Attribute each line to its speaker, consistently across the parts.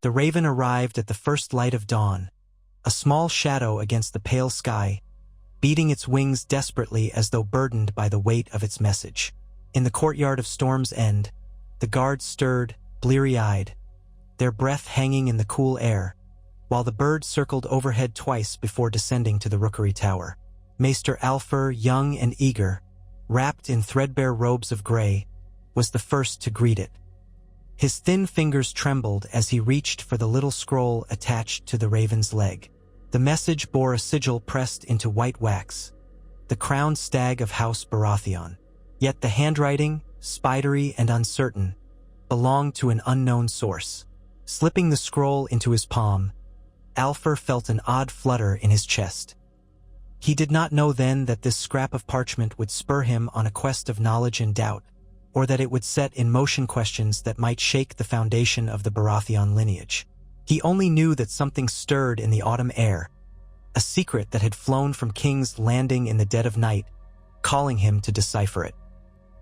Speaker 1: The raven arrived at the first light of dawn, a small shadow against the pale sky, beating its wings desperately as though burdened by the weight of its message. In the courtyard of Storm's End, the guards stirred, bleary-eyed, their breath hanging in the cool air, while the bird circled overhead twice before descending to the rookery tower. Maester Alfer, young and eager, wrapped in threadbare robes of gray, was the first to greet it. His thin fingers trembled as he reached for the little scroll attached to the raven's leg. The message bore a sigil pressed into white wax, the crowned stag of House Baratheon. Yet the handwriting, spidery and uncertain, belonged to an unknown source. Slipping the scroll into his palm, Alfer felt an odd flutter in his chest. He did not know then that this scrap of parchment would spur him on a quest of knowledge and doubt, or that it would set in motion questions that might shake the foundation of the Baratheon lineage. He only knew that something stirred in the autumn air, a secret that had flown from King's Landing in the dead of night, calling him to decipher it.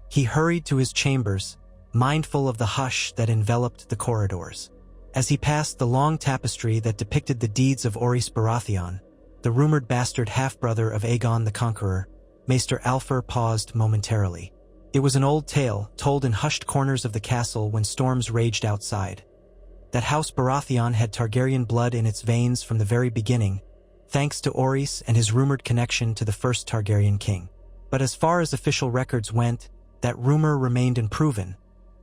Speaker 1: He hurried to his chambers, mindful of the hush that enveloped the corridors. As he passed the long tapestry that depicted the deeds of Orys Baratheon, the rumored bastard half-brother of Aegon the Conqueror, Maester Alfer paused momentarily. It was an old tale, told in hushed corners of the castle when storms raged outside. That House Baratheon had Targaryen blood in its veins from the very beginning, thanks to Orys and his rumored connection to the first Targaryen king. But as far as official records went, that rumor remained unproven,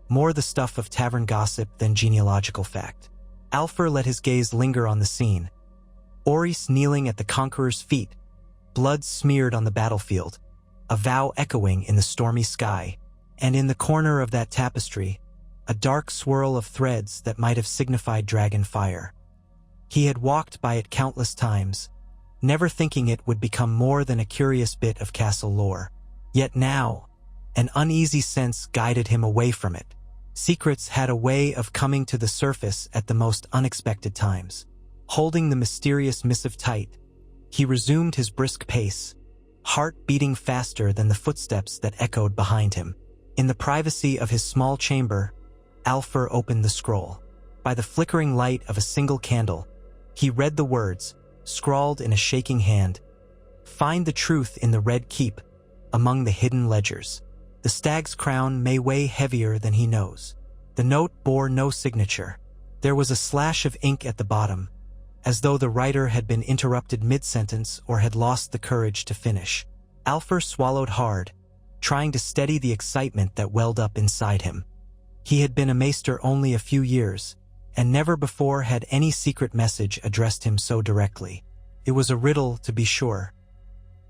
Speaker 1: more the stuff of tavern gossip than genealogical fact. Alfer let his gaze linger on the scene. Orys kneeling at the conqueror's feet, blood smeared on the battlefield, a vow echoing in the stormy sky, and in the corner of that tapestry, a dark swirl of threads that might have signified dragon fire. He had walked by it countless times, never thinking it would become more than a curious bit of castle lore. Yet now, an uneasy sense guided him away from it. Secrets had a way of coming to the surface at the most unexpected times. Holding the mysterious missive tight, he resumed his brisk pace, heart beating faster than the footsteps that echoed behind him. In the privacy of his small chamber, Alfer opened the scroll. By the flickering light of a single candle, he read the words, scrawled in a shaking hand, "Find the truth in the Red Keep, among the hidden ledgers. The stag's crown may weigh heavier than he knows." The note bore no signature. There was a slash of ink at the bottom, as though the writer had been interrupted mid-sentence or had lost the courage to finish. Alfer swallowed hard, trying to steady the excitement that welled up inside him. He had been a maester only a few years, and never before had any secret message addressed him so directly. It was a riddle, to be sure,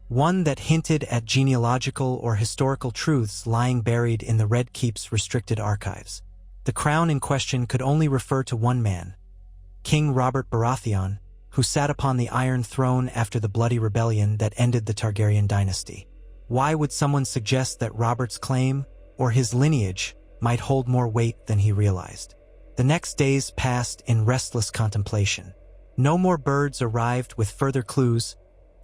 Speaker 1: one that hinted at genealogical or historical truths lying buried in the Red Keep's restricted archives. The crown in question could only refer to one man, King Robert Baratheon, who sat upon the Iron Throne after the bloody rebellion that ended the Targaryen dynasty. Why would someone suggest that Robert's claim, or his lineage, might hold more weight than he realized? The next days passed in restless contemplation. No more birds arrived with further clues,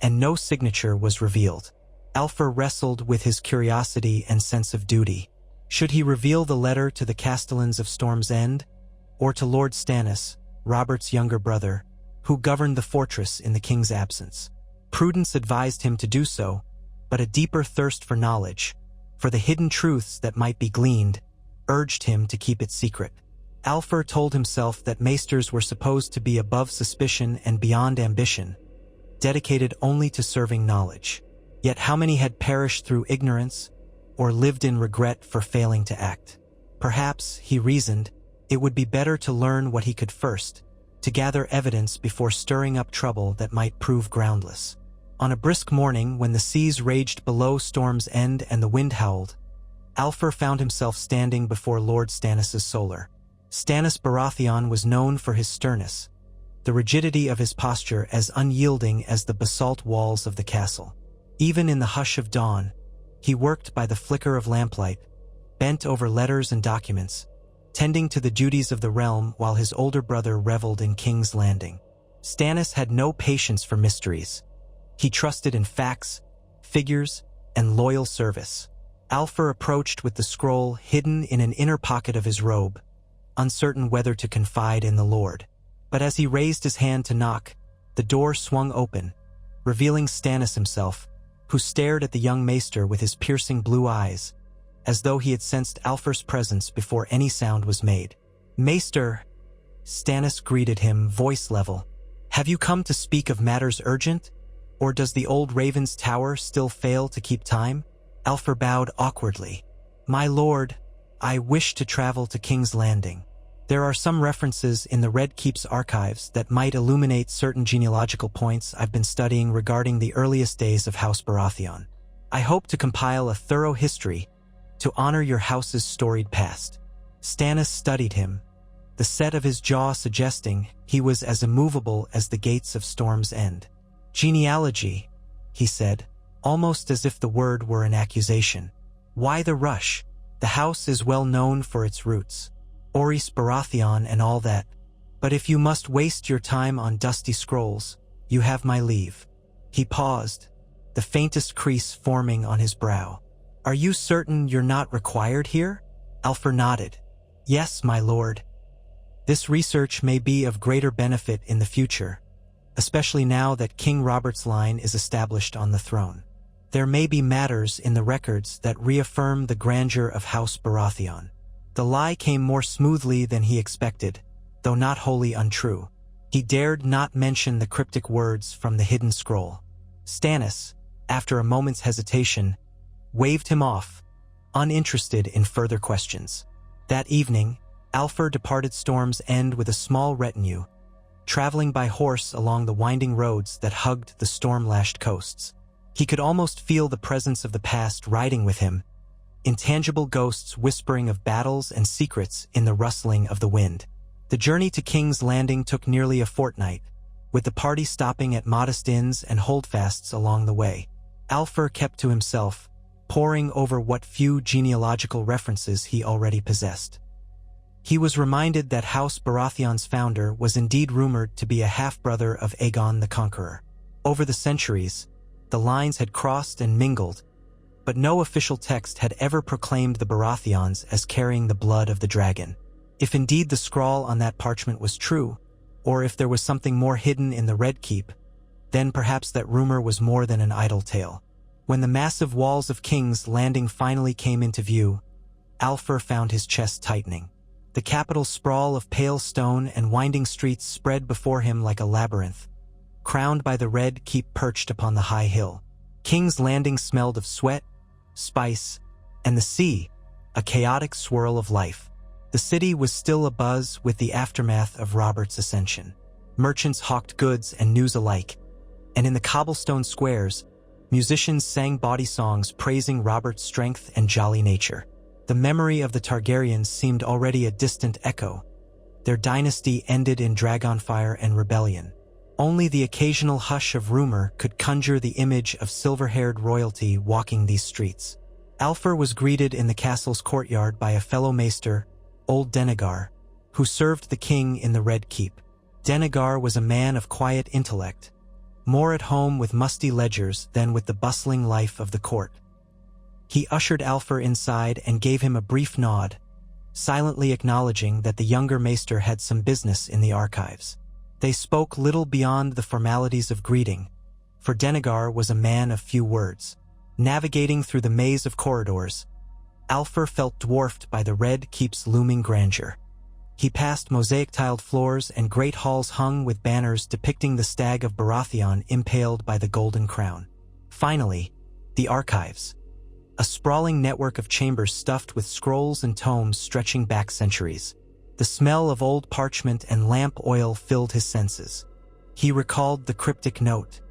Speaker 1: and no signature was revealed. Alfer wrestled with his curiosity and sense of duty. Should he reveal the letter to the castellans of Storm's End, or to Lord Stannis, Robert's younger brother, who governed the fortress in the king's absence? Prudence advised him to do so, but a deeper thirst for knowledge, for the hidden truths that might be gleaned, urged him to keep it secret. Alfer told himself that maesters were supposed to be above suspicion and beyond ambition, dedicated only to serving knowledge. Yet how many had perished through ignorance, or lived in regret for failing to act? Perhaps, he reasoned, it would be better to learn what he could first, to gather evidence before stirring up trouble that might prove groundless. On a brisk morning, when the seas raged below Storm's End and the wind howled, Alfer found himself standing before Lord Stannis' Solar. Stannis Baratheon was known for his sternness, the rigidity of his posture as unyielding as the basalt walls of the castle. Even in the hush of dawn, he worked by the flicker of lamplight, bent over letters and documents, tending to the duties of the realm while his older brother reveled in King's Landing. Stannis had no patience for mysteries. He trusted in facts, figures, and loyal service. Alfer approached with the scroll hidden in an inner pocket of his robe, uncertain whether to confide in the Lord. But as he raised his hand to knock, the door swung open, revealing Stannis himself, who stared at the young maester with his piercing blue eyes, as though he had sensed Alfer's presence before any sound was made. "Maester," Stannis greeted him, voice level. "Have you come to speak of matters urgent? Or does the old Raven's Tower still fail to keep time?" Alfer bowed awkwardly. "My lord, I wish to travel to King's Landing. There are some references in the Red Keep's archives that might illuminate certain genealogical points I've been studying regarding the earliest days of House Baratheon. I hope to compile a thorough history to honor your house's storied past." Stannis studied him, the set of his jaw suggesting he was as immovable as the gates of Storm's End. "Genealogy," he said, almost as if the word were an accusation. "Why the rush? The house is well known for its roots. Orys Baratheon and all that. But if you must waste your time on dusty scrolls, you have my leave." He paused, the faintest crease forming on his brow. "Are you certain you're not required here?" Alfer nodded. "Yes, my lord. This research may be of greater benefit in the future, especially now that King Robert's line is established on the throne. There may be matters in the records that reaffirm the grandeur of House Baratheon." The lie came more smoothly than he expected, though not wholly untrue. He dared not mention the cryptic words from the hidden scroll. Stannis, after a moment's hesitation, waved him off, uninterested in further questions. That evening, Alfer departed Storm's End with a small retinue, traveling by horse along the winding roads that hugged the storm-lashed coasts. He could almost feel the presence of the past riding with him, intangible ghosts whispering of battles and secrets in the rustling of the wind. The journey to King's Landing took nearly a fortnight, with the party stopping at modest inns and holdfasts along the way. Alfer kept to himself, poring over what few genealogical references he already possessed. He was reminded that House Baratheon's founder was indeed rumored to be a half-brother of Aegon the Conqueror. Over the centuries, the lines had crossed and mingled, but no official text had ever proclaimed the Baratheons as carrying the blood of the dragon. If indeed the scrawl on that parchment was true, or if there was something more hidden in the Red Keep, then perhaps that rumor was more than an idle tale. When the massive walls of King's Landing finally came into view, Alfer found his chest tightening. The capital's sprawl of pale stone and winding streets spread before him like a labyrinth, crowned by the Red Keep perched upon the high hill. King's Landing smelled of sweat, spice, and the sea, a chaotic swirl of life. The city was still abuzz with the aftermath of Robert's ascension. Merchants hawked goods and news alike, and in the cobblestone squares, musicians sang bawdy songs praising Robert's strength and jolly nature. The memory of the Targaryens seemed already a distant echo. Their dynasty ended in dragonfire and rebellion. Only the occasional hush of rumor could conjure the image of silver-haired royalty walking these streets. Alfer was greeted in the castle's courtyard by a fellow maester, old Denegar, who served the king in the Red Keep. Denegar was a man of quiet intellect, more at home with musty ledgers than with the bustling life of the court. He ushered Alfer inside and gave him a brief nod, silently acknowledging that the younger maester had some business in the archives. They spoke little beyond the formalities of greeting, for Denegar was a man of few words. Navigating through the maze of corridors, Alfer felt dwarfed by the Red Keep's looming grandeur. He passed mosaic-tiled floors and great halls hung with banners depicting the stag of Baratheon impaled by the golden crown. Finally, the archives, a sprawling network of chambers stuffed with scrolls and tomes stretching back centuries. The smell of old parchment and lamp oil filled his senses. He recalled the cryptic note.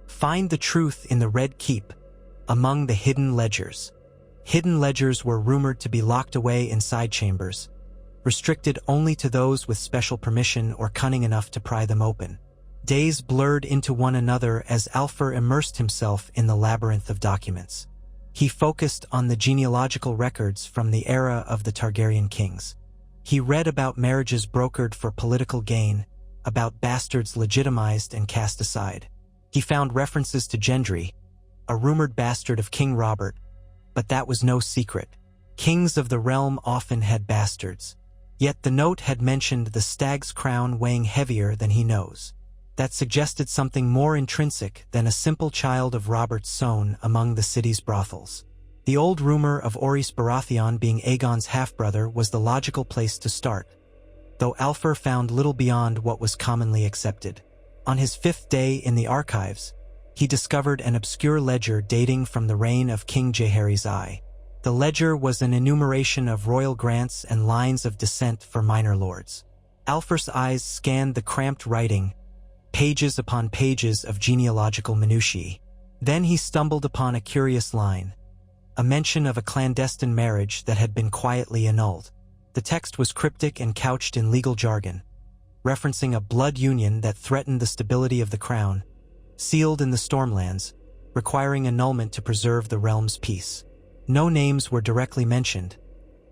Speaker 1: "Find the truth in the Red Keep, among the hidden ledgers." Hidden ledgers were rumored to be locked away in side chambers, restricted only to those with special permission or cunning enough to pry them open. Days blurred into one another as Alfer immersed himself in the labyrinth of documents. He focused on the genealogical records from the era of the Targaryen kings. He read about marriages brokered for political gain, about bastards legitimized and cast aside. He found references to Gendry, a rumored bastard of King Robert, but that was no secret. Kings of the realm often had bastards. Yet the note had mentioned the stag's crown weighing heavier than he knows. That suggested something more intrinsic than a simple child of Robert sown among the city's brothels. The old rumor of Orys Baratheon being Aegon's half-brother was the logical place to start, though Alfur found little beyond what was commonly accepted. On his 5th day in the archives, he discovered an obscure ledger dating from the reign of King Jaehaerys I. The ledger was an enumeration of royal grants and lines of descent for minor lords. Alfur's eyes scanned the cramped writing, pages upon pages of genealogical minutiae. Then he stumbled upon a curious line, a mention of a clandestine marriage that had been quietly annulled. The text was cryptic and couched in legal jargon, referencing a blood union that threatened the stability of the crown, sealed in the Stormlands, requiring annulment to preserve the realm's peace. No names were directly mentioned,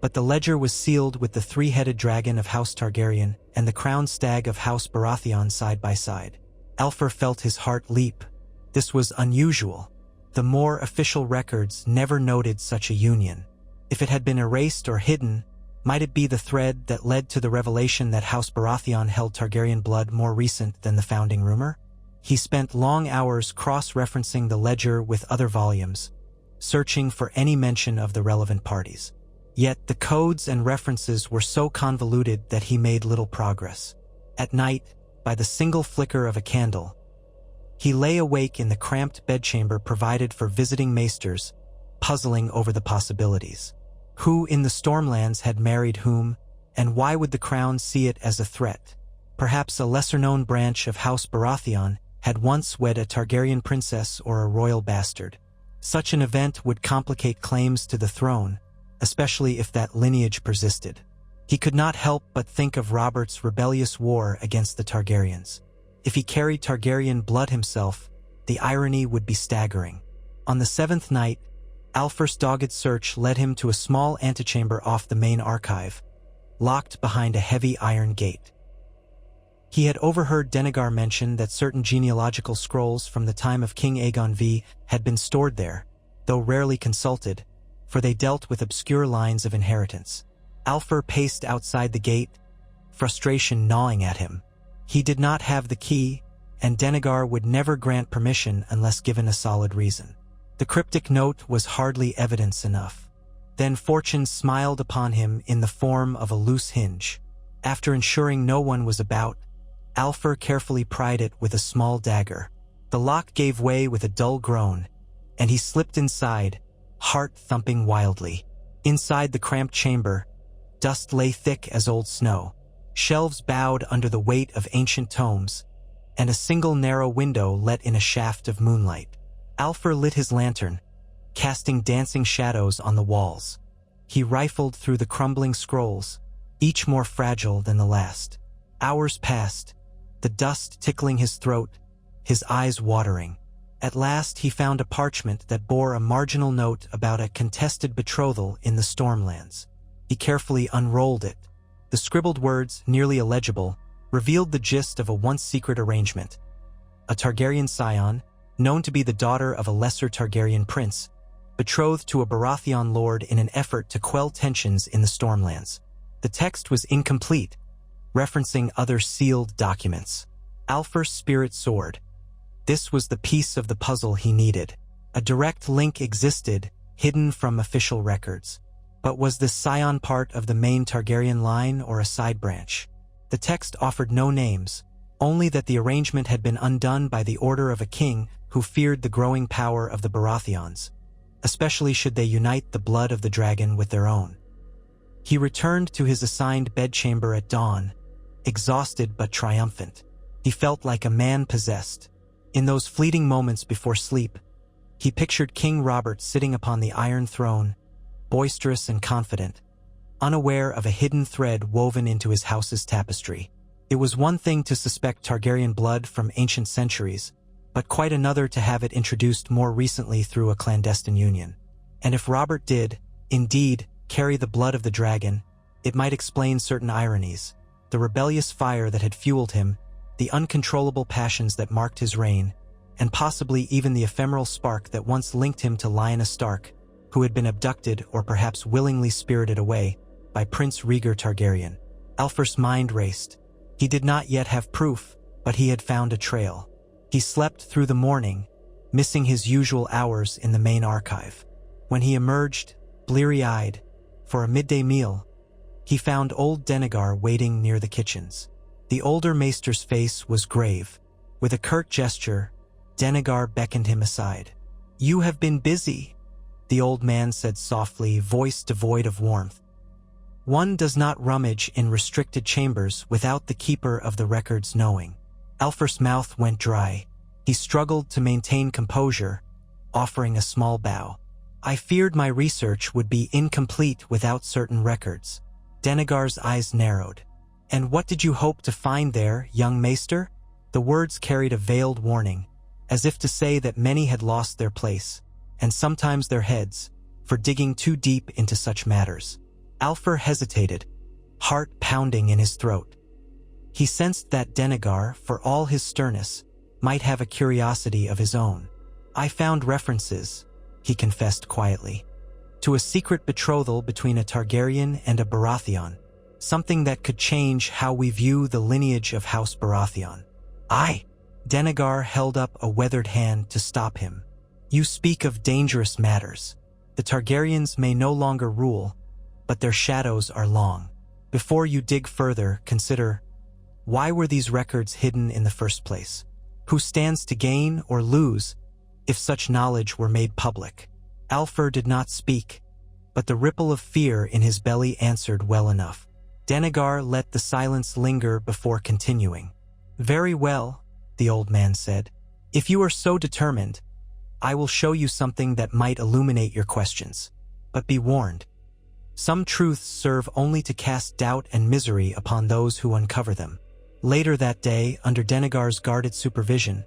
Speaker 1: but the ledger was sealed with the 3-headed dragon of House Targaryen and the crowned stag of House Baratheon side by side. Alfur felt his heart leap. This was unusual. The more official records never noted such a union. If it had been erased or hidden, might it be the thread that led to the revelation that House Baratheon held Targaryen blood more recent than the founding rumor? He spent long hours cross-referencing the ledger with other volumes, searching for any mention of the relevant parties. Yet the codes and references were so convoluted that he made little progress. At night, by the single flicker of a candle, he lay awake in the cramped bedchamber provided for visiting maesters, puzzling over the possibilities. Who in the Stormlands had married whom, and why would the crown see it as a threat? Perhaps a lesser-known branch of House Baratheon had once wed a Targaryen princess or a royal bastard. Such an event would complicate claims to the throne, especially if that lineage persisted. He could not help but think of Robert's rebellious war against the Targaryens. If he carried Targaryen blood himself, the irony would be staggering. On the 7th night, Alfur's dogged search led him to a small antechamber off the main archive, locked behind a heavy iron gate. He had overheard Denegar mention that certain genealogical scrolls from the time of King Aegon V had been stored there, though rarely consulted, for they dealt with obscure lines of inheritance. Alfur paced outside the gate, frustration gnawing at him. He did not have the key, and Denegar would never grant permission unless given a solid reason. The cryptic note was hardly evidence enough. Then fortune smiled upon him in the form of a loose hinge. After ensuring no one was about, Alfur carefully pried it with a small dagger. The lock gave way with a dull groan, and he slipped inside, heart thumping wildly. Inside the cramped chamber, dust lay thick as old snow. Shelves bowed under the weight of ancient tomes, and a single narrow window let in a shaft of moonlight. Alfur lit his lantern, casting dancing shadows on the walls. He rifled through the crumbling scrolls, each more fragile than the last. Hours passed, the dust tickling his throat, his eyes watering. At last he found a parchment that bore a marginal note about a contested betrothal in the Stormlands. He carefully unrolled it. The scribbled words, nearly illegible, revealed the gist of a once-secret arrangement. A Targaryen scion, known to be the daughter of a lesser Targaryen prince, betrothed to a Baratheon lord in an effort to quell tensions in the Stormlands. The text was incomplete, referencing other sealed documents. Alfur's spirit soared. This was the piece of the puzzle he needed. A direct link existed, hidden from official records. But was this scion part of the main Targaryen line or a side branch? The text offered no names, only that the arrangement had been undone by the order of a king who feared the growing power of the Baratheons, especially should they unite the blood of the dragon with their own. He returned to his assigned bedchamber at dawn, exhausted but triumphant. He felt like a man possessed. In those fleeting moments before sleep, he pictured King Robert sitting upon the Iron Throne, boisterous and confident, unaware of a hidden thread woven into his house's tapestry. It was one thing to suspect Targaryen blood from ancient centuries, but quite another to have it introduced more recently through a clandestine union. And if Robert did, indeed, carry the blood of the dragon, it might explain certain ironies. The rebellious fire that had fueled him, the uncontrollable passions that marked his reign, and possibly even the ephemeral spark that once linked him to Lyanna Stark, who had been abducted or perhaps willingly spirited away by Prince Rhaegar Targaryen. Alfer's mind raced. He did not yet have proof, but he had found a trail. He slept through the morning, missing his usual hours in the main archive. When he emerged, bleary-eyed, for a midday meal, he found old Denegar waiting near the kitchens. The older maester's face was grave. With a curt gesture, Denegar beckoned him aside. "You have been busy," the old man said softly, voice devoid of warmth. "One does not rummage in restricted chambers without the keeper of the records knowing." Alfer's mouth went dry. He struggled to maintain composure, offering a small bow. "I feared my research would be incomplete without certain records." Denegar's eyes narrowed. "And what did you hope to find there, young maester?" The words carried a veiled warning, as if to say that many had lost their place, and sometimes their heads, for digging too deep into such matters. Alfer hesitated, heart pounding in his throat. He sensed that Denegar, for all his sternness, might have a curiosity of his own. "I found references," he confessed quietly, "to a secret betrothal between a Targaryen and a Baratheon, something that could change how we view the lineage of House Baratheon." "Aye." Denegar held up a weathered hand to stop him. "You speak of dangerous matters. The Targaryens may no longer rule, but their shadows are long. Before you dig further, consider, why were these records hidden in the first place? Who stands to gain or lose if such knowledge were made public?" Alfer did not speak, but the ripple of fear in his belly answered well enough. Denegar let the silence linger before continuing. "Very well," the old man said. "If you are so determined, I will show you something that might illuminate your questions. But be warned. Some truths serve only to cast doubt and misery upon those who uncover them." Later that day, under Denegar's guarded supervision,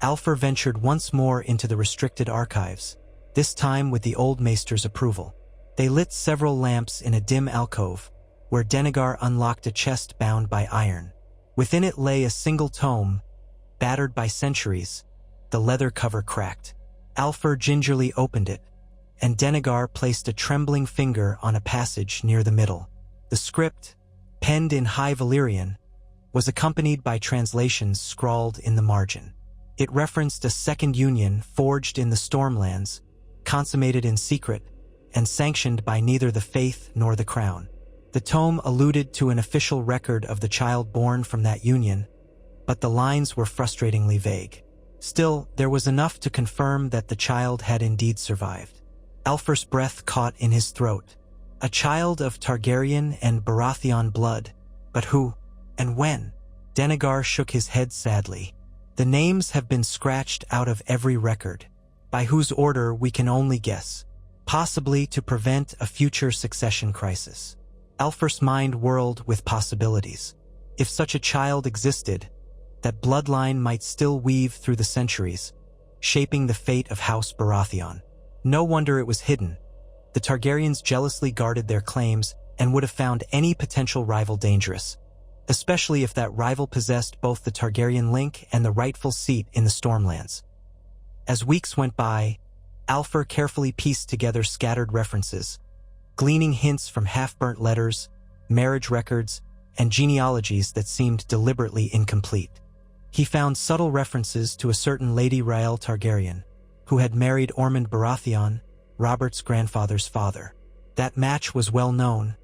Speaker 1: Alfer ventured once more into the restricted archives, this time with the old maester's approval. They lit several lamps in a dim alcove, where Denegar unlocked a chest bound by iron. Within it lay a single tome, battered by centuries, the leather cover cracked. Alfer gingerly opened it, and Denegar placed a trembling finger on a passage near the middle. The script, penned in High Valyrian, was accompanied by translations scrawled in the margin. It referenced a second union forged in the Stormlands, consummated in secret, and sanctioned by neither the faith nor the crown. The tome alluded to an official record of the child born from that union, but the lines were frustratingly vague. Still, there was enough to confirm that the child had indeed survived. Alfer's breath caught in his throat. A child of Targaryen and Baratheon blood, but who and when? Denegar shook his head sadly. "The names have been scratched out of every record, by whose order we can only guess, possibly to prevent a future succession crisis." Alfer's mind whirled with possibilities. If such a child existed, that bloodline might still weave through the centuries, shaping the fate of House Baratheon. No wonder it was hidden. The Targaryens jealously guarded their claims and would have found any potential rival dangerous, especially if that rival possessed both the Targaryen link and the rightful seat in the Stormlands. As weeks went by, Alfer carefully pieced together scattered references, gleaning hints from half-burnt letters, marriage records, and genealogies that seemed deliberately incomplete. He found subtle references to a certain Lady Rael Targaryen, who had married Ormond Baratheon, Robert's grandfather's father. That match was well known,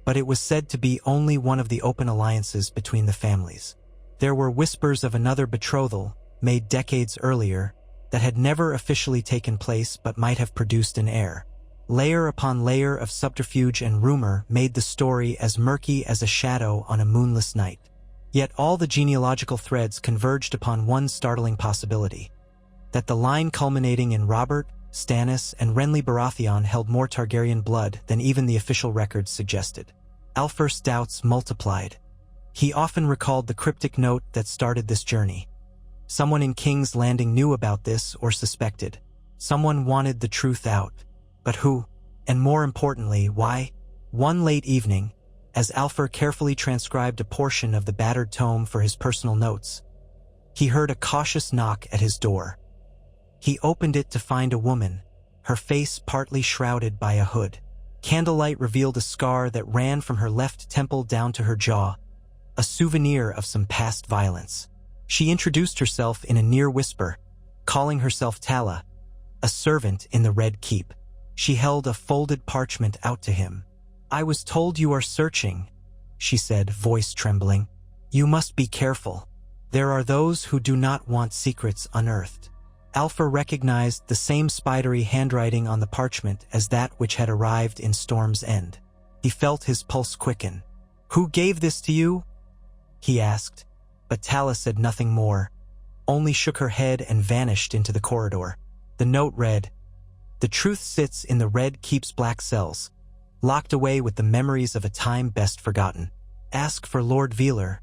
Speaker 1: but it was said to be only one of the open alliances between the families. There were whispers of another betrothal, made decades earlier, that had never officially taken place but might have produced an heir. Layer upon layer of subterfuge and rumor made the story as murky as a shadow on a moonless night. Yet all the genealogical threads converged upon one startling possibility: that the line culminating in Robert, Stannis, and Renly Baratheon held more Targaryen blood than even the official records suggested. Alfer's doubts multiplied. He often recalled the cryptic note that started this journey. Someone in King's Landing knew about this or suspected. Someone wanted the truth out. But who? And more importantly, why? One late evening, as Alfer carefully transcribed a portion of the battered tome for his personal notes, he heard a cautious knock at his door. He opened it to find a woman, her face partly shrouded by a hood. Candlelight revealed a scar that ran from her left temple down to her jaw, a souvenir of some past violence. She introduced herself in a near whisper, calling herself Tala, a servant in the Red Keep. She held a folded parchment out to him. "I was told you are searching," she said, voice trembling. "You must be careful. There are those who do not want secrets unearthed." Alpha recognized the same spidery handwriting on the parchment as that which had arrived in Storm's End. He felt his pulse quicken. "Who gave this to you?" he asked, but Tala said nothing more, only shook her head and vanished into the corridor. The note read, "The truth sits in the Red Keep's black cells, locked away with the memories of a time best forgotten. Ask for Lord Velar,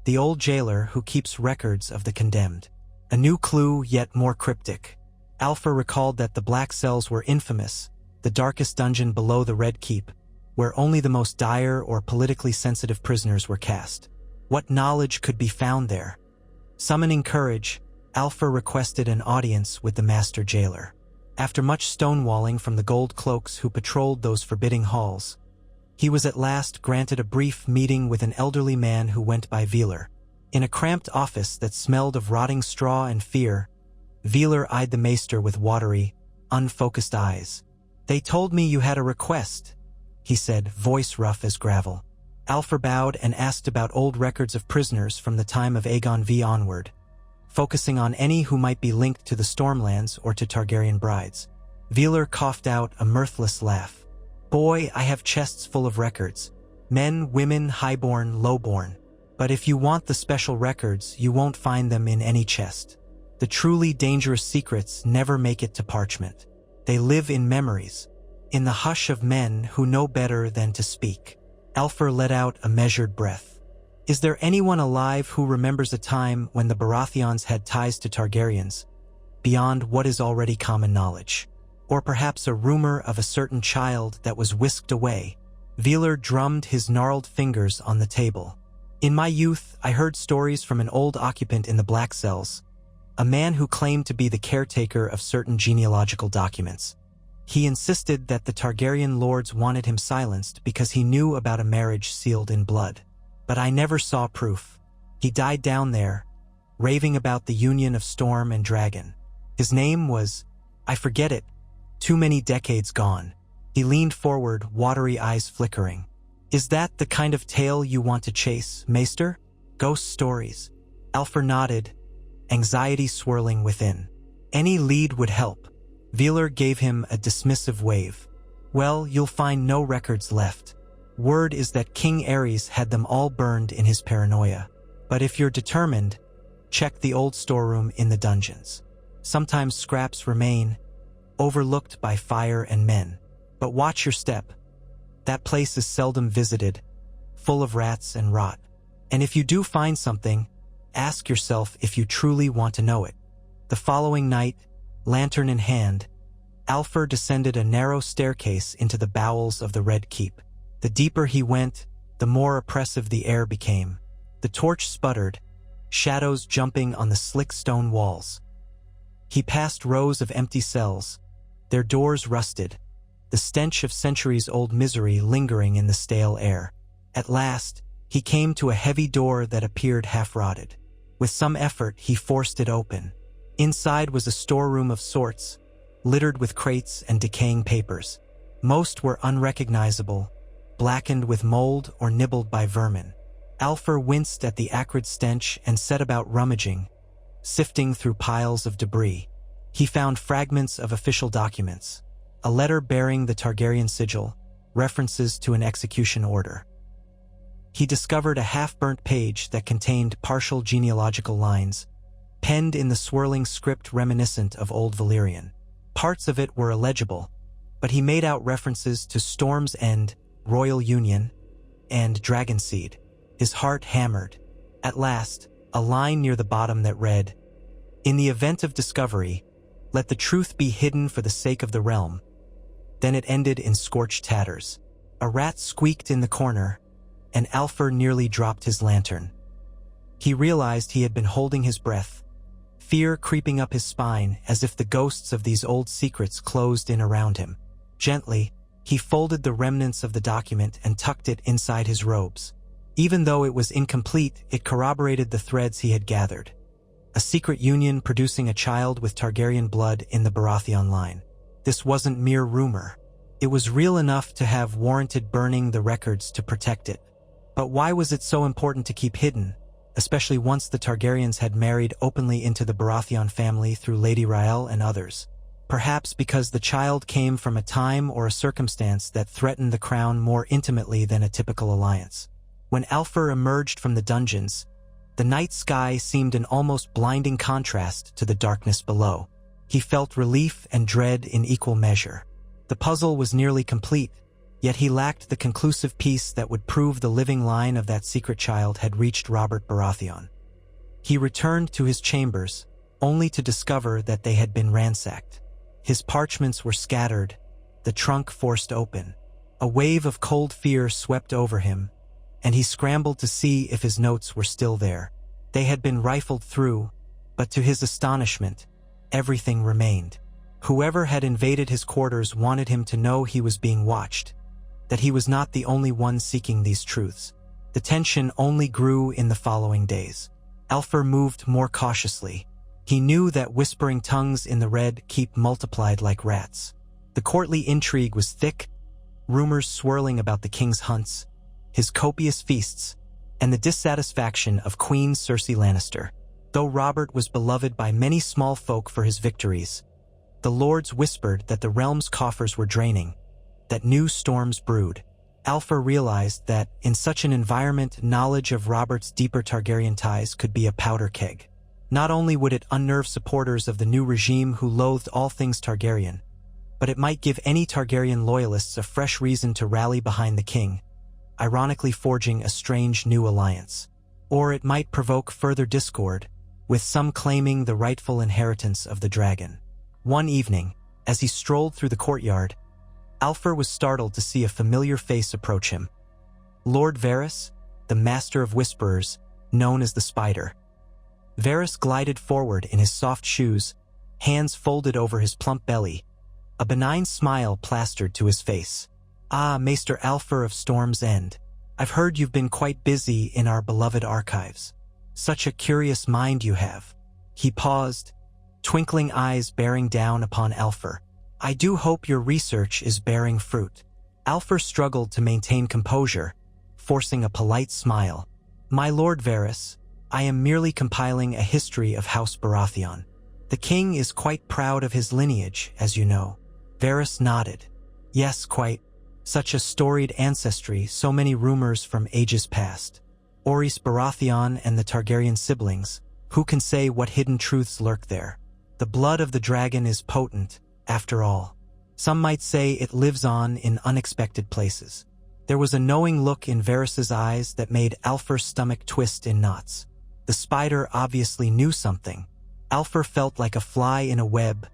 Speaker 1: the old jailer who keeps records of the condemned." A new clue, yet more cryptic. Alpha recalled that the black cells were infamous, the darkest dungeon below the Red Keep, where only the most dire or politically sensitive prisoners were cast. What knowledge could be found there? Summoning courage, Alpha requested an audience with the master jailer. After much stonewalling from the gold cloaks who patrolled those forbidding halls, he was at last granted a brief meeting with an elderly man who went by Velar. In a cramped office that smelled of rotting straw and fear, Velar eyed the maester with watery, unfocused eyes. "They told me you had a request," he said, voice rough as gravel. Alpha bowed and asked about old records of prisoners from the time of Aegon V onward, focusing on any who might be linked to the Stormlands or to Targaryen brides. Velar coughed out a mirthless laugh. "Boy, I have chests full of records. Men, women, highborn, lowborn. But if you want the special records, you won't find them in any chest. The truly dangerous secrets never make it to parchment. They live in memories, in the hush of men who know better than to speak." Alpha let out a measured breath. "Is there anyone alive who remembers a time when the Baratheons had ties to Targaryens, beyond what is already common knowledge? Or perhaps a rumor of a certain child that was whisked away?" Velar drummed his gnarled fingers on the table. "In my youth, I heard stories from an old occupant in the black cells, a man who claimed to be the caretaker of certain genealogical documents. He insisted that the Targaryen lords wanted him silenced because he knew about a marriage sealed in blood. But I never saw proof. He died down there, raving about the union of storm and dragon. His name was, I forget it, too many decades gone." He leaned forward, watery eyes flickering. "Is that the kind of tale you want to chase, Maester? Ghost stories?" Alpha nodded, anxiety swirling within. "Any lead would help." Velar gave him a dismissive wave. "Well, you'll find no records left. Word is that King Aerys had them all burned in his paranoia. But if you're determined, check the old storeroom in the dungeons. Sometimes scraps remain, overlooked by fire and men. But watch your step. That place is seldom visited, full of rats and rot. And if you do find something, ask yourself if you truly want to know it." The following night, lantern in hand, Alpha descended a narrow staircase into the bowels of the Red Keep. The deeper he went, the more oppressive the air became. The torch sputtered, shadows jumping on the slick stone walls. He passed rows of empty cells, their doors rusted, the stench of centuries-old misery lingering in the stale air. At last, he came to a heavy door that appeared half-rotted. With some effort, he forced it open. Inside was a storeroom of sorts, littered with crates and decaying papers. Most were unrecognizable, blackened with mold or nibbled by vermin. Alpha winced at the acrid stench and set about rummaging, sifting through piles of debris. He found fragments of official documents, a letter bearing the Targaryen sigil, references to an execution order. He discovered a half-burnt page that contained partial genealogical lines, penned in the swirling script reminiscent of Old Valyrian. Parts of it were illegible, but he made out references to Storm's End, Royal Union, and Dragonseed. His heart hammered. At last, a line near the bottom that read, "In the event of discovery, let the truth be hidden for the sake of the realm." Then it ended in scorched tatters. A rat squeaked in the corner, and Alpha nearly dropped his lantern. He realized he had been holding his breath, fear creeping up his spine as if the ghosts of these old secrets closed in around him. Gently, He folded the remnants of the document and tucked it inside his robes. Even though it was incomplete, it corroborated the threads he had gathered. A secret union producing a child with Targaryen blood in the Baratheon line. This wasn't mere rumor. It was real enough to have warranted burning the records to protect it. But why was it so important to keep hidden, especially once the Targaryens had married openly into the Baratheon family through Lady Raelle and others? Perhaps because the child came from a time or a circumstance that threatened the crown more intimately than a typical alliance. When Alfur emerged from the dungeons, the night sky seemed an almost blinding contrast to the darkness below. He felt relief and dread in equal measure. The puzzle was nearly complete, yet he lacked the conclusive piece that would prove the living line of that secret child had reached Robert Baratheon. He returned to his chambers, only to discover that they had been ransacked. His parchments were scattered, the trunk forced open. A wave of cold fear swept over him, and he scrambled to see if his notes were still there. They had been rifled through, but to his astonishment, everything remained. Whoever had invaded his quarters wanted him to know he was being watched, that he was not the only one seeking these truths. The tension only grew in the following days. Alfur moved more cautiously. He knew that whispering tongues in the red keep multiplied like rats. The courtly intrigue was thick, rumors swirling about the king's hunts, his copious feasts, and the dissatisfaction of Queen Cersei Lannister. Though Robert was beloved by many small folk for his victories, the lords whispered that the realm's coffers were draining, that new storms brewed. Alfur realized that, in such an environment, knowledge of Robert's deeper Targaryen ties could be a powder keg. Not only would it unnerve supporters of the new regime who loathed all things Targaryen, but it might give any Targaryen loyalists a fresh reason to rally behind the king, ironically forging a strange new alliance. Or it might provoke further discord, with some claiming the rightful inheritance of the dragon. One evening, as he strolled through the courtyard, Alfur was startled to see a familiar face approach him. Lord Varys, the master of whisperers, known as the Spider. Varys glided forward in his soft shoes, hands folded over his plump belly, a benign smile plastered to his face. "Ah, Maester Alfur of Storm's End, I've heard you've been quite busy in our beloved archives. Such a curious mind you have." He paused, twinkling eyes bearing down upon Alfur. "I do hope your research is bearing fruit." Alfur struggled to maintain composure, forcing a polite smile. "My Lord Varys, I am merely compiling a history of House Baratheon. The king is quite proud of his lineage, as you know." Varys nodded. "Yes, quite. Such a storied ancestry, so many rumors from ages past. Orys Baratheon and the Targaryen siblings, who can say what hidden truths lurk there? The blood of the dragon is potent, after all. Some might say it lives on in unexpected places." There was a knowing look in Varys's eyes that made Alfur's stomach twist in knots. The Spider obviously knew something. Alfur felt like a fly in a web,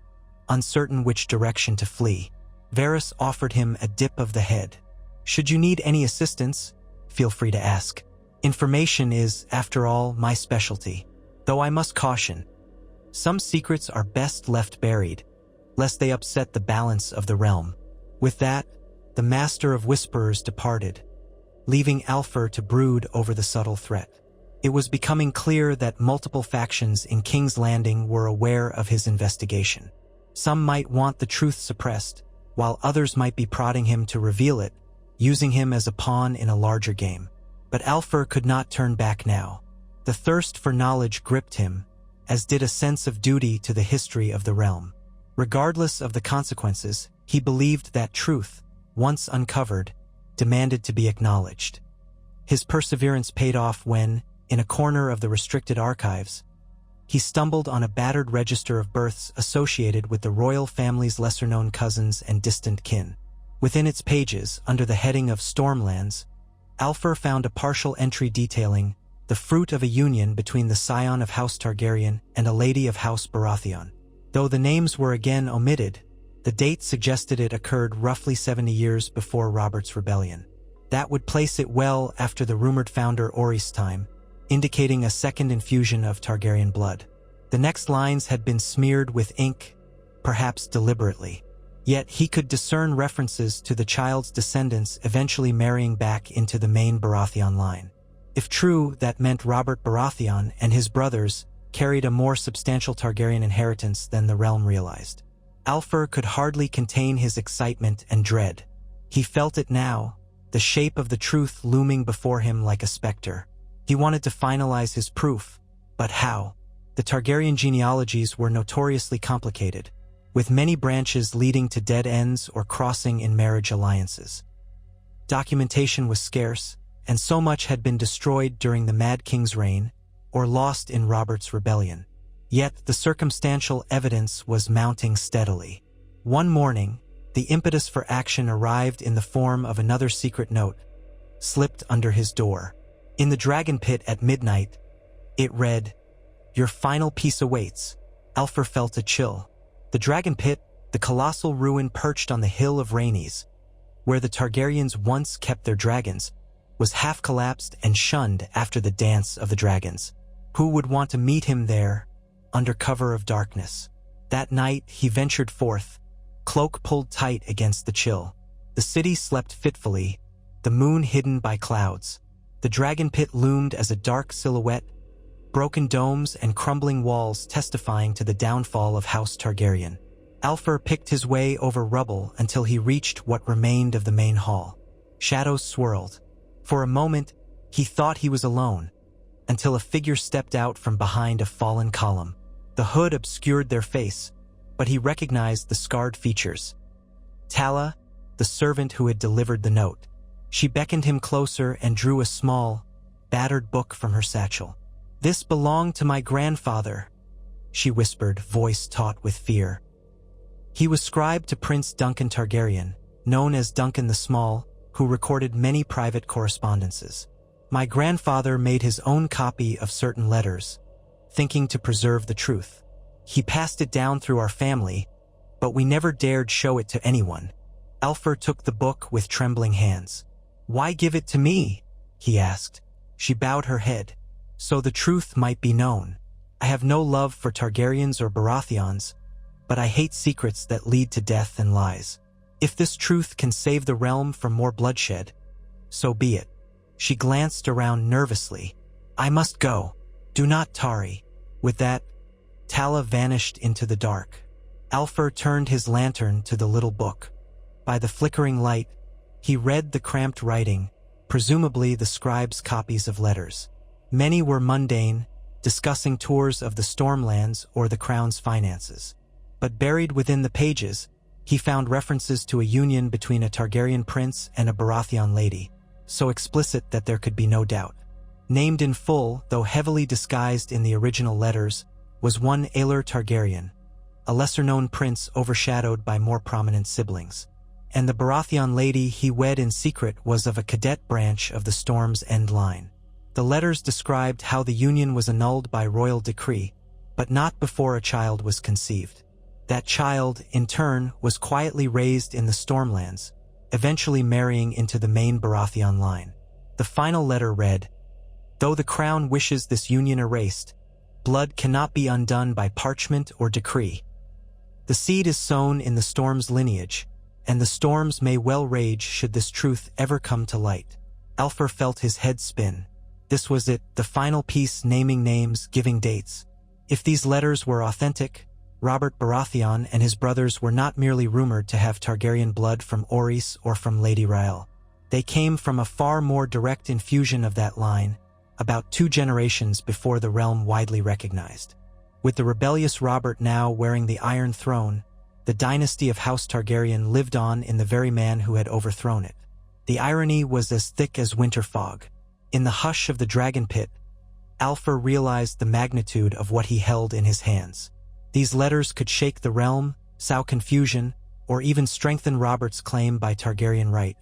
Speaker 1: uncertain which direction to flee. Varys offered him a dip of the head. "Should you need any assistance, feel free to ask. Information is, after all, my specialty. Though I must caution, some secrets are best left buried, lest they upset the balance of the realm." With that, the Master of Whisperers departed, leaving Alfur to brood over the subtle threat. It was becoming clear that multiple factions in King's Landing were aware of his investigation. Some might want the truth suppressed, while others might be prodding him to reveal it, using him as a pawn in a larger game. But Alfur could not turn back now. The thirst for knowledge gripped him, as did a sense of duty to the history of the realm. Regardless of the consequences, he believed that truth, once uncovered, demanded to be acknowledged. His perseverance paid off when, in a corner of the restricted archives, he stumbled on a battered register of births associated with the royal family's lesser-known cousins and distant kin. Within its pages, under the heading of Stormlands, Alfur found a partial entry detailing the fruit of a union between the scion of House Targaryen and a lady of House Baratheon. Though the names were again omitted, the date suggested it occurred roughly 70 years before Robert's rebellion. That would place it well after the rumored founder Orys' time, indicating a second infusion of Targaryen blood. The next lines had been smeared with ink, perhaps deliberately. Yet he could discern references to the child's descendants eventually marrying back into the main Baratheon line. If true, that meant Robert Baratheon and his brothers carried a more substantial Targaryen inheritance than the realm realized. Alfur could hardly contain his excitement and dread. He felt it now, the shape of the truth looming before him like a specter. He wanted to finalize his proof, but how? The Targaryen genealogies were notoriously complicated, with many branches leading to dead ends or crossing in marriage alliances. Documentation was scarce, and so much had been destroyed during the Mad King's reign or lost in Robert's rebellion. Yet the circumstantial evidence was mounting steadily. One morning, the impetus for action arrived in the form of another secret note, slipped under his door. In the dragon pit at midnight, it read, "Your final piece awaits." Alfur felt a chill. The dragon pit, the colossal ruin perched on the hill of Rhaenys, where the Targaryens once kept their dragons, was half collapsed and shunned after the dance of the dragons. Who would want to meet him there, under cover of darkness? That night he ventured forth, cloak pulled tight against the chill. The city slept fitfully, the moon hidden by clouds. The dragon pit loomed as a dark silhouette, broken domes and crumbling walls testifying to the downfall of House Targaryen. Alfur picked his way over rubble until he reached what remained of the main hall. Shadows swirled. For a moment, he thought he was alone, until a figure stepped out from behind a fallen column. The hood obscured their face, but he recognized the scarred features. Tala, the servant who had delivered the note. She beckoned him closer and drew a small, battered book from her satchel. "This belonged to my grandfather," she whispered, voice taut with fear. He was scribe to Prince Duncan Targaryen, known as Duncan the Small, who recorded many private correspondences. "My grandfather made his own copy of certain letters, thinking to preserve the truth. He passed it down through our family, but we never dared show it to anyone." Alfur took the book with trembling hands. "Why give it to me?" he asked. She bowed her head. "So the truth might be known. I have no love for Targaryens or Baratheons, but I hate secrets that lead to death and lies. If this truth can save the realm from more bloodshed, so be it." She glanced around nervously. "I must go. Do not tarry." With that, Tala vanished into the dark. Alfur turned his lantern to the little book. By the flickering light, he read the cramped writing, presumably the scribe's copies of letters. Many were mundane, discussing tours of the Stormlands or the crown's finances. But buried within the pages, he found references to a union between a Targaryen prince and a Baratheon lady, so explicit that there could be no doubt. Named in full, though heavily disguised in the original letters, was one Aelor Targaryen, a lesser-known prince overshadowed by more prominent siblings. And the Baratheon lady he wed in secret was of a cadet branch of the Storm's End line. The letters described how the union was annulled by royal decree, but not before a child was conceived. That child, in turn, was quietly raised in the Stormlands, eventually marrying into the main Baratheon line. The final letter read, "Though the crown wishes this union erased, blood cannot be undone by parchment or decree. The seed is sown in the storm's lineage, and the storms may well rage should this truth ever come to light." Alfur felt his head spin. This was it, the final piece, naming names, giving dates. If these letters were authentic, Robert Baratheon and his brothers were not merely rumored to have Targaryen blood from Orys or from Lady Rael. They came from a far more direct infusion of that line, about 2 generations before the realm widely recognized. With the rebellious Robert now wearing the Iron Throne, the dynasty of House Targaryen lived on in the very man who had overthrown it. The irony was as thick as winter fog. In the hush of the dragon pit, Alfur realized the magnitude of what he held in his hands. These letters could shake the realm, sow confusion, or even strengthen Robert's claim by Targaryen right.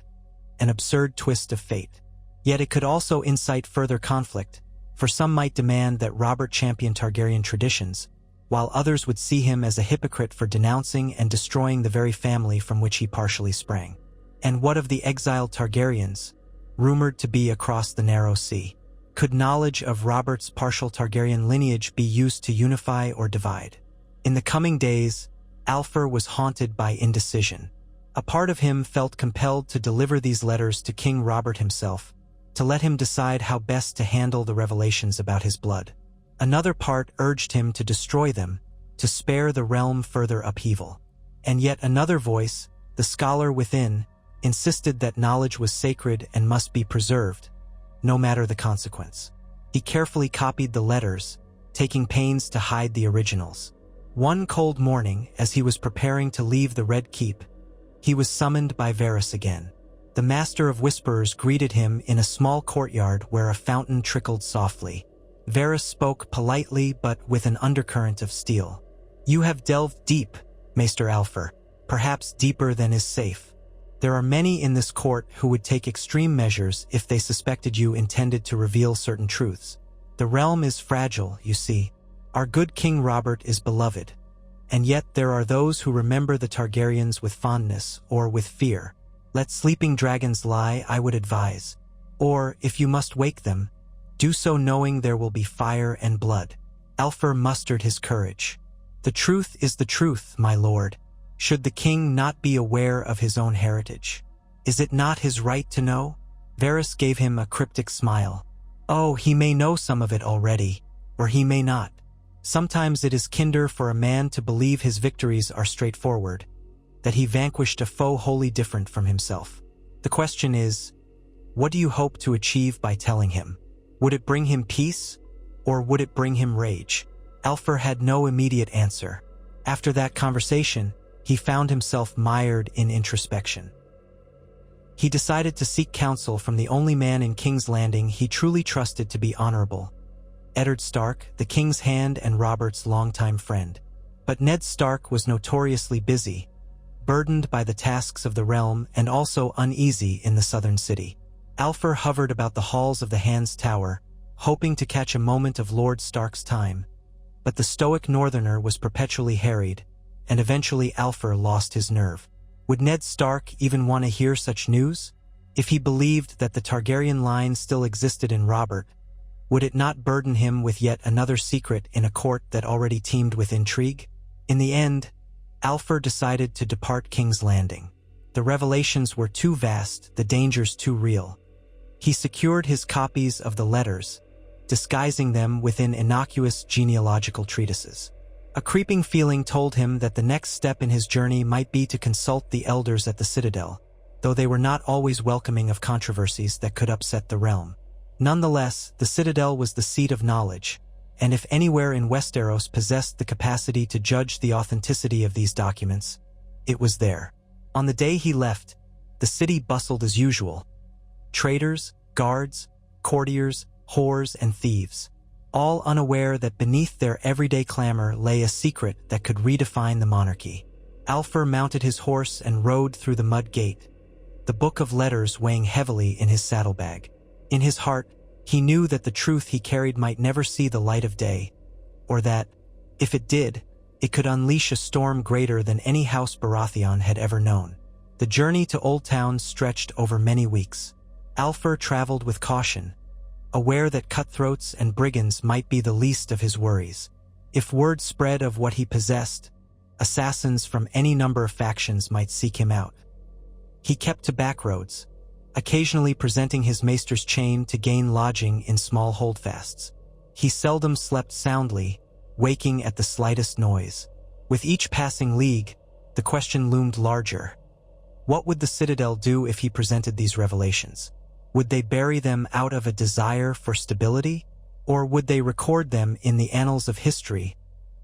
Speaker 1: An absurd twist of fate. Yet it could also incite further conflict, for some might demand that Robert champion Targaryen traditions, while others would see him as a hypocrite for denouncing and destroying the very family from which he partially sprang. And what of the exiled Targaryens, rumored to be across the narrow sea? Could knowledge of Robert's partial Targaryen lineage be used to unify or divide? In the coming days, Alfur was haunted by indecision. A part of him felt compelled to deliver these letters to King Robert himself, to let him decide how best to handle the revelations about his blood. Another part urged him to destroy them, to spare the realm further upheaval. And yet another voice, the scholar within, insisted that knowledge was sacred and must be preserved, no matter the consequence. He carefully copied the letters, taking pains to hide the originals. One cold morning, as he was preparing to leave the Red Keep, he was summoned by Varys again. The Master of Whisperers greeted him in a small courtyard where a fountain trickled softly. Varys spoke politely but with an undercurrent of steel. "You have delved deep, Maester Alfur, perhaps deeper than is safe. There are many in this court who would take extreme measures if they suspected you intended to reveal certain truths. The realm is fragile, you see. Our good King Robert is beloved. And yet there are those who remember the Targaryens with fondness or with fear. Let sleeping dragons lie, I would advise. Or, if you must wake them, do so knowing there will be fire and blood." Alfur mustered his courage. "The truth is the truth, my lord. Should the king not be aware of his own heritage? Is it not his right to know?" Varys gave him a cryptic smile. "Oh, he may know some of it already, or he may not. Sometimes it is kinder for a man to believe his victories are straightforward, that he vanquished a foe wholly different from himself. The question is, what do you hope to achieve by telling him? Would it bring him peace, or would it bring him rage?" Alfur had no immediate answer. After that conversation, he found himself mired in introspection. He decided to seek counsel from the only man in King's Landing he truly trusted to be honorable, Eddard Stark, the king's hand and Robert's longtime friend. But Ned Stark was notoriously busy, burdened by the tasks of the realm and also uneasy in the southern city. Alfur hovered about the halls of the Hand's Tower, hoping to catch a moment of Lord Stark's time. But the stoic northerner was perpetually harried, and eventually Alfur lost his nerve. Would Ned Stark even want to hear such news? If he believed that the Targaryen line still existed in Robert, would it not burden him with yet another secret in a court that already teemed with intrigue? In the end, Alfur decided to depart King's Landing. The revelations were too vast, the dangers too real. He secured his copies of the letters, disguising them within innocuous genealogical treatises. A creeping feeling told him that the next step in his journey might be to consult the elders at the Citadel, though they were not always welcoming of controversies that could upset the realm. Nonetheless, the Citadel was the seat of knowledge, and if anywhere in Westeros possessed the capacity to judge the authenticity of these documents, it was there. On the day he left, the city bustled as usual. Traders, guards, courtiers, whores, and thieves, all unaware that beneath their everyday clamor lay a secret that could redefine the monarchy. Alfur mounted his horse and rode through the mud gate, the book of letters weighing heavily in his saddlebag. In his heart, he knew that the truth he carried might never see the light of day, or that, if it did, it could unleash a storm greater than any house Baratheon had ever known. The journey to Old Town stretched over many weeks. Alfur traveled with caution, aware that cutthroats and brigands might be the least of his worries. If word spread of what he possessed, assassins from any number of factions might seek him out. He kept to back roads, occasionally presenting his maester's chain to gain lodging in small holdfasts. He seldom slept soundly, waking at the slightest noise. With each passing league, the question loomed larger. What would the Citadel do if he presented these revelations? Would they bury them out of a desire for stability, or would they record them in the annals of history,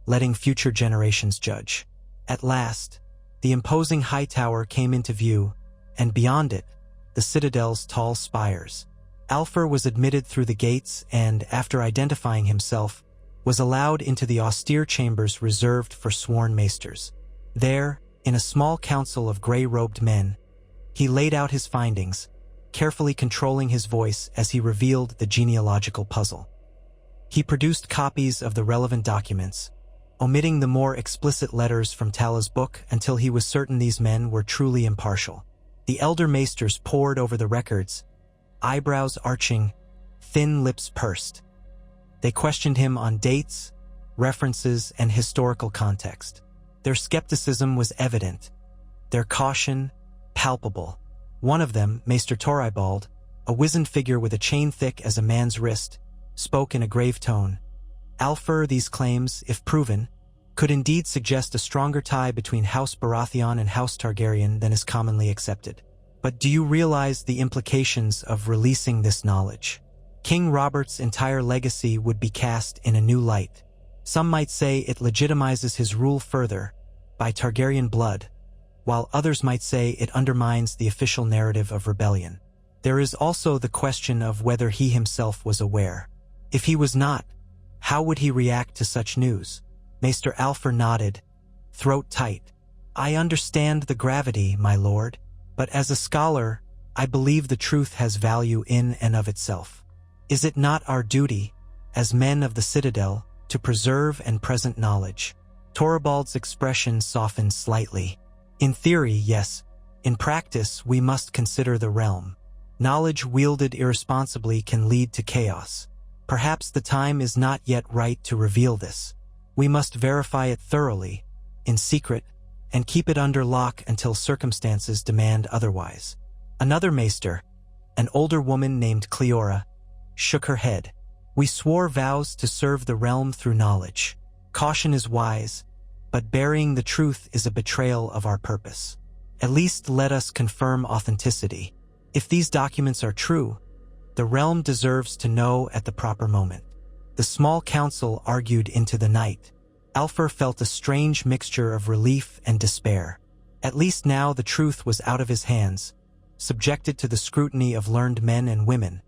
Speaker 1: letting future generations judge? At last, the imposing high tower came into view, and beyond it, the Citadel's tall spires. Alfur was admitted through the gates and, after identifying himself, was allowed into the austere chambers reserved for sworn maesters. There, in a small council of gray-robed men, he laid out his findings, carefully controlling his voice as he revealed the genealogical puzzle. He produced copies of the relevant documents, omitting the more explicit letters from Tala's book until he was certain these men were truly impartial. The elder maesters pored over the records, eyebrows arching, thin lips pursed. They questioned him on dates, references, and historical context. Their skepticism was evident, their caution palpable. One of them, Maester Toribald, a wizened figure with a chain thick as a man's wrist, spoke in a grave tone. "Alfur, these claims, if proven, could indeed suggest a stronger tie between House Baratheon and House Targaryen than is commonly accepted. But do you realize the implications of releasing this knowledge? King Robert's entire legacy would be cast in a new light. Some might say it legitimizes his rule further, by Targaryen blood, while others might say it undermines the official narrative of rebellion. There is also the question of whether he himself was aware. If he was not, how would he react to such news?" Maester Alfur nodded, throat tight. "I understand the gravity, my lord, but as a scholar, I believe the truth has value in and of itself. Is it not our duty, as men of the Citadel, to preserve and present knowledge?" Toribald's expression softened slightly. "In theory, yes. In practice, we must consider the realm. Knowledge wielded irresponsibly can lead to chaos. Perhaps the time is not yet right to reveal this. We must verify it thoroughly, in secret, and keep it under lock until circumstances demand otherwise." Another maester, an older woman named Cleora, shook her head. "We swore vows to serve the realm through knowledge. Caution is wise, but burying the truth is a betrayal of our purpose. At least let us confirm authenticity. If these documents are true, the realm deserves to know at the proper moment." The small council argued into the night. Alfur felt a strange mixture of relief and despair. At least now the truth was out of his hands, subjected to the scrutiny of learned men and women.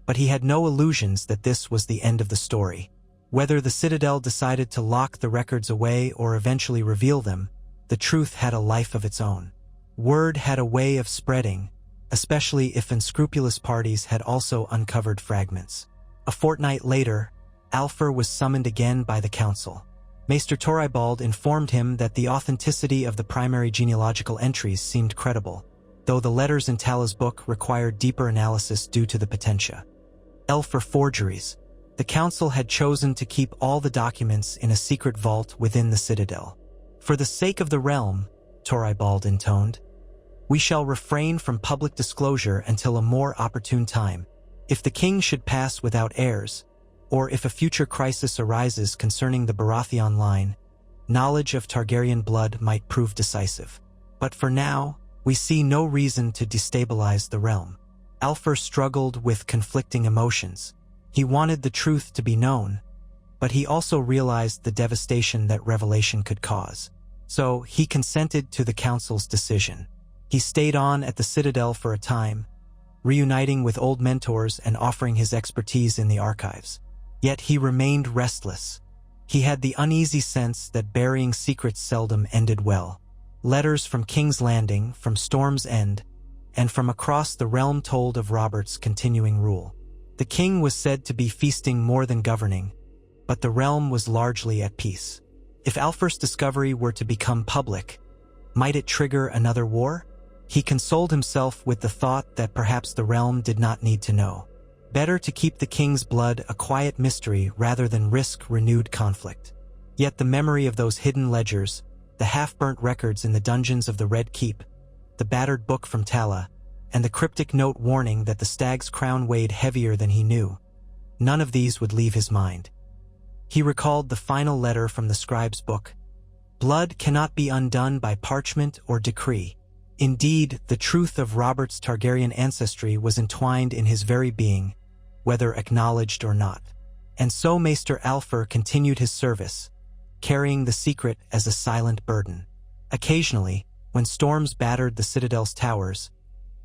Speaker 1: But he had no illusions that this was the end of the story. Whether the Citadel decided to lock the records away or eventually reveal them, the truth had a life of its own. Word had a way of spreading, especially if unscrupulous parties had also uncovered fragments. A fortnight later, Alfur was summoned again by the council. Maester Toribald informed him that the authenticity of the primary genealogical entries seemed credible, though the letters in Tala's book required deeper analysis due to the potentia for forgeries. The council had chosen to keep all the documents in a secret vault within the Citadel. "For the sake of the realm," Toribald intoned, "we shall refrain from public disclosure until a more opportune time. If the king should pass without heirs, or if a future crisis arises concerning the Baratheon line, knowledge of Targaryen blood might prove decisive. But for now, we see no reason to destabilize the realm." Alfur struggled with conflicting emotions. He wanted the truth to be known, but he also realized the devastation that revelation could cause. So he consented to the council's decision. He stayed on at the Citadel for a time, reuniting with old mentors and offering his expertise in the archives. Yet he remained restless. He had the uneasy sense that burying secrets seldom ended well. Letters from King's Landing, from Storm's End, and from across the realm told of Robert's continuing rule. The king was said to be feasting more than governing, but the realm was largely at peace. If Alfur's discovery were to become public, might it trigger another war? He consoled himself with the thought that perhaps the realm did not need to know. Better to keep the king's blood a quiet mystery rather than risk renewed conflict. Yet the memory of those hidden ledgers, the half-burnt records in the dungeons of the Red Keep, the battered book from Tala, and the cryptic note warning that the stag's crown weighed heavier than he knew, none of these would leave his mind. He recalled the final letter from the scribe's book. Blood cannot be undone by parchment or decree. Indeed, the truth of Robert's Targaryen ancestry was entwined in his very being, whether acknowledged or not. And so Maester Alfur continued his service, carrying the secret as a silent burden. Occasionally, when storms battered the Citadel's towers,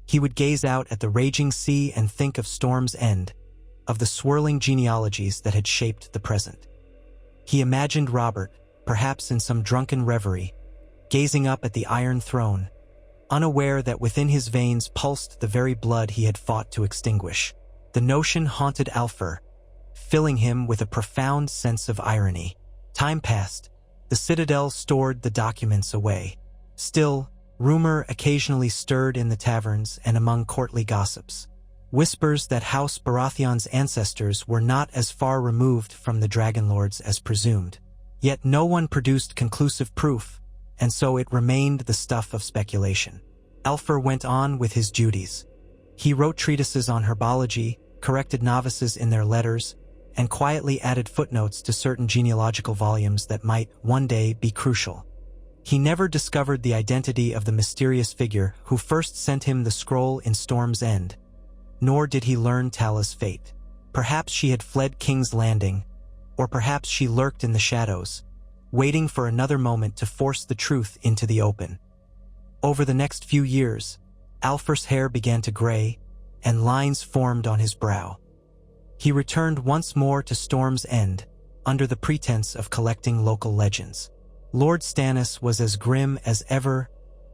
Speaker 1: he would gaze out at the raging sea and think of Storm's End, of the swirling genealogies that had shaped the present. He imagined Robert, perhaps in some drunken reverie, gazing up at the Iron Throne, unaware that within his veins pulsed the very blood he had fought to extinguish. The notion haunted Alfur, filling him with a profound sense of irony. Time passed. The Citadel stored the documents away. Still, rumor occasionally stirred in the taverns and among courtly gossips. Whispers that House Baratheon's ancestors were not as far removed from the Dragonlords as presumed. Yet no one produced conclusive proof, and so it remained the stuff of speculation. Alfur went on with his duties. He wrote treatises on herbology, corrected novices in their letters, and quietly added footnotes to certain genealogical volumes that might, one day, be crucial. He never discovered the identity of the mysterious figure who first sent him the scroll in Storm's End, nor did he learn Tala's fate. Perhaps she had fled King's Landing, or perhaps she lurked in the shadows, waiting for another moment to force the truth into the open. Over the next few years, Alfur's hair began to gray, and lines formed on his brow. He returned once more to Storm's End, under the pretense of collecting local legends. Lord Stannis was as grim as ever,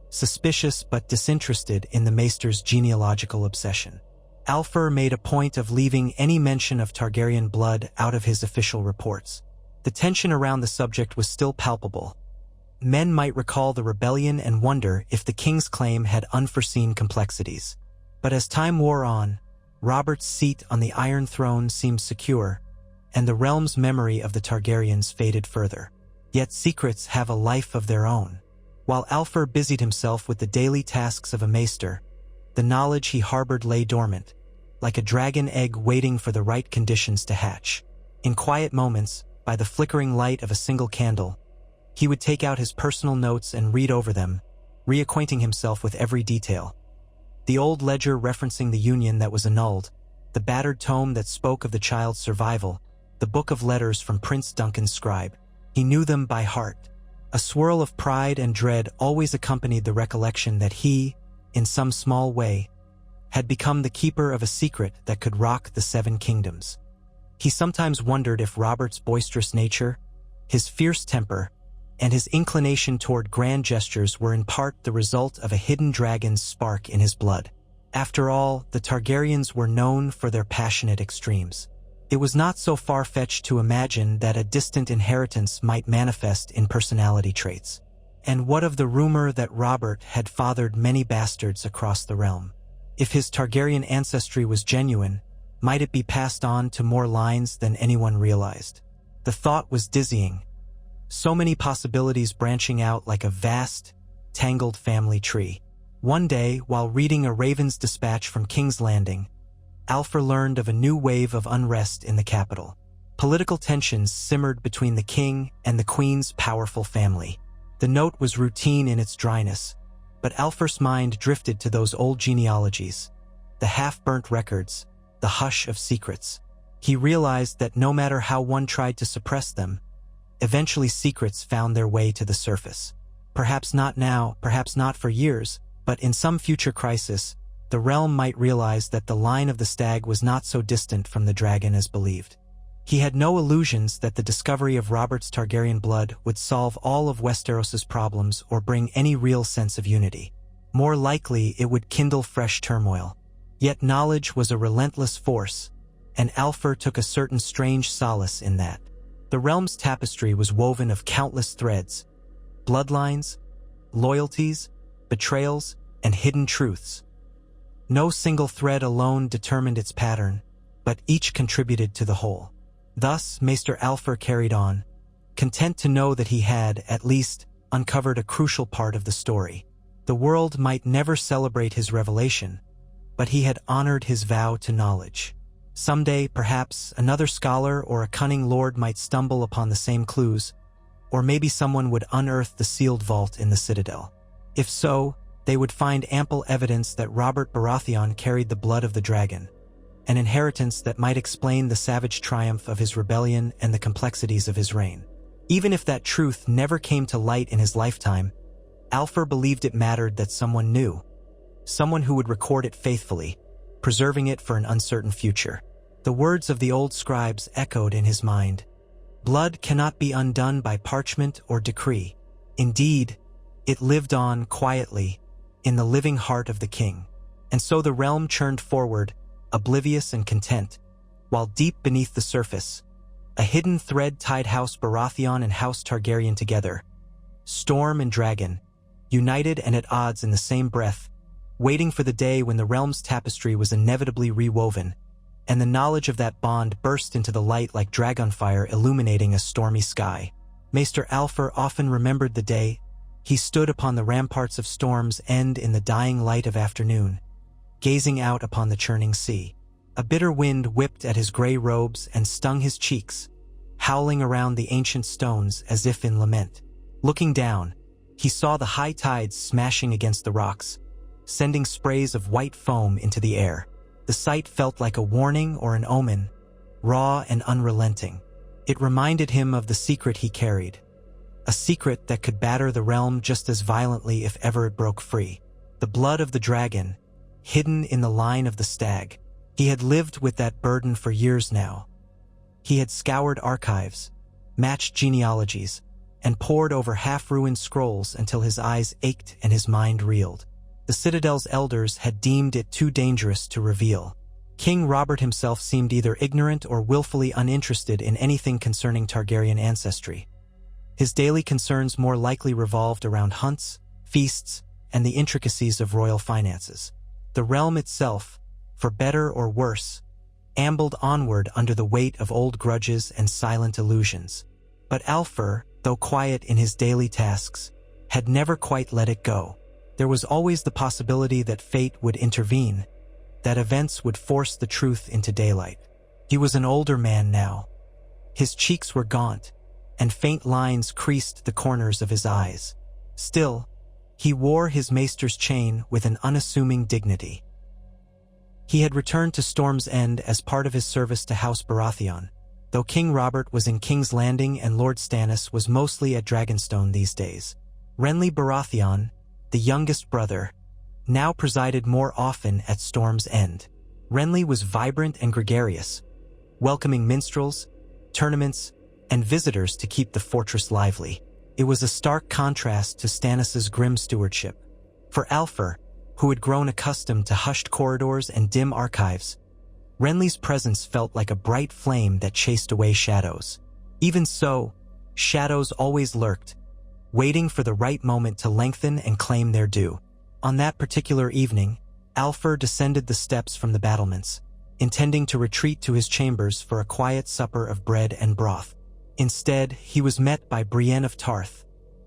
Speaker 1: suspicious but disinterested in the maester's genealogical obsession. Alfur made a point of leaving any mention of Targaryen blood out of his official reports. The tension around the subject was still palpable. Men might recall the rebellion and wonder if the king's claim had unforeseen complexities. But as time wore on, Robert's seat on the Iron Throne seemed secure, and the realm's memory of the Targaryens faded further. Yet secrets have a life of their own. While Alfur busied himself with the daily tasks of a maester, the knowledge he harbored lay dormant, like a dragon egg waiting for the right conditions to hatch. In quiet moments, by the flickering light of a single candle, he would take out his personal notes and read over them, reacquainting himself with every detail. The old ledger referencing the union that was annulled, the battered tome that spoke of the child's survival, the book of letters from Prince Duncan's scribe. He knew them by heart. A swirl of pride and dread always accompanied the recollection that he, in some small way, had become the keeper of a secret that could rock the Seven Kingdoms. He sometimes wondered if Robert's boisterous nature, his fierce temper, and his inclination toward grand gestures were in part the result of a hidden dragon's spark in his blood. After all, the Targaryens were known for their passionate extremes. It was not so far-fetched to imagine that a distant inheritance might manifest in personality traits. And what of the rumor that Robert had fathered many bastards across the realm? If his Targaryen ancestry was genuine, might it be passed on to more lines than anyone realized? The thought was dizzying. So many possibilities branching out like a vast, tangled family tree. One day, while reading a Raven's dispatch from King's Landing, Alfur learned of a new wave of unrest in the capital. Political tensions simmered between the king and the queen's powerful family. The note was routine in its dryness, but Alfur's mind drifted to those old genealogies, the half-burnt records, the hush of secrets. He realized that no matter how one tried to suppress them, eventually secrets found their way to the surface. Perhaps not now, perhaps not for years, but in some future crisis, the realm might realize that the line of the stag was not so distant from the dragon as believed. He had no illusions that the discovery of Robert's Targaryen blood would solve all of Westeros's problems or bring any real sense of unity. More likely, it would kindle fresh turmoil. Yet knowledge was a relentless force, and Alfur took a certain strange solace in that. The realm's tapestry was woven of countless threads, bloodlines, loyalties, betrayals, and hidden truths. No single thread alone determined its pattern, but each contributed to the whole. Thus, Maester Alfur carried on, content to know that he had, at least, uncovered a crucial part of the story. The world might never celebrate his revelation, but he had honored his vow to knowledge. Someday, perhaps, another scholar or a cunning lord might stumble upon the same clues, or maybe someone would unearth the sealed vault in the citadel. If so, they would find ample evidence that Robert Baratheon carried the blood of the dragon, an inheritance that might explain the savage triumph of his rebellion and the complexities of his reign. Even if that truth never came to light in his lifetime, Alfur believed it mattered that someone knew, someone who would record it faithfully, preserving it for an uncertain future. The words of the old scribes echoed in his mind. Blood cannot be undone by parchment or decree. Indeed, it lived on quietly, in the living heart of the king. And so the realm churned forward, oblivious and content, while deep beneath the surface, a hidden thread tied House Baratheon and House Targaryen together, storm and dragon, united and at odds in the same breath, waiting for the day when the realm's tapestry was inevitably rewoven, and the knowledge of that bond burst into the light like dragonfire illuminating a stormy sky. Maester Alfur often remembered the day, He stood upon the ramparts of Storm's End in the dying light of afternoon, gazing out upon the churning sea. A bitter wind whipped at his gray robes and stung his cheeks, howling around the ancient stones as if in lament. Looking down, he saw the high tides smashing against the rocks, sending sprays of white foam into the air. The sight felt like a warning or an omen, raw and unrelenting. It reminded him of the secret he carried, a secret that could batter the realm just as violently if ever it broke free. The blood of the dragon, hidden in the line of the stag. He had lived with that burden for years now. He had scoured archives, matched genealogies, and pored over half-ruined scrolls until his eyes ached and his mind reeled. The Citadel's elders had deemed it too dangerous to reveal. King Robert himself seemed either ignorant or willfully uninterested in anything concerning Targaryen ancestry. His daily concerns more likely revolved around hunts, feasts, and the intricacies of royal finances. The realm itself, for better or worse, ambled onward under the weight of old grudges and silent illusions. But Alfer, though quiet in his daily tasks, had never quite let it go. There was always the possibility that fate would intervene, that events would force the truth into daylight. He was an older man now. His cheeks were gaunt, and faint lines creased the corners of his eyes. Still, he wore his maester's chain with an unassuming dignity. He had returned to Storm's End as part of his service to House Baratheon, though King Robert was in King's Landing and Lord Stannis was mostly at Dragonstone these days. Renly Baratheon, the youngest brother, now presided more often at Storm's End. Renly was vibrant and gregarious, welcoming minstrels, tournaments, and visitors to keep the fortress lively. It was a stark contrast to Stannis's grim stewardship. For Alfer, who had grown accustomed to hushed corridors and dim archives, Renly's presence felt like a bright flame that chased away shadows. Even so, shadows always lurked, waiting for the right moment to lengthen and claim their due. On that particular evening, Alfer descended the steps from the battlements, intending to retreat to his chambers for a quiet supper of bread and broth. Instead, he was met by Brienne of Tarth,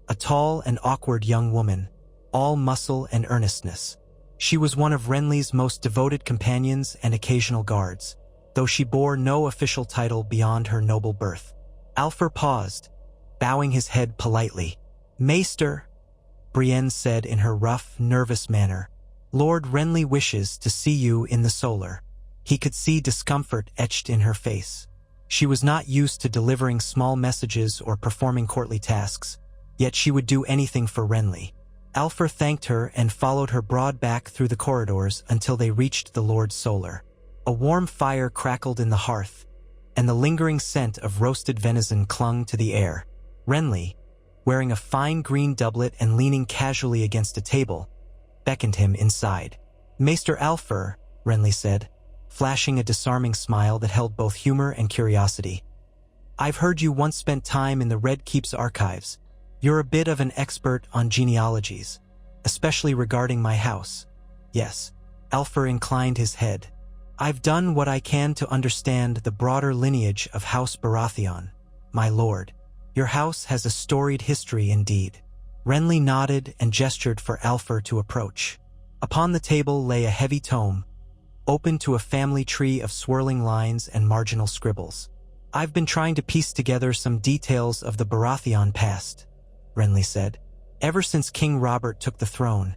Speaker 1: a tall and awkward young woman, all muscle and earnestness. She was one of Renly's most devoted companions and occasional guards, though she bore no official title beyond her noble birth. Alfer paused, bowing his head politely. "Maester," Brienne said in her rough, nervous manner, "Lord Renly wishes to see you in the Solar." He could see discomfort etched in her face. She was not used to delivering small messages or performing courtly tasks, yet she would do anything for Renly. Alfer thanked her and followed her broad back through the corridors until they reached the Lord Solar. A warm fire crackled in the hearth, and the lingering scent of roasted venison clung to the air. Renly, wearing a fine green doublet and leaning casually against a table, beckoned him inside. "Maester Alfer," Renly said, flashing a disarming smile that held both humor and curiosity. "I've heard you once spent time in the Red Keep's archives. You're a bit of an expert on genealogies, especially regarding my house." "Yes." Alfer inclined his head. "I've done what I can to understand the broader lineage of House Baratheon, my lord. Your house has a storied history indeed." Renly nodded and gestured for Alfer to approach. Upon the table lay a heavy tome, open to a family tree of swirling lines and marginal scribbles. "I've been trying to piece together some details of the Baratheon past," Renly said. "Ever since King Robert took the throne,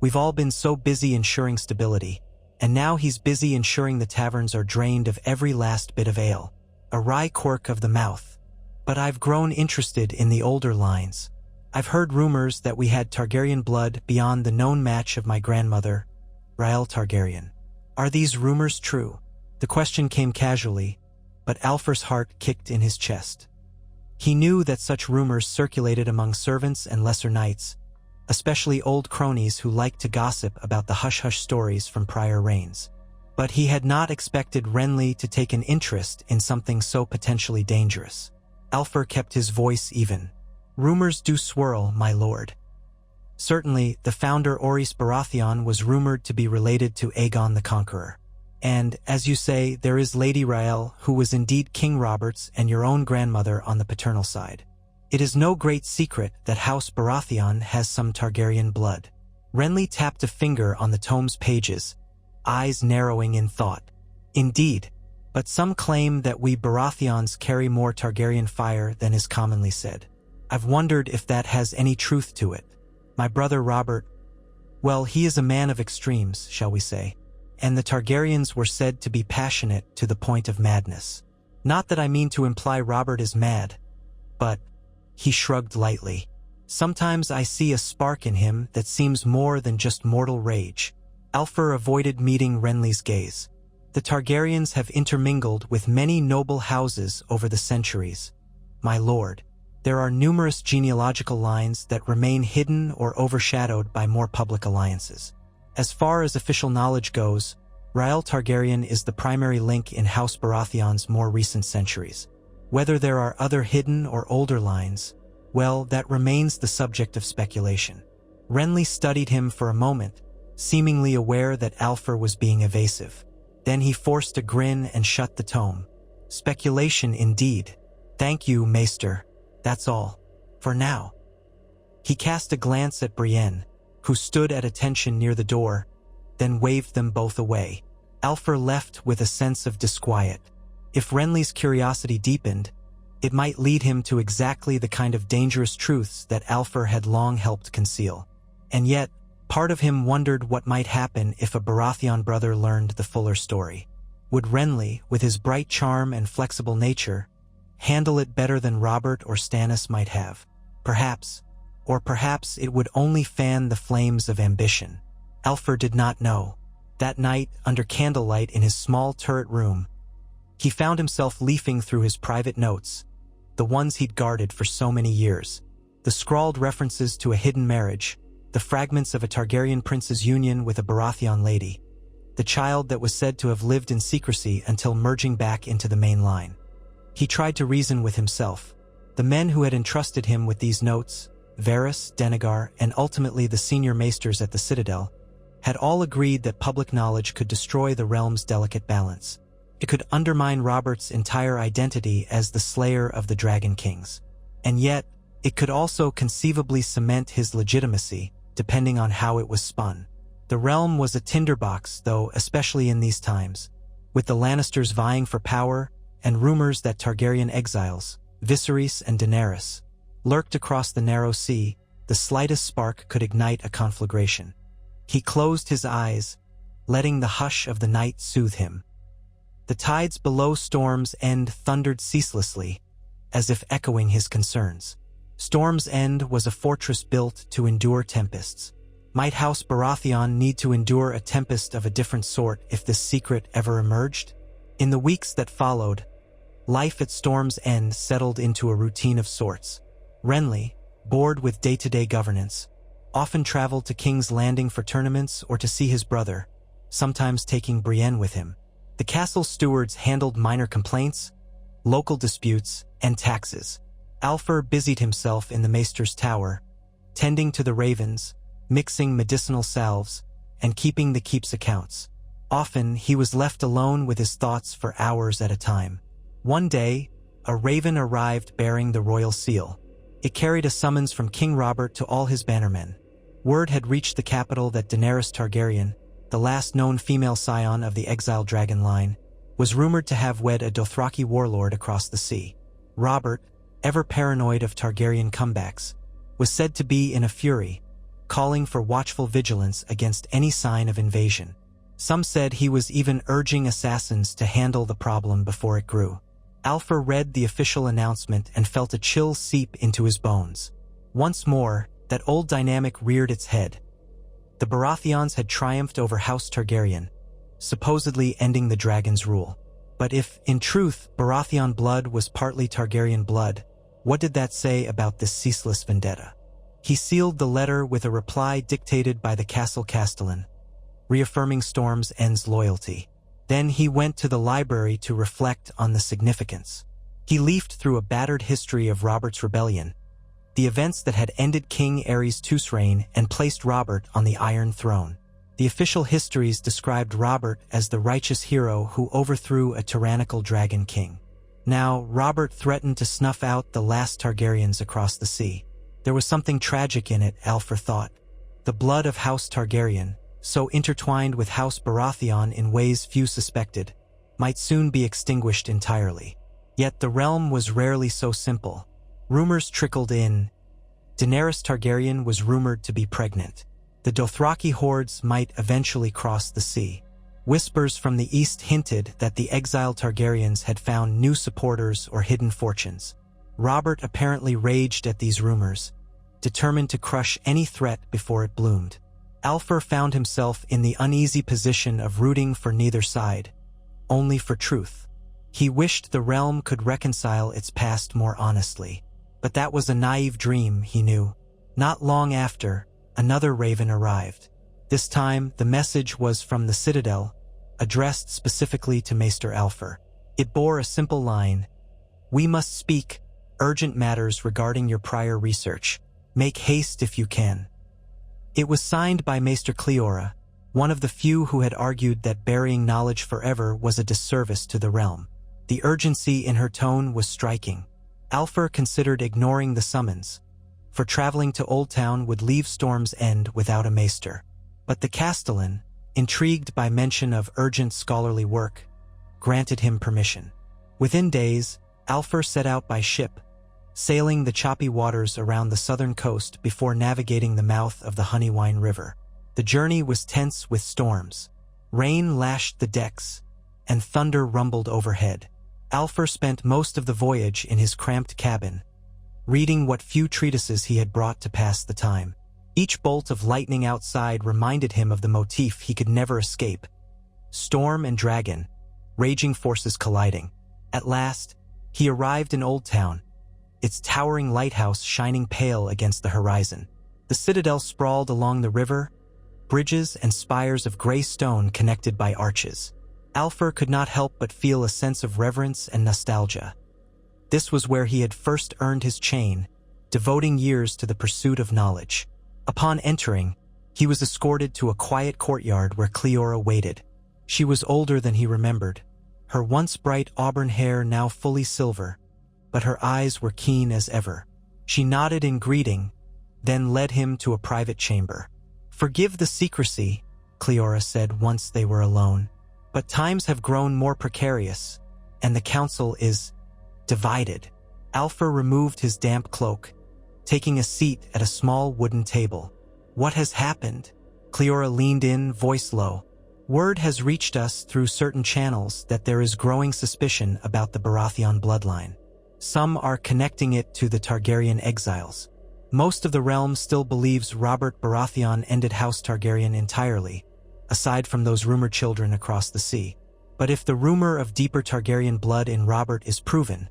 Speaker 1: we've all been so busy ensuring stability, and now he's busy ensuring the taverns are drained of every last bit of ale. A wry quirk of the mouth. But I've grown interested in the older lines. I've heard rumors that we had Targaryen blood beyond the known match of my grandmother, Rhaelle Targaryen. Are these rumors true?" The question came casually, but Alfer's heart kicked in his chest. He knew that such rumors circulated among servants and lesser knights, especially old cronies who liked to gossip about the hush-hush stories from prior reigns. But he had not expected Renly to take an interest in something so potentially dangerous. Alfer kept his voice even. "Rumors do swirl, my lord. Certainly, the founder Orys Baratheon was rumored to be related to Aegon the Conqueror. And, as you say, there is Lady Rhaelle, who was indeed King Robert's and your own grandmother on the paternal side. It is no great secret that House Baratheon has some Targaryen blood. Renly tapped a finger on the tome's pages, eyes narrowing in thought. Indeed, but some claim that we Baratheons carry more Targaryen fire than is commonly said. I've wondered if that has any truth to it. My brother Robert, well, he is a man of extremes, shall we say, and the Targaryens were said to be passionate to the point of madness. Not that I mean to imply Robert is mad, but he shrugged lightly. Sometimes I see a spark in him that seems more than just mortal rage. Alfur avoided meeting Renly's gaze. The Targaryens have intermingled with many noble houses over the centuries. My lord, there are numerous genealogical lines that remain hidden or overshadowed by more public alliances. As far as official knowledge goes, Rhael Targaryen is the primary link in House Baratheon's more recent centuries. Whether there are other hidden or older lines, well, that remains the subject of speculation. Renly studied him for a moment, seemingly aware that Alfur was being evasive. Then he forced a grin and shut the tome. Speculation indeed. Thank you, Maester. That's all. For now. He cast a glance at Brienne, who stood at attention near the door, then waved them both away. Alfur left with a sense of disquiet. If Renly's curiosity deepened, it might lead him to exactly the kind of dangerous truths that Alfur had long helped conceal. And yet, part of him wondered what might happen if a Baratheon brother learned the fuller story. Would Renly, with his bright charm and flexible nature, handle it better than Robert or Stannis might have? Perhaps. Or perhaps it would only fan the flames of ambition. Alfur did not know. That night, under candlelight in his small turret room, he found himself leafing through his private notes, the ones he'd guarded for so many years. The scrawled references to a hidden marriage, the fragments of a Targaryen prince's union with a Baratheon lady, the child that was said to have lived in secrecy until merging back into the main line. He tried to reason with himself. The men who had entrusted him with these notes, Varys, Denegar, and ultimately the senior maesters at the Citadel, had all agreed that public knowledge could destroy the realm's delicate balance. It could undermine Robert's entire identity as the slayer of the Dragon Kings. And yet, it could also conceivably cement his legitimacy, depending on how it was spun. The realm was a tinderbox, though, especially in these times, with the Lannisters vying for power and rumors that Targaryen exiles, Viserys and Daenerys, lurked across the narrow sea. The slightest spark could ignite a conflagration. He closed his eyes, letting the hush of the night soothe him. The tides below Storm's End thundered ceaselessly, as if echoing his concerns. Storm's End was a fortress built to endure tempests. Might House Baratheon need to endure a tempest of a different sort if this secret ever emerged? In the weeks that followed, life at Storm's End settled into a routine of sorts. Renly, bored with day-to-day governance, often traveled to King's Landing for tournaments or to see his brother, sometimes taking Brienne with him. The castle stewards handled minor complaints, local disputes, and taxes. Alfur busied himself in the Maester's tower, tending to the ravens, mixing medicinal salves, and keeping the keep's accounts. Often, he was left alone with his thoughts for hours at a time. One day, a raven arrived bearing the royal seal. It carried a summons from King Robert to all his bannermen. Word had reached the capital that Daenerys Targaryen, the last known female scion of the exiled dragon line, was rumored to have wed a Dothraki warlord across the sea. Robert, ever paranoid of Targaryen comebacks, was said to be in a fury, calling for watchful vigilance against any sign of invasion. Some said he was even urging assassins to handle the problem before it grew. Alfur read the official announcement and felt a chill seep into his bones. Once more, that old dynamic reared its head. The Baratheons had triumphed over House Targaryen, supposedly ending the dragon's rule. But if, in truth, Baratheon blood was partly Targaryen blood, what did that say about this ceaseless vendetta? He sealed the letter with a reply dictated by the castle castellan, reaffirming Storm's End's loyalty. Then he went to the library to reflect on the significance. He leafed through a battered history of Robert's rebellion, the events that had ended King Aerys II's reign and placed Robert on the Iron Throne. The official histories described Robert as the righteous hero who overthrew a tyrannical dragon king. Now, Robert threatened to snuff out the last Targaryens across the sea. There was something tragic in it, Alfur thought. The blood of House Targaryen, so intertwined with House Baratheon in ways few suspected, might soon be extinguished entirely. Yet the realm was rarely so simple. Rumors trickled in. Daenerys Targaryen was rumored to be pregnant. The Dothraki hordes might eventually cross the sea. Whispers from the east hinted that the exiled Targaryens had found new supporters or hidden fortunes. Robert apparently raged at these rumors, determined to crush any threat before it bloomed. Alfur found himself in the uneasy position of rooting for neither side, only for truth. He wished the realm could reconcile its past more honestly. But that was a naive dream, he knew. Not long after, another raven arrived. This time, the message was from the Citadel, addressed specifically to Maester Alfur. It bore a simple line: "We must speak. Urgent matters regarding your prior research. Make haste if you can." It was signed by Maester Cleora, one of the few who had argued that burying knowledge forever was a disservice to the realm. The urgency in her tone was striking. Alfur considered ignoring the summons, for traveling to Old Town would leave Storm's End without a maester. But the Castellan, intrigued by mention of urgent scholarly work, granted him permission. Within days, Alfur set out by ship, sailing the choppy waters around the southern coast before navigating the mouth of the Honeywine River. The journey was tense with storms. Rain lashed the decks, and thunder rumbled overhead. Alfur spent most of the voyage in his cramped cabin, reading what few treatises he had brought to pass the time. Each bolt of lightning outside reminded him of the motif he could never escape: storm and dragon, raging forces colliding. At last, he arrived in Old Town, its towering lighthouse shining pale against the horizon. The citadel sprawled along the river, bridges and spires of gray stone connected by arches. Alfur could not help but feel a sense of reverence and nostalgia. This was where he had first earned his chain, devoting years to the pursuit of knowledge. Upon entering, he was escorted to a quiet courtyard where Cleora waited. She was older than he remembered, her once bright auburn hair now fully silver, but her eyes were keen as ever. She nodded in greeting, then led him to a private chamber. "Forgive the secrecy," Cleora said once they were alone, "but times have grown more precarious, and the council is divided." Alfur removed his damp cloak, taking a seat at a small wooden table. "What has happened?" Cleora leaned in, voice low. "Word has reached us through certain channels that there is growing suspicion about the Baratheon bloodline. Some are connecting it to the Targaryen exiles. Most of the realm still believes Robert Baratheon ended House Targaryen entirely, aside from those rumored children across the sea. But if the rumor of deeper Targaryen blood in Robert is proven,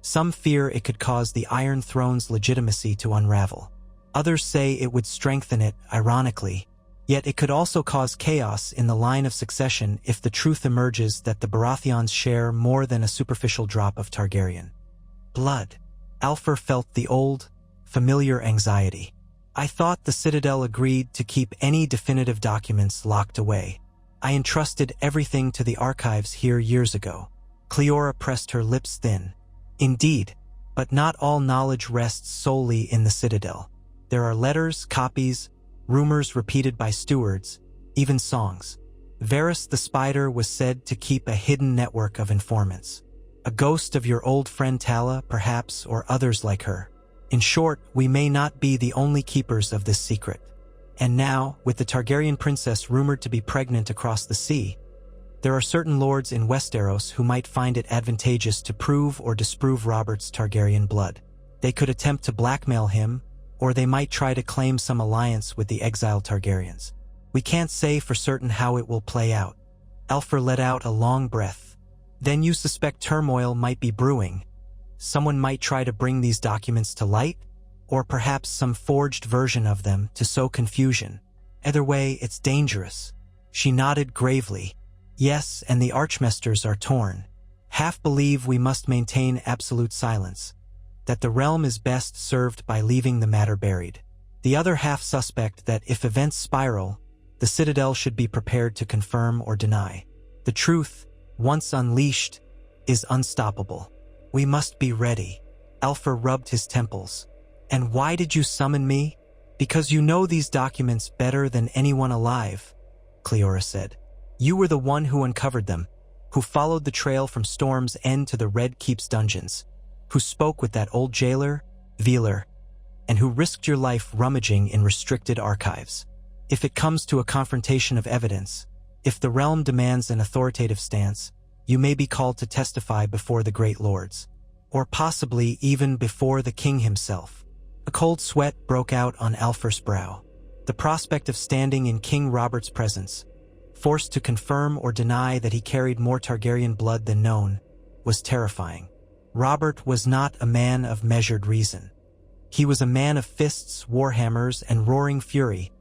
Speaker 1: some fear it could cause the Iron Throne's legitimacy to unravel. Others say it would strengthen it, ironically. Yet it could also cause chaos in the line of succession if the truth emerges that the Baratheons share more than a superficial drop of Targaryen blood. Alfur felt the old, familiar anxiety. "I thought the Citadel agreed to keep any definitive documents locked away. I entrusted everything to the archives here years ago." Cleora pressed her lips thin. "Indeed, but not all knowledge rests solely in the Citadel. There are letters, copies, rumors repeated by stewards, even songs. Varys the Spider was said to keep a hidden network of informants. A ghost of your old friend Tala, perhaps, or others like her. In short, we may not be the only keepers of this secret. And now, with the Targaryen princess rumored to be pregnant across the sea, there are certain lords in Westeros who might find it advantageous to prove or disprove Robert's Targaryen blood. They could attempt to blackmail him, or they might try to claim some alliance with the exiled Targaryens. We can't say for certain how it will play out." Alfur let out a long breath. "Then you suspect turmoil might be brewing. Someone might try to bring these documents to light, or perhaps some forged version of them to sow confusion. Either way, it's dangerous." She nodded gravely. "Yes, and the Archmesters are torn. Half believe we must maintain absolute silence, that the realm is best served by leaving the matter buried. The other half suspect that if events spiral, the Citadel should be prepared to confirm or deny. The truth, once unleashed, is unstoppable." We must be ready. Alpha rubbed his temples. And why did you summon me? Because you know these documents better than anyone alive, Cleora said. You were the one who uncovered them, who followed the trail from Storm's End to the Red Keep's dungeons, who spoke with that old jailer, Veeler, and who risked your life rummaging in restricted archives. If it comes to a confrontation of evidence, if the realm demands an authoritative stance, you may be called to testify before the great lords, or possibly even before the king himself. A cold sweat broke out on Alfer's brow. The prospect of standing in King Robert's presence, forced to confirm or deny that he carried more Targaryen blood than known, was terrifying. Robert was not a man of measured reason. He was a man of fists, warhammers, and roaring fury,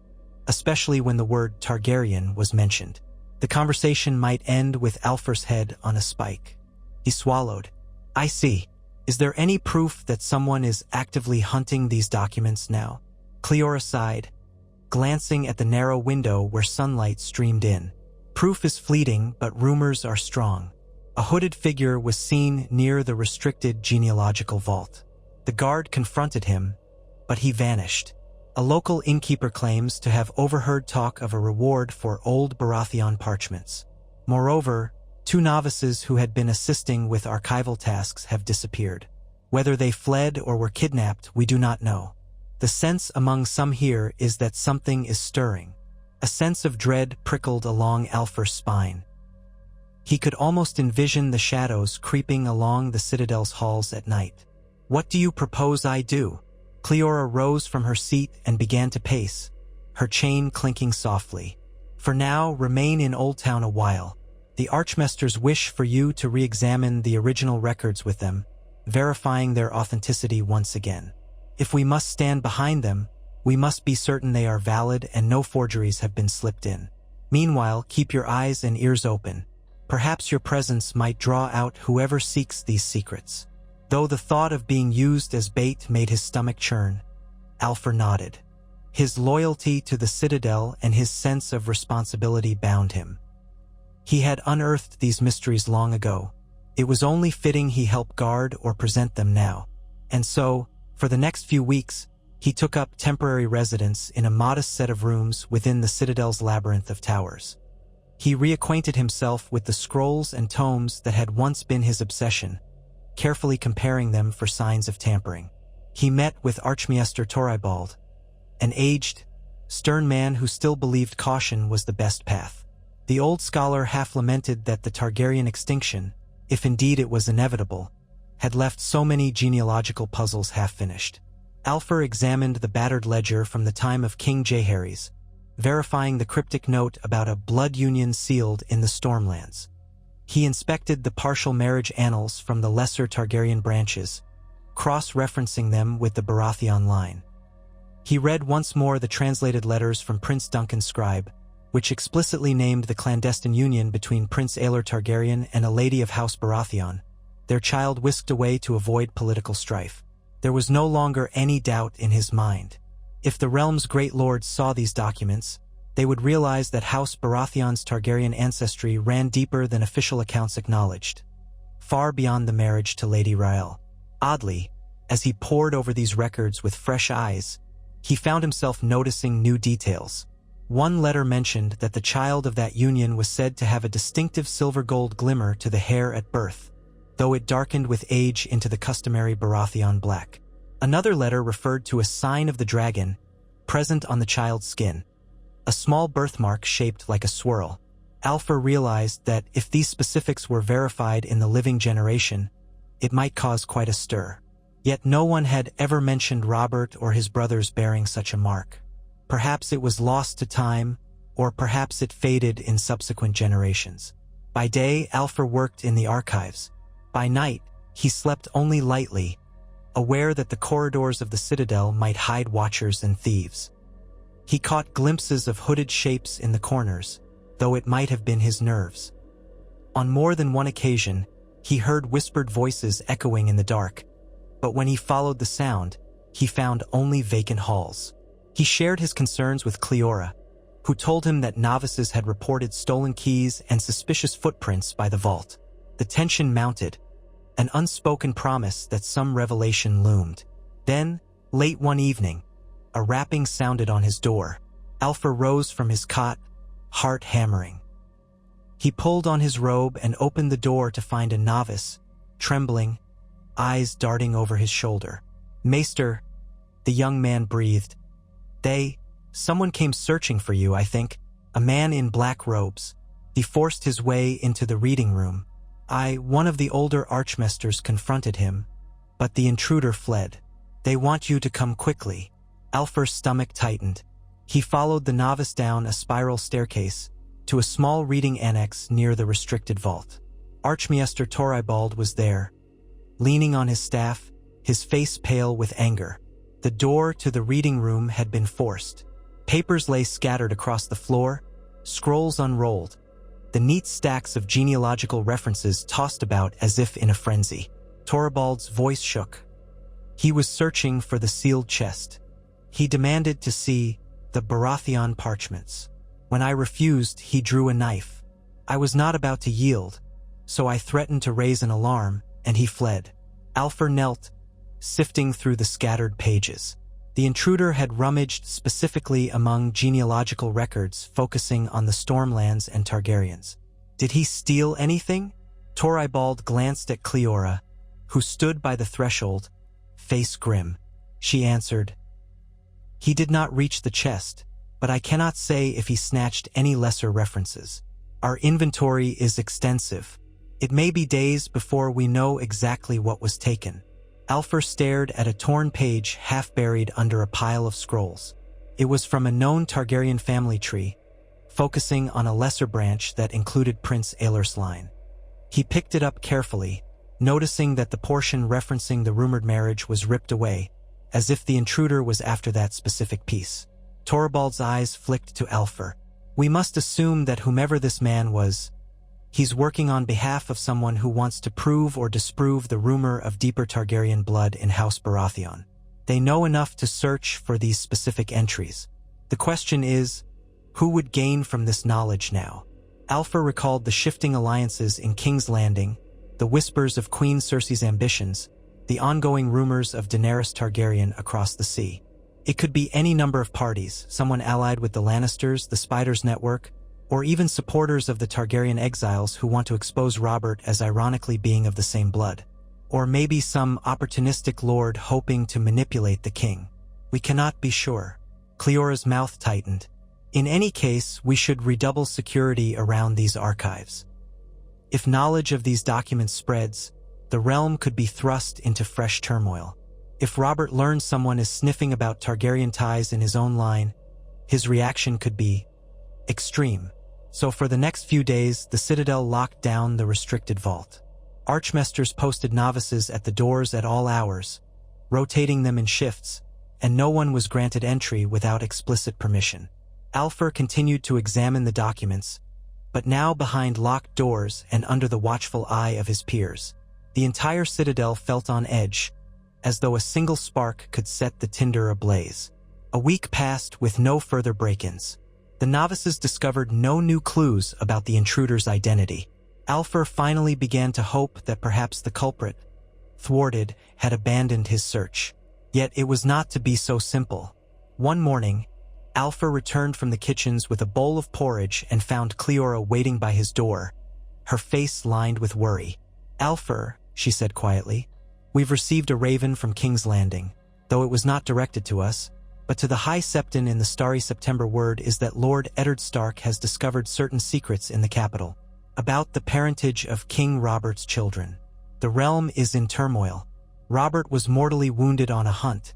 Speaker 1: especially when the word Targaryen was mentioned. The conversation might end with Alfer's head on a spike. He swallowed. I see. Is there any proof that someone is actively hunting these documents now? Cleora sighed, glancing at the narrow window where sunlight streamed in. Proof is fleeting, but rumors are strong. A hooded figure was seen near the restricted genealogical vault. The guard confronted him, but he vanished. A local innkeeper claims to have overheard talk of a reward for old Baratheon parchments. Moreover, 2 novices who had been assisting with archival tasks have disappeared. Whether they fled or were kidnapped, we do not know. The sense among some here is that something is stirring. A sense of dread prickled along Alfer's spine. He could almost envision the shadows creeping along the Citadel's halls at night. What do you propose I do? Cleora rose from her seat and began to pace, her chain clinking softly. For now, remain in Old Town a while. The Archmaesters wish for you to re-examine the original records with them, verifying their authenticity once again. If we must stand behind them, we must be certain they are valid and no forgeries have been slipped in. Meanwhile, keep your eyes and ears open. Perhaps your presence might draw out whoever seeks these secrets. Though the thought of being used as bait made his stomach churn, Alfer nodded. His loyalty to the Citadel and his sense of responsibility bound him. He had unearthed these mysteries long ago. It was only fitting he help guard or present them now. And so, for the next few weeks, he took up temporary residence in a modest set of rooms within the Citadel's labyrinth of towers. He reacquainted himself with the scrolls and tomes that had once been his obsession, carefully comparing them for signs of tampering. He met with Archmaester Toribald, an aged, stern man who still believed caution was the best path. The old scholar half lamented that the Targaryen extinction, if indeed it was inevitable, had left so many genealogical puzzles half-finished. Alfer examined the battered ledger from the time of King Jaehaerys, verifying the cryptic note about a blood union sealed in the Stormlands. He inspected the partial marriage annals from the lesser Targaryen branches, cross-referencing them with the Baratheon line. He read once more the translated letters from Prince Duncan's scribe, which explicitly named the clandestine union between Prince Aelor Targaryen and a lady of House Baratheon, their child whisked away to avoid political strife. There was no longer any doubt in his mind. If the realm's great lords saw these documents, they would realize that House Baratheon's Targaryen ancestry ran deeper than official accounts acknowledged, far beyond the marriage to Lady Rael. Oddly, as he pored over these records with fresh eyes, he found himself noticing new details. One letter mentioned that the child of that union was said to have a distinctive silver-gold glimmer to the hair at birth, though it darkened with age into the customary Baratheon black. Another letter referred to a sign of the dragon present on the child's skin, a small birthmark shaped like a swirl. Alfer realized that if these specifics were verified in the living generation, it might cause quite a stir. Yet no one had ever mentioned Robert or his brothers bearing such a mark. Perhaps it was lost to time, or perhaps it faded in subsequent generations. By day, Alfer worked in the archives. By night, he slept only lightly, aware that the corridors of the Citadel might hide watchers and thieves. He caught glimpses of hooded shapes in the corners, though it might have been his nerves. On more than one occasion, he heard whispered voices echoing in the dark, but when he followed the sound, he found only vacant halls. He shared his concerns with Cleora, who told him that novices had reported stolen keys and suspicious footprints by the vault. The tension mounted, an unspoken promise that some revelation loomed. Then, late one evening, a rapping sounded on his door. Alpha rose from his cot, heart hammering. He pulled on his robe and opened the door to find a novice, trembling, eyes darting over his shoulder. "Maester," the young man breathed. Someone came searching for you, I think." A man in black robes. He forced his way into the reading room. One of the older archmasters confronted him, but the intruder fled. "They want you to come quickly." Alfer's stomach tightened. He followed the novice down a spiral staircase to a small reading annex near the restricted vault. Archmaester Toribald was there, leaning on his staff, his face pale with anger. The door to the reading room had been forced. Papers lay scattered across the floor, scrolls unrolled, the neat stacks of genealogical references tossed about as if in a frenzy. Toribald's voice shook. He was searching for the sealed chest. He demanded to see the Baratheon parchments. When I refused, he drew a knife. I was not about to yield, so I threatened to raise an alarm, and he fled. Alfer knelt, sifting through the scattered pages. The intruder had rummaged specifically among genealogical records focusing on the Stormlands and Targaryens. Did he steal anything? Toribald glanced at Cleora, who stood by the threshold, face grim. She answered, "He did not reach the chest, but I cannot say if he snatched any lesser references. Our inventory is extensive. It may be days before we know exactly what was taken." Alfer stared at a torn page half buried under a pile of scrolls. It was from a known Targaryen family tree, focusing on a lesser branch that included Prince Aeler's line. He picked it up carefully, noticing that the portion referencing the rumored marriage was ripped away, as if the intruder was after that specific piece. Toribald's eyes flicked to Alfer. "We must assume that whomever this man was, he's working on behalf of someone who wants to prove or disprove the rumor of deeper Targaryen blood in House Baratheon. They know enough to search for these specific entries. The question is, who would gain from this knowledge now?" Alfer recalled the shifting alliances in King's Landing, the whispers of Queen Cersei's ambitions, the ongoing rumors of Daenerys Targaryen across the sea. It could be any number of parties, someone allied with the Lannisters, the Spiders Network, or even supporters of the Targaryen exiles who want to expose Robert as ironically being of the same blood. Or maybe some opportunistic lord hoping to manipulate the king. We cannot be sure. Cleora's mouth tightened. In any case, we should redouble security around these archives. If knowledge of these documents spreads, the realm could be thrust into fresh turmoil. If Robert learns someone is sniffing about Targaryen ties in his own line, his reaction could be extreme. So for the next few days, the Citadel locked down the restricted vault. Archmasters posted novices at the doors at all hours, rotating them in shifts, and no one was granted entry without explicit permission. Alfer continued to examine the documents, but now behind locked doors and under the watchful eye of his peers. The entire Citadel felt on edge, as though a single spark could set the tinder ablaze. A week passed with no further break-ins. The novices discovered no new clues about the intruder's identity. Alfer finally began to hope that perhaps the culprit, thwarted, had abandoned his search. Yet it was not to be so simple. One morning, Alfer returned from the kitchens with a bowl of porridge and found Cleora waiting by his door, her face lined with worry. "Alfer," she said quietly, "we've received a raven from King's Landing, though it was not directed to us. But to the High Septon in the Starry September word is that Lord Eddard Stark has discovered certain secrets in the capital, about the parentage of King Robert's children. The realm is in turmoil. Robert was mortally wounded on a hunt,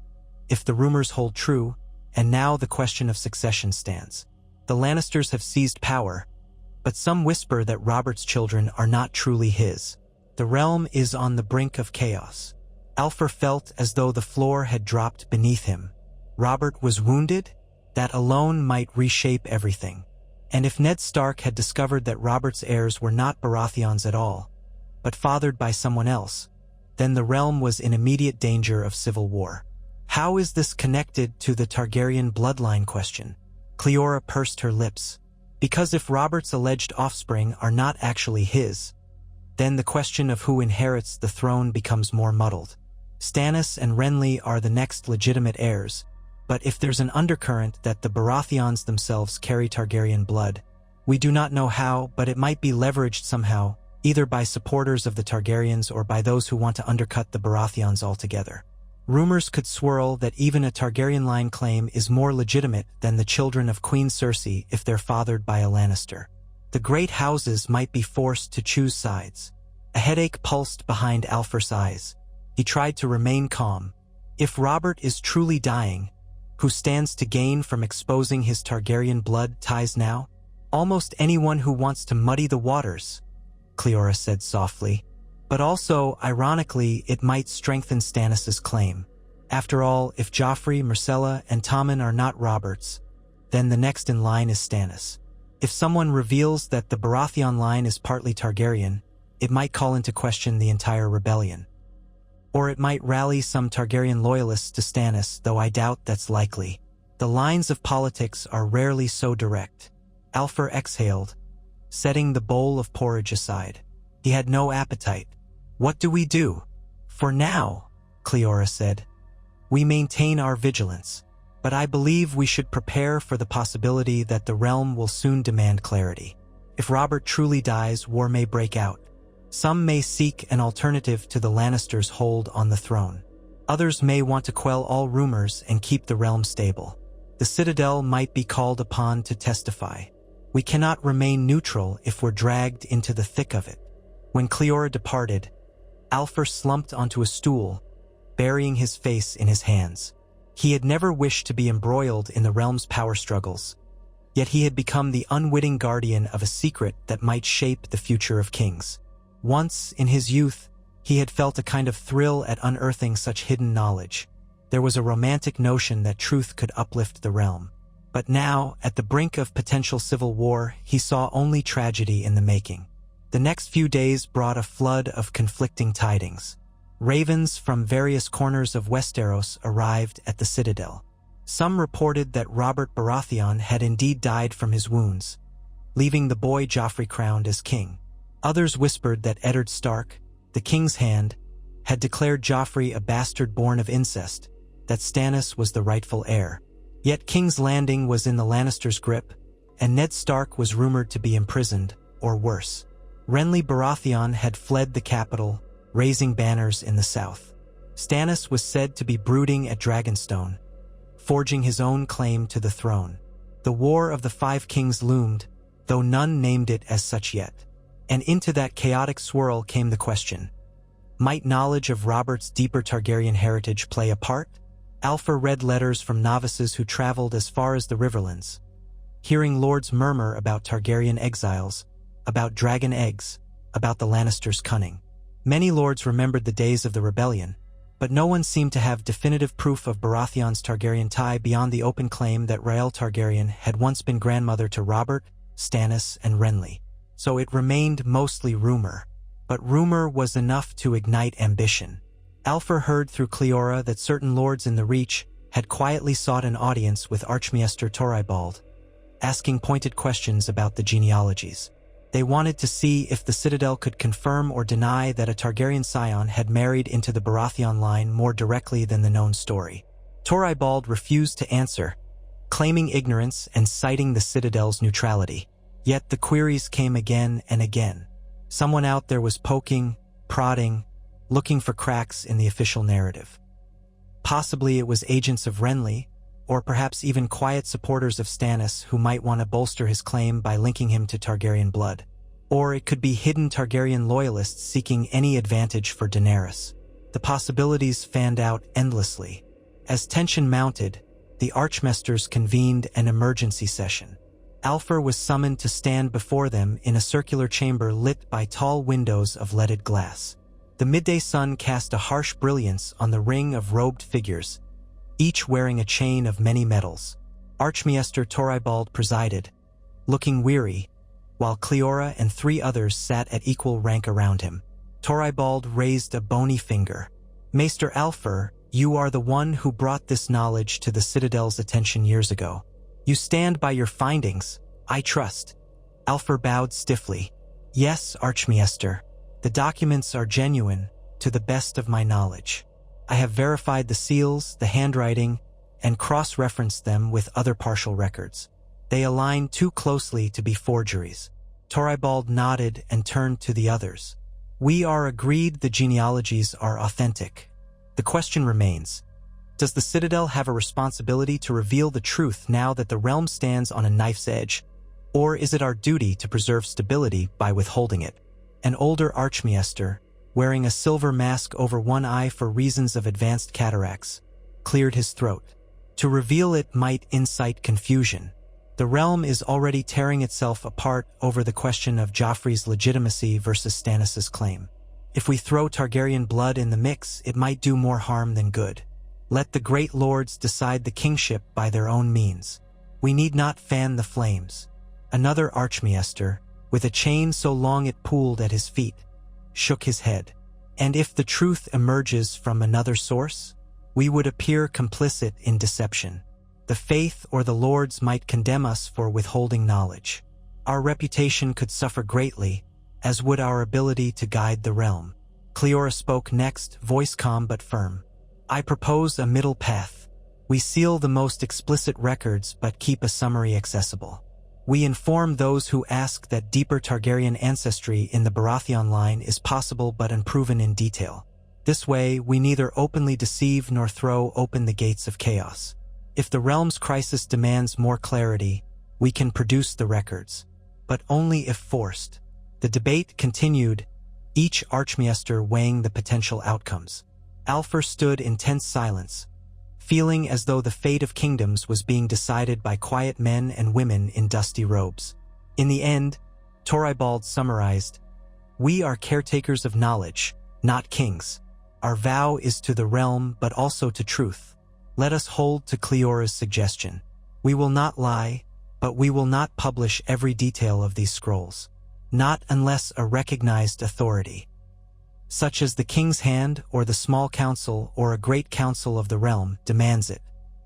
Speaker 1: if the rumors hold true, and now the question of succession stands. The Lannisters have seized power, but some whisper that Robert's children are not truly his. The realm is on the brink of chaos." Alfer felt as though the floor had dropped beneath him. Robert was wounded? That alone might reshape everything. And if Ned Stark had discovered that Robert's heirs were not Baratheons at all, but fathered by someone else, then the realm was in immediate danger of civil war. How is this connected to the Targaryen bloodline question? Cleora pursed her lips. Because if Robert's alleged offspring are not actually his, Then the question of who inherits the throne becomes more muddled. Stannis and Renly are the next legitimate heirs, but if there's an undercurrent that the Baratheons themselves carry Targaryen blood, we do not know how, but it might be leveraged somehow, either by supporters of the Targaryens or by those who want to undercut the Baratheons altogether. Rumors could swirl that even a Targaryen line claim is more legitimate than the children of Queen Cersei if they're fathered by a Lannister. The great houses might be forced to choose sides. A headache pulsed behind Alfer's eyes. He tried to remain calm. If Robert is truly dying, who stands to gain from exposing his Targaryen blood ties now? Almost anyone who wants to muddy the waters, Cleora said softly. But also, ironically, it might strengthen Stannis' claim. After all, if Joffrey, Myrcella, and Tommen are not Roberts, then the next in line is Stannis. If someone reveals that the Baratheon line is partly Targaryen, it might call into question the entire rebellion. Or it might rally some Targaryen loyalists to Stannis, though I doubt that's likely. The lines of politics are rarely so direct. Alfer exhaled, setting the bowl of porridge aside. He had no appetite. What do we do? For now, Cleora said, we maintain our vigilance, but I believe we should prepare for the possibility that the realm will soon demand clarity. If Robert truly dies, war may break out. Some may seek an alternative to the Lannisters' hold on the throne. Others may want to quell all rumors and keep the realm stable. The Citadel might be called upon to testify. We cannot remain neutral if we're dragged into the thick of it. When Cleora departed, Alfer slumped onto a stool, burying his face in his hands. He had never wished to be embroiled in the realm's power struggles, yet he had become the unwitting guardian of a secret that might shape the future of kings. Once, in his youth, he had felt a kind of thrill at unearthing such hidden knowledge. There was a romantic notion that truth could uplift the realm. But now, at the brink of potential civil war, he saw only tragedy in the making. The next few days brought a flood of conflicting tidings. Ravens from various corners of Westeros arrived at the Citadel. Some reported that Robert Baratheon had indeed died from his wounds, leaving the boy Joffrey crowned as king. Others whispered that Eddard Stark, the king's hand, had declared Joffrey a bastard born of incest, that Stannis was the rightful heir. Yet King's Landing was in the Lannisters' grip, and Ned Stark was rumored to be imprisoned, or worse. Renly Baratheon had fled the capital, raising banners in the south. Stannis was said to be brooding at Dragonstone, forging his own claim to the throne. The War of the Five Kings loomed, though none named it as such yet. And into that chaotic swirl came the question: might knowledge of Robert's deeper Targaryen heritage play a part? Alfer read letters from novices who traveled as far as the Riverlands, hearing lords murmur about Targaryen exiles, about dragon eggs, about the Lannisters' cunning. Many lords remembered the days of the rebellion, but no one seemed to have definitive proof of Baratheon's Targaryen tie beyond the open claim that Rhaelle Targaryen had once been grandmother to Robert, Stannis, and Renly. So it remained mostly rumor. But rumor was enough to ignite ambition. Alfer heard through Cleora that certain lords in the Reach had quietly sought an audience with Archmaester Torybald, asking pointed questions about the genealogies. They wanted to see if the Citadel could confirm or deny that a Targaryen scion had married into the Baratheon line more directly than the known story. Torybald refused to answer, claiming ignorance and citing the Citadel's neutrality. Yet the queries came again and again. Someone out there was poking, prodding, looking for cracks in the official narrative. Possibly it was agents of Renly, or perhaps even quiet supporters of Stannis who might want to bolster his claim by linking him to Targaryen blood. Or it could be hidden Targaryen loyalists seeking any advantage for Daenerys. The possibilities fanned out endlessly. As tension mounted, the Archmaesters convened an emergency session. Alfer was summoned to stand before them in a circular chamber lit by tall windows of leaded glass. The midday sun cast a harsh brilliance on the ring of robed figures, each wearing a chain of many metals. Archmaester Torybald presided, looking weary, while Cleora and 3 others sat at equal rank around him. Torybald raised a bony finger. Maester Alfer, you are the one who brought this knowledge to the Citadel's attention years ago. You stand by your findings, I trust. Alfer bowed stiffly. Yes, Archmaester. The documents are genuine, to the best of my knowledge. I have verified the seals, the handwriting, and cross-referenced them with other partial records. They align too closely to be forgeries. Toribald nodded and turned to the others. We are agreed the genealogies are authentic. The question remains, does the Citadel have a responsibility to reveal the truth now that the realm stands on a knife's edge, or is it our duty to preserve stability by withholding it? An older archmaester, wearing a silver mask over one eye for reasons of advanced cataracts, cleared his throat. To reveal it might incite confusion. The realm is already tearing itself apart over the question of Joffrey's legitimacy versus Stannis' claim. If we throw Targaryen blood in the mix, it might do more harm than good. Let the great lords decide the kingship by their own means. We need not fan the flames. Another archmaester, with a chain so long it pooled at his feet, shook his head. And if the truth emerges from another source, we would appear complicit in deception. The faith or the lords might condemn us for withholding knowledge. Our reputation could suffer greatly, as would our ability to guide the realm. Cleora spoke next, voice calm but firm. I propose a middle path. We seal the most explicit records but keep a summary accessible. We inform those who ask that deeper Targaryen ancestry in the Baratheon line is possible but unproven in detail. This way, we neither openly deceive nor throw open the gates of chaos. If the realm's crisis demands more clarity, we can produce the records, but only if forced. The debate continued, each archmaester weighing the potential outcomes. Alfer stood in tense silence, feeling as though the fate of kingdoms was being decided by quiet men and women in dusty robes. In the end, Toribald summarized, "We are caretakers of knowledge, not kings. Our vow is to the realm but also to truth. Let us hold to Cleora's suggestion. We will not lie, but we will not publish every detail of these scrolls. Not unless a recognized authority, such as the King's Hand or the Small Council or a Great Council of the Realm, demands it."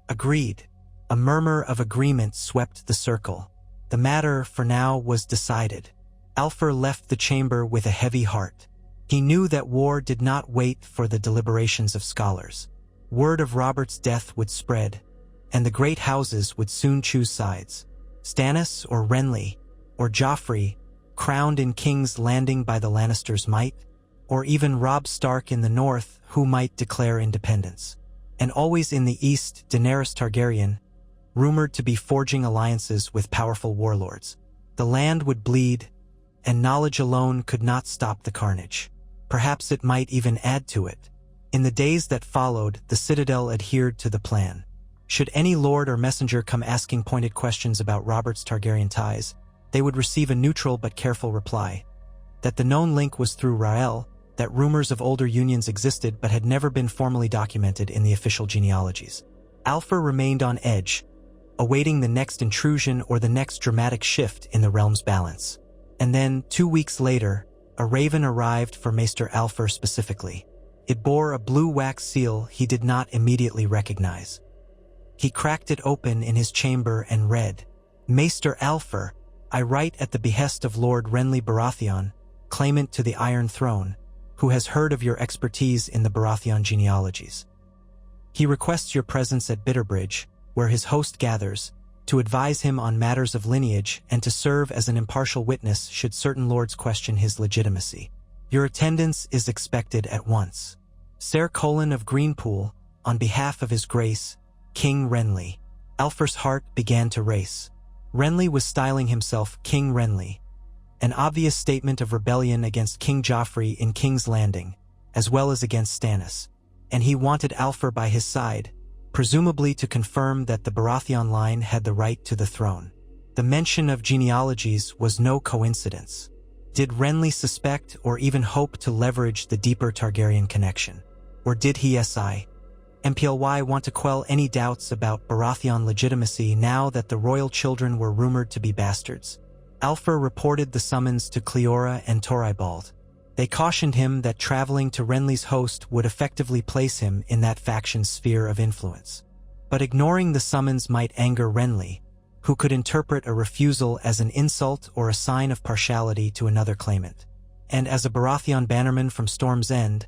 Speaker 1: Agreed. A murmur of agreement swept the circle. The matter, for now, was decided. Alfer left the chamber with a heavy heart. He knew that war did not wait for the deliberations of scholars. Word of Robert's death would spread, and the great houses would soon choose sides. Stannis or Renly, or Joffrey, crowned in King's Landing by the Lannisters' might, or even Robb Stark in the north, who might declare independence. And always in the east, Daenerys Targaryen, rumored to be forging alliances with powerful warlords. The land would bleed, and knowledge alone could not stop the carnage. Perhaps it might even add to it. In the days that followed, the Citadel adhered to the plan. Should any lord or messenger come asking pointed questions about Robert's Targaryen ties, they would receive a neutral but careful reply. That the known link was through Rael, that rumors of older unions existed but had never been formally documented in the official genealogies. Alfer remained on edge, awaiting the next intrusion or the next dramatic shift in the realm's balance. And then, 2 weeks later, a raven arrived for Maester Alfer specifically. It bore a blue wax seal he did not immediately recognize. He cracked it open in his chamber and read, "Maester Alfer, I write at the behest of Lord Renly Baratheon, claimant to the Iron Throne, who has heard of your expertise in the Baratheon genealogies. He requests your presence at Bitterbridge, where his host gathers, to advise him on matters of lineage and to serve as an impartial witness should certain lords question his legitimacy. Your attendance is expected at once. Ser Colin of Greenpool, on behalf of his grace, King Renly." Alfer's heart began to race. Renly was styling himself King Renly, an obvious statement of rebellion against King Joffrey in King's Landing, as well as against Stannis, and he wanted Alfer by his side, presumably to confirm that the Baratheon line had the right to the throne. The mention of genealogies was no coincidence. Did Renly suspect or even hope to leverage the deeper Targaryen connection? Or did he MPLY want to quell any doubts about Baratheon legitimacy now that the royal children were rumored to be bastards? Alfer reported the summons to Cleora and Toribald. They cautioned him that traveling to Renly's host would effectively place him in that faction's sphere of influence. But ignoring the summons might anger Renly, who could interpret a refusal as an insult or a sign of partiality to another claimant. and as a Baratheon bannerman from Storm's End,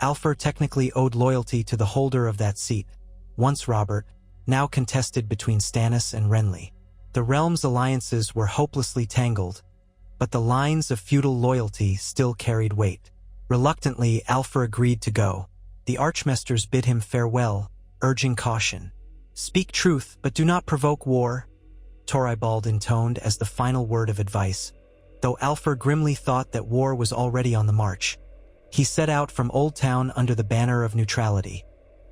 Speaker 1: Alfur technically owed loyalty to the holder of that seat, once Robert, now contested between Stannis and Renly. The realm's alliances were hopelessly tangled, but the lines of feudal loyalty still carried weight. Reluctantly, Alfur agreed to go. The Archmesters bid him farewell, urging caution. "Speak truth, but do not provoke war," Toribald intoned as the final word of advice, though Alfur grimly thought that war was already on the march. He set out from Old Town under the banner of neutrality,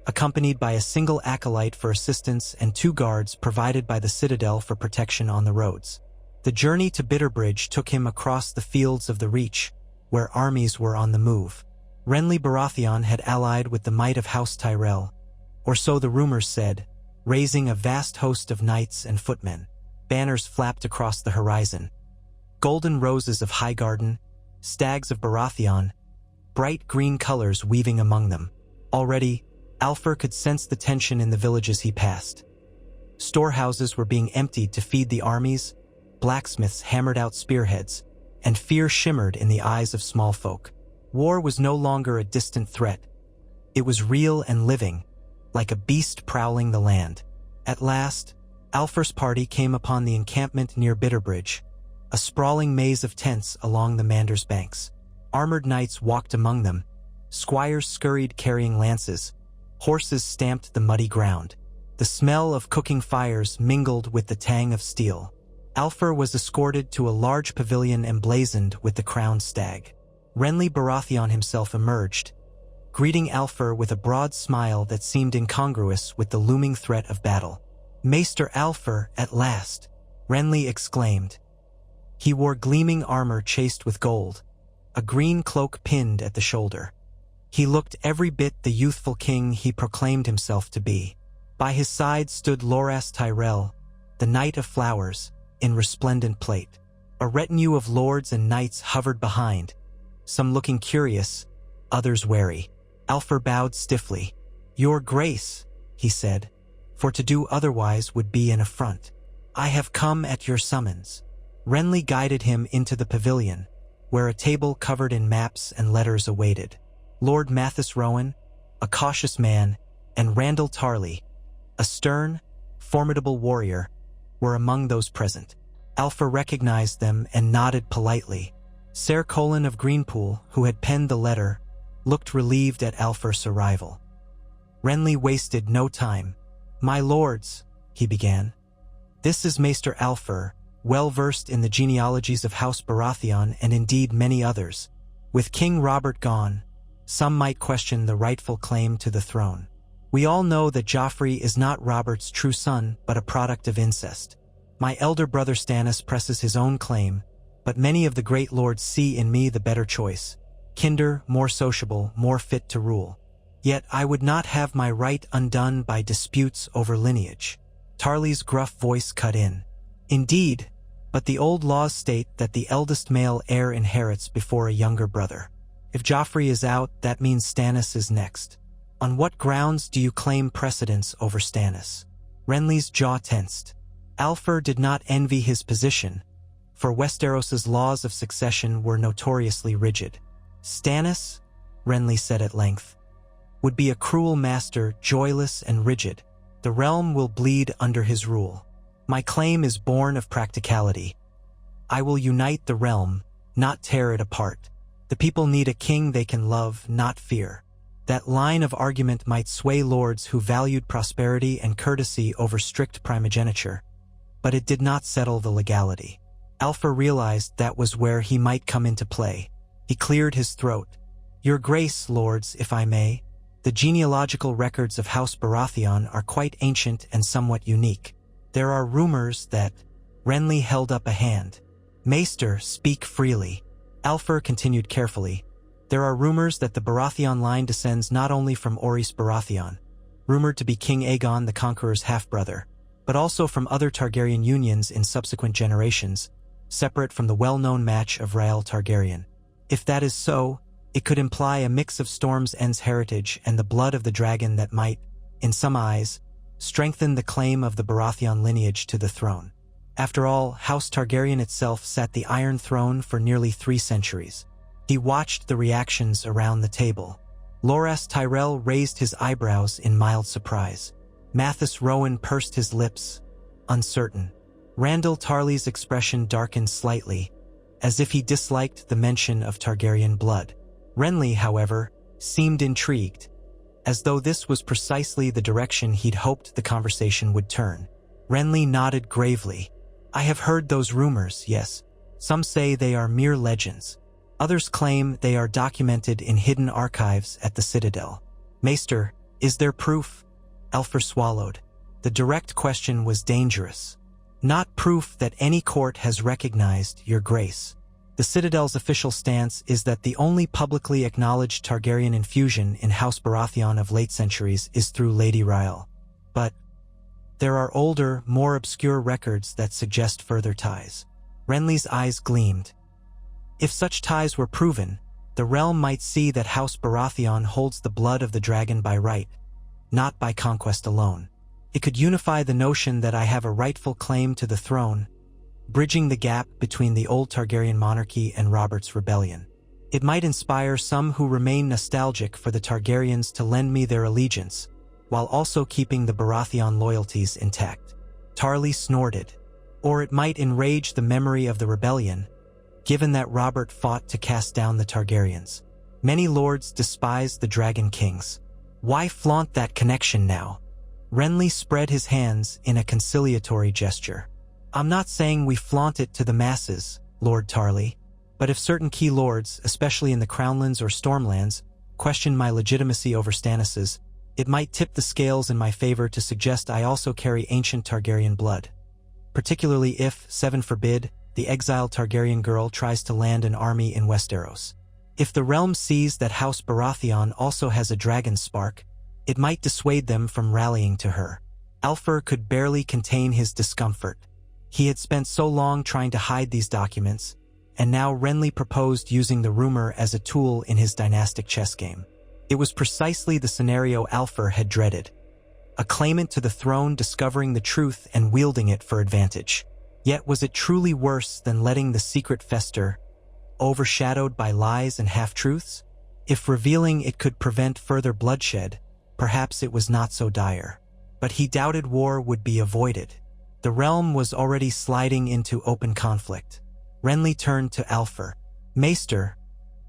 Speaker 1: accompanied by a single acolyte for assistance and 2 guards provided by the Citadel for protection on the roads. The journey to Bitterbridge took him across the fields of the Reach, where armies were on the move. Renly Baratheon had allied with the might of House Tyrell, or so the rumors said, raising a vast host of knights and footmen. Banners flapped across the horizon. Golden roses of Highgarden, stags of Baratheon, bright green colors weaving among them. Already, Alfur could sense the tension in the villages he passed. Storehouses were being emptied to feed the armies, blacksmiths hammered out spearheads, and fear shimmered in the eyes of small folk. War was no longer a distant threat. It was real and living, like a beast prowling the land. At last, Alfur's party came upon the encampment near Bitterbridge, a sprawling maze of tents along the Mander's banks. Armored knights walked among them, squires scurried carrying lances, horses stamped the muddy ground. The smell of cooking fires mingled with the tang of steel. Alfur was escorted to a large pavilion emblazoned with the crowned stag. Renly Baratheon himself emerged, greeting Alfur with a broad smile that seemed incongruous with the looming threat of battle. "Maester Alfur, at last!" Renly exclaimed. He wore gleaming armor chased with gold, a green cloak pinned at the shoulder. He looked every bit the youthful king he proclaimed himself to be. By his side stood Loras Tyrell, the Knight of Flowers, in resplendent plate. A retinue of lords and knights hovered behind, some looking curious, others wary. Alfur bowed stiffly. "Your Grace," he said, "for to do otherwise would be an affront. I have come at your summons." Renly guided him into the pavilion, where a table covered in maps and letters awaited. Lord Mathis Rowan, a cautious man, and Randall Tarley, a stern, formidable warrior, were among those present. Alfur recognized them and nodded politely. Ser Colin of Greenpool, who had penned the letter, looked relieved at Alfur's arrival. Renly wasted no time. "My lords," he began, "this is Maester Alfur, well versed in the genealogies of House Baratheon and indeed many others. With King Robert gone, some might question the rightful claim to the throne. We all know that Joffrey is not Robert's true son, but a product of incest. My elder brother Stannis presses his own claim, but many of the great lords see in me the better choice, kinder, more sociable, more fit to rule. Yet I would not have my right undone by disputes over lineage." Tarley's gruff voice cut in. "Indeed, but the old laws state that the eldest male heir inherits before a younger brother. If Joffrey is out, that means Stannis is next. On what grounds do you claim precedence over Stannis?" Renly's jaw tensed. Alfur did not envy his position, for Westeros's laws of succession were notoriously rigid. "Stannis," Renly said at length, "would be a cruel master, joyless and rigid. The realm will bleed under his rule. My claim is born of practicality. I will unite the realm, not tear it apart. The people need a king they can love, not fear." That line of argument might sway lords who valued prosperity and courtesy over strict primogeniture, but it did not settle the legality. Alfur realized that was where he might come into play. He cleared his throat. "Your Grace, lords, if I may, the genealogical records of House Baratheon are quite ancient and somewhat unique. There are rumors that—" Renly held up a hand. "Maester, speak freely." Alfur continued carefully. "There are rumors that the Baratheon line descends not only from Orys Baratheon, rumored to be King Aegon the Conqueror's half-brother, but also from other Targaryen unions in subsequent generations, separate from the well-known match of Rhael Targaryen. If that is so, it could imply a mix of Storm's End's heritage and the blood of the dragon that might, in some eyes, strengthen the claim of the Baratheon lineage to the throne. After all, House Targaryen itself sat the Iron Throne for nearly 3 centuries. He watched the reactions around the table. Loras Tyrell raised his eyebrows in mild surprise. Mathis Rowan pursed his lips, uncertain. Randall Tarley's expression darkened slightly, as if he disliked the mention of Targaryen blood. Renly, however, seemed intrigued, as though this was precisely the direction he'd hoped the conversation would turn. Renly nodded gravely. I have heard those rumors, yes. Some say they are mere legends. Others claim they are documented in hidden archives at the Citadel. Maester, is there proof? Alfer swallowed. The direct question was dangerous. Not proof that any court has recognized, Your Grace. The Citadel's official stance is that the only publicly acknowledged Targaryen infusion in House Baratheon of late centuries is through Lady Ryle. But there are older, more obscure records that suggest further ties. Renly's eyes gleamed. If such ties were proven, the realm might see that House Baratheon holds the blood of the dragon by right, not by conquest alone. It could unify the notion that I have a rightful claim to the throne, bridging the gap between the old Targaryen monarchy and Robert's rebellion. It might inspire some who remain nostalgic for the Targaryens to lend me their allegiance, while also keeping the Baratheon loyalties intact. Tarly snorted. Or it might enrage the memory of the rebellion, given that Robert fought to cast down the Targaryens. Many lords despise the Dragon Kings. Why flaunt that connection now? Renly spread his hands in a conciliatory gesture. I'm not saying we flaunt it to the masses, Lord Tarly, but if certain key lords, especially in the Crownlands or Stormlands, question my legitimacy over Stannis's, it might tip the scales in my favor to suggest I also carry ancient Targaryen blood. Particularly if, heaven forbid, the exiled Targaryen girl tries to land an army in Westeros. If the realm sees that House Baratheon also has a dragon spark, it might dissuade them from rallying to her. Alfer could barely contain his discomfort. He had spent so long trying to hide these documents, and now Renly proposed using the rumor as a tool in his dynastic chess game. It was precisely the scenario Alfer had dreaded. A claimant to the throne discovering the truth and wielding it for advantage. Yet was it truly worse than letting the secret fester, overshadowed by lies and half-truths? If revealing it could prevent further bloodshed, perhaps it was not so dire. But he doubted war would be avoided. The realm was already sliding into open conflict. Renly turned to Alfer. Maester,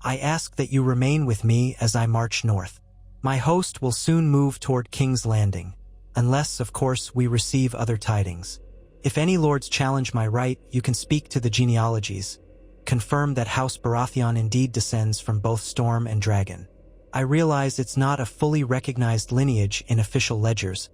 Speaker 1: I ask that you remain with me as I march north. My host will soon move toward King's Landing, unless, of course, we receive other tidings. If any lords challenge my right, you can speak to the genealogies, confirm that House Baratheon indeed descends from both Storm and Dragon. I realize it's not a fully recognized lineage in official ledgers,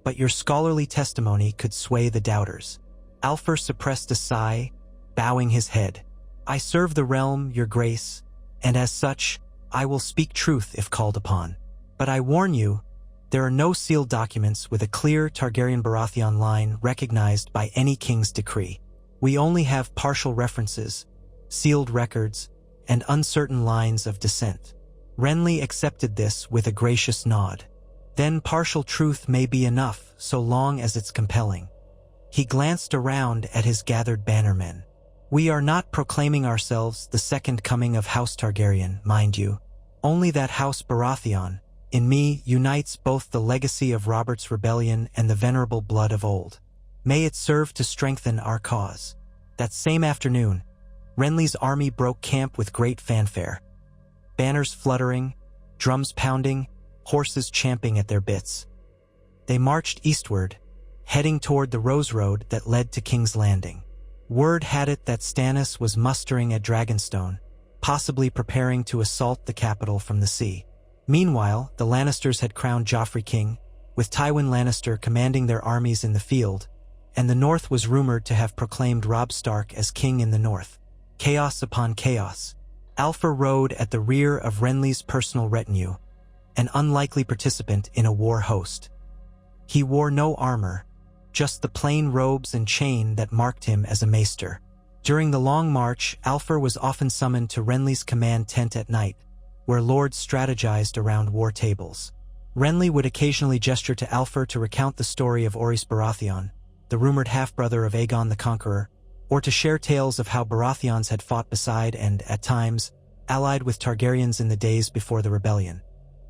Speaker 1: but your scholarly testimony could sway the doubters. Alfer suppressed a sigh, bowing his head. I serve the realm, Your Grace, and as such, I will speak truth if called upon. But I warn you, there are no sealed documents with a clear Targaryen Baratheon line recognized by any king's decree. We only have partial references, sealed records, and uncertain lines of descent. Renly accepted this with a gracious nod. Then partial truth may be enough, so long as it's compelling. He glanced around at his gathered bannermen. We are not proclaiming ourselves the second coming of House Targaryen, mind you. Only that House Baratheon, in me, unites both the legacy of Robert's rebellion and the venerable blood of old. May it serve to strengthen our cause. That same afternoon, Renly's army broke camp with great fanfare. Banners fluttering, drums pounding, horses champing at their bits. They marched eastward, heading toward the Rose Road that led to King's Landing. Word had it that Stannis was mustering at Dragonstone, possibly preparing to assault the capital from the sea. Meanwhile, the Lannisters had crowned Joffrey king, with Tywin Lannister commanding their armies in the field, and the North was rumored to have proclaimed Robb Stark as king in the North. Chaos upon chaos. Alfer rode at the rear of Renly's personal retinue, an unlikely participant in a war host. He wore no armor, just the plain robes and chain that marked him as a maester. During the long march, Alfer was often summoned to Renly's command tent at night, where lords strategized around war tables. Renly would occasionally gesture to Alfer to recount the story of Orys Baratheon, the rumored half-brother of Aegon the Conqueror, or to share tales of how Baratheons had fought beside and, at times, allied with Targaryens in the days before the rebellion.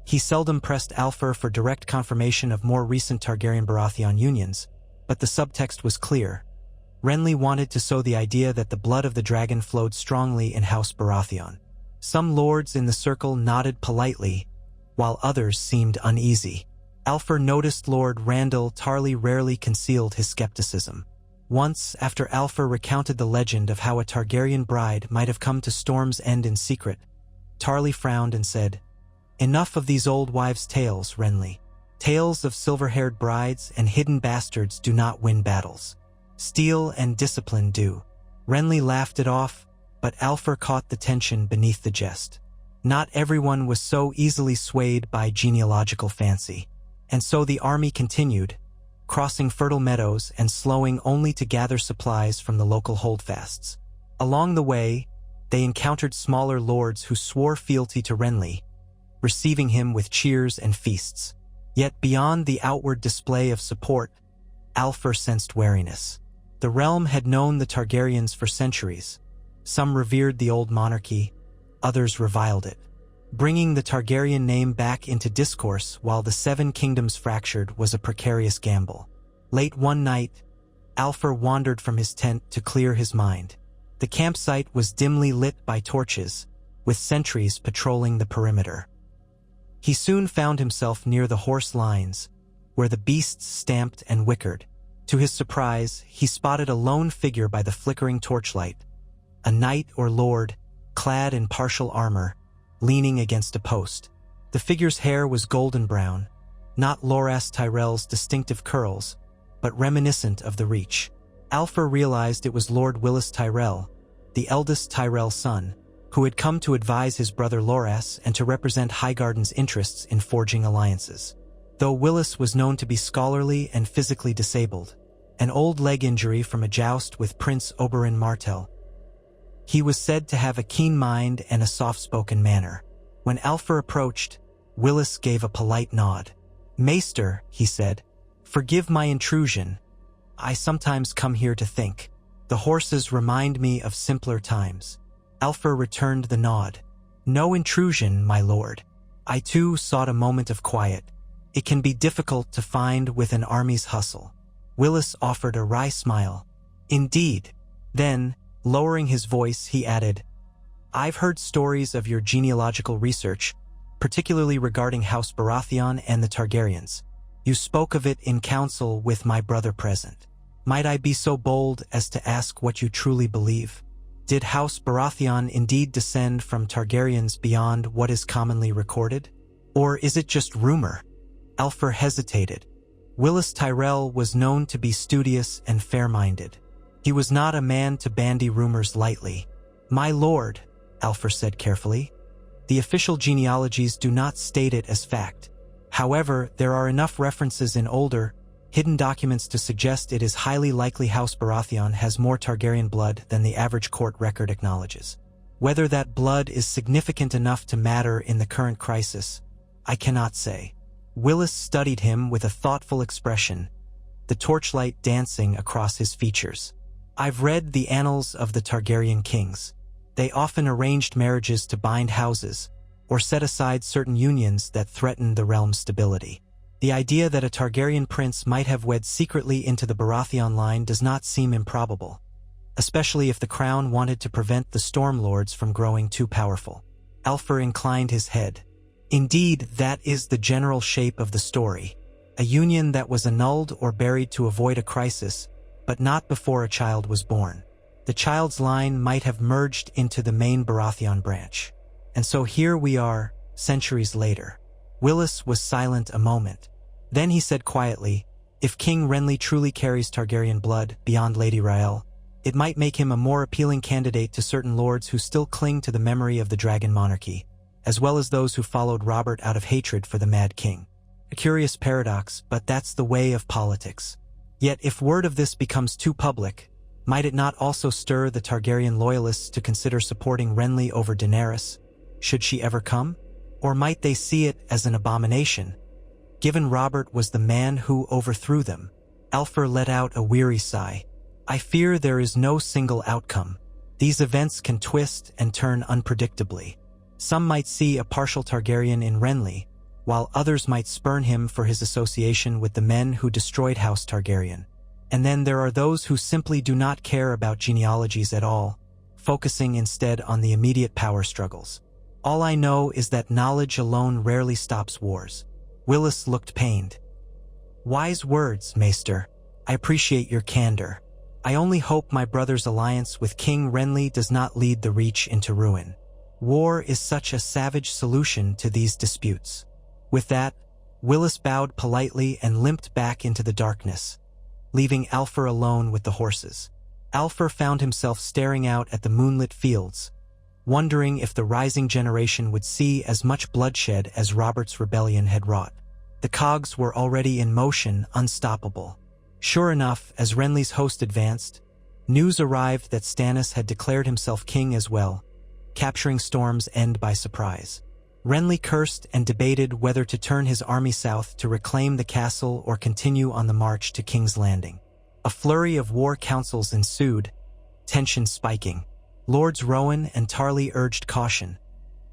Speaker 1: He seldom pressed Alfer for direct confirmation of more recent Targaryen-Baratheon unions, but the subtext was clear. Renly wanted to sow the idea that the blood of the dragon flowed strongly in House Baratheon. Some lords in the circle nodded politely, while others seemed uneasy. Alfer noticed Lord Randall Tarly rarely concealed his skepticism. Once, after Alfer recounted the legend of how a Targaryen bride might have come to Storm's End in secret, Tarly frowned and said, "Enough of these old wives' tales, Renly. Tales of silver-haired brides and hidden bastards do not win battles. Steel and discipline do." Renly laughed it off, but Alfer caught the tension beneath the jest. Not everyone was so easily swayed by genealogical fancy. And so the army continued, crossing fertile meadows and slowing only to gather supplies from the local holdfasts. Along the way, they encountered smaller lords who swore fealty to Renly, receiving him with cheers and feasts. Yet beyond the outward display of support, Alfer sensed wariness. The realm had known the Targaryens for centuries. Some revered the old monarchy, others reviled it. Bringing the Targaryen name back into discourse while the Seven Kingdoms fractured was a precarious gamble. Late one night, Alfer wandered from his tent to clear his mind. The campsite was dimly lit by torches, with sentries patrolling the perimeter. He soon found himself near the horse lines, where the beasts stamped and whickered. To his surprise, he spotted a lone figure by the flickering torchlight, a knight or lord, clad in partial armor, leaning against a post. The figure's hair was golden brown, not Loras Tyrell's distinctive curls, but reminiscent of the Reach. Alfer realized it was Lord Willis Tyrell, the eldest Tyrell son, who had come to advise his brother Loras and to represent Highgarden's interests in forging alliances. Though Willis was known to be scholarly and physically disabled, an old leg injury from a joust with Prince Oberyn Martell, he was said to have a keen mind and a soft-spoken manner. When Alfer approached, Willis gave a polite nod. "Maester," he said, "forgive my intrusion. I sometimes come here to think. The horses remind me of simpler times." Alfer returned the nod. "No intrusion, my lord. I too sought a moment of quiet. It can be difficult to find with an army's hustle." Willis offered a wry smile. "Indeed." Then, lowering his voice, he added, "I've heard stories of your genealogical research, particularly regarding House Baratheon and the Targaryens. You spoke of it in council with my brother present. Might I be so bold as to ask what you truly believe? Did House Baratheon indeed descend from Targaryens beyond what is commonly recorded? Or is it just rumor?" Alfer hesitated. Willis Tyrell was known to be studious and fair-minded. He was not a man to bandy rumors lightly. "My lord," Alfer said carefully, "the official genealogies do not state it as fact. However, there are enough references in older, hidden documents to suggest it is highly likely House Baratheon has more Targaryen blood than the average court record acknowledges. Whether that blood is significant enough to matter in the current crisis, I cannot say." Willis studied him with a thoughtful expression, the torchlight dancing across his features. "I've read the annals of the Targaryen kings. They often arranged marriages to bind houses, or set aside certain unions that threatened the realm's stability. The idea that a Targaryen prince might have wed secretly into the Baratheon line does not seem improbable, especially if the crown wanted to prevent the Stormlords from growing too powerful." Alfer inclined his head. "Indeed, that is the general shape of the story. A union that was annulled or buried to avoid a crisis, but not before a child was born. The child's line might have merged into the main Baratheon branch. And so here we are, centuries later." Willis was silent a moment. Then he said quietly, "If King Renly truly carries Targaryen blood beyond Lady Rael, it might make him a more appealing candidate to certain lords who still cling to the memory of the dragon monarchy, as well as those who followed Robert out of hatred for the Mad King. A curious paradox, but that's the way of politics. Yet if word of this becomes too public, might it not also stir the Targaryen loyalists to consider supporting Renly over Daenerys, should she ever come? Or might they see it as an abomination, given Robert was the man who overthrew them?" Alfer let out a weary sigh. "I fear there is no single outcome. These events can twist and turn unpredictably." Some might see a partial Targaryen in Renly, while others might spurn him for his association with the men who destroyed House Targaryen. And then there are those who simply do not care about genealogies at all, focusing instead on the immediate power struggles. All I know is that knowledge alone rarely stops wars. Willis looked pained. Wise words, Maester. I appreciate your candor. I only hope my brother's alliance with King Renly does not lead the Reach into ruin. War is such a savage solution to these disputes. With that, Willis bowed politely and limped back into the darkness, leaving Alfur alone with the horses. Alfur found himself staring out at the moonlit fields, wondering if the rising generation would see as much bloodshed as Robert's rebellion had wrought. The cogs were already in motion, unstoppable. Sure enough, as Renly's host advanced, news arrived that Stannis had declared himself king as well, capturing Storm's End by surprise. Renly cursed and debated whether to turn his army south to reclaim the castle or continue on the march to King's Landing. A flurry of war councils ensued, tension spiking. Lords Rowan and Tarly urged caution,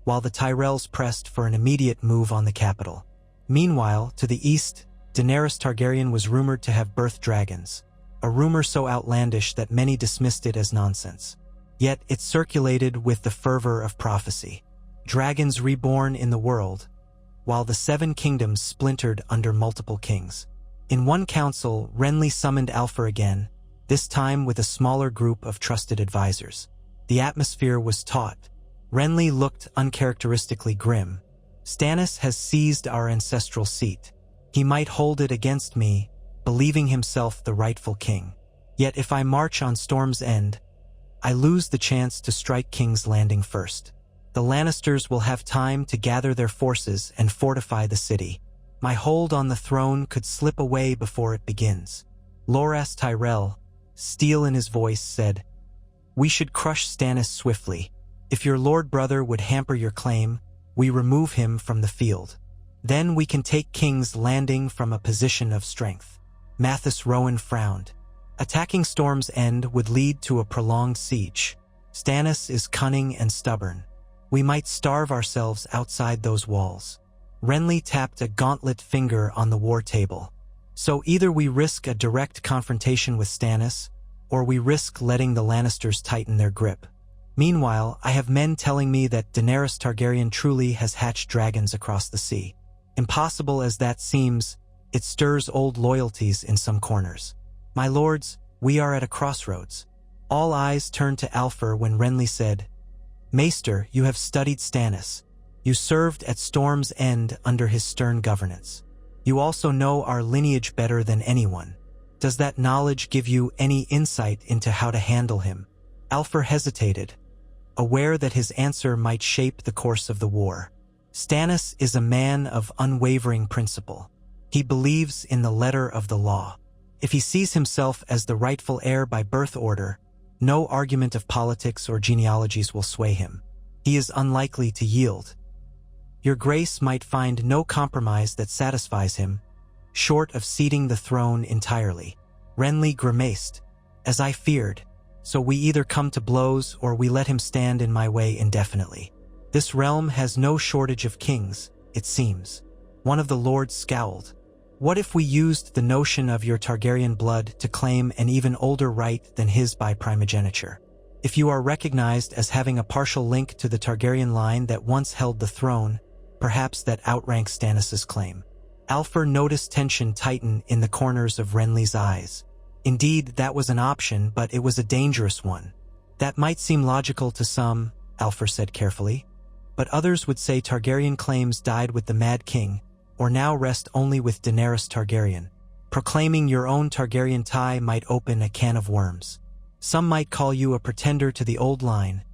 Speaker 1: while the Tyrells pressed for an immediate move on the capital. Meanwhile, to the east, Daenerys Targaryen was rumored to have birthed dragons, a rumor so outlandish that many dismissed it as nonsense. Yet it circulated with the fervor of prophecy. Dragons reborn in the world, while the Seven Kingdoms splintered under multiple kings. In one council, Renly summoned Alfur again, this time with a smaller group of trusted advisors. The atmosphere was taut. Renly looked uncharacteristically grim. Stannis has seized our ancestral seat. He might hold it against me, believing himself the rightful king. Yet if I march on Storm's End, I lose the chance to strike King's Landing first. The Lannisters will have time to gather their forces and fortify the city. My hold on the throne could slip away before it begins. Loras Tyrell, steel in his voice, said, "We should crush Stannis swiftly. If your lord brother would hamper your claim, we remove him from the field. Then we can take King's Landing from a position of strength." Mathis Rowan frowned. Attacking Storm's End would lead to a prolonged siege. Stannis is cunning and stubborn. We might starve ourselves outside those walls. Renly tapped a gauntlet finger on the war table. So either we risk a direct confrontation with Stannis, or we risk letting the Lannisters tighten their grip. Meanwhile, I have men telling me that Daenerys Targaryen truly has hatched dragons across the sea. Impossible as that seems, it stirs old loyalties in some corners. My lords, we are at a crossroads. All eyes turned to Alfur when Renly said, "Maester, you have studied Stannis. You served at Storm's End under his stern governance. You also know our lineage better than anyone. Does that knowledge give you any insight into how to handle him?" Alfur hesitated, aware that his answer might shape the course of the war. Stannis is a man of unwavering principle. He believes in the letter of the law. If he sees himself as the rightful heir by birth order, no argument of politics or genealogies will sway him. He is unlikely to yield. Your Grace might find no compromise that satisfies him, short of ceding the throne entirely. Renly grimaced. As I feared. So we either come to blows or we let him stand in my way indefinitely. This realm has no shortage of kings, it seems. One of the lords scowled. What if we used the notion of your Targaryen blood to claim an even older right than his by primogeniture? If you are recognized as having a partial link to the Targaryen line that once held the throne, perhaps that outranks Stannis' claim. Alfur noticed tension tighten in the corners of Renly's eyes. Indeed, that was an option, but it was a dangerous one. That might seem logical to some, Alfur said carefully, but others would say Targaryen claims died with the Mad King, or now rest only with Daenerys Targaryen. Proclaiming your own Targaryen tie might open a can of worms. Some might call you a pretender to the old line,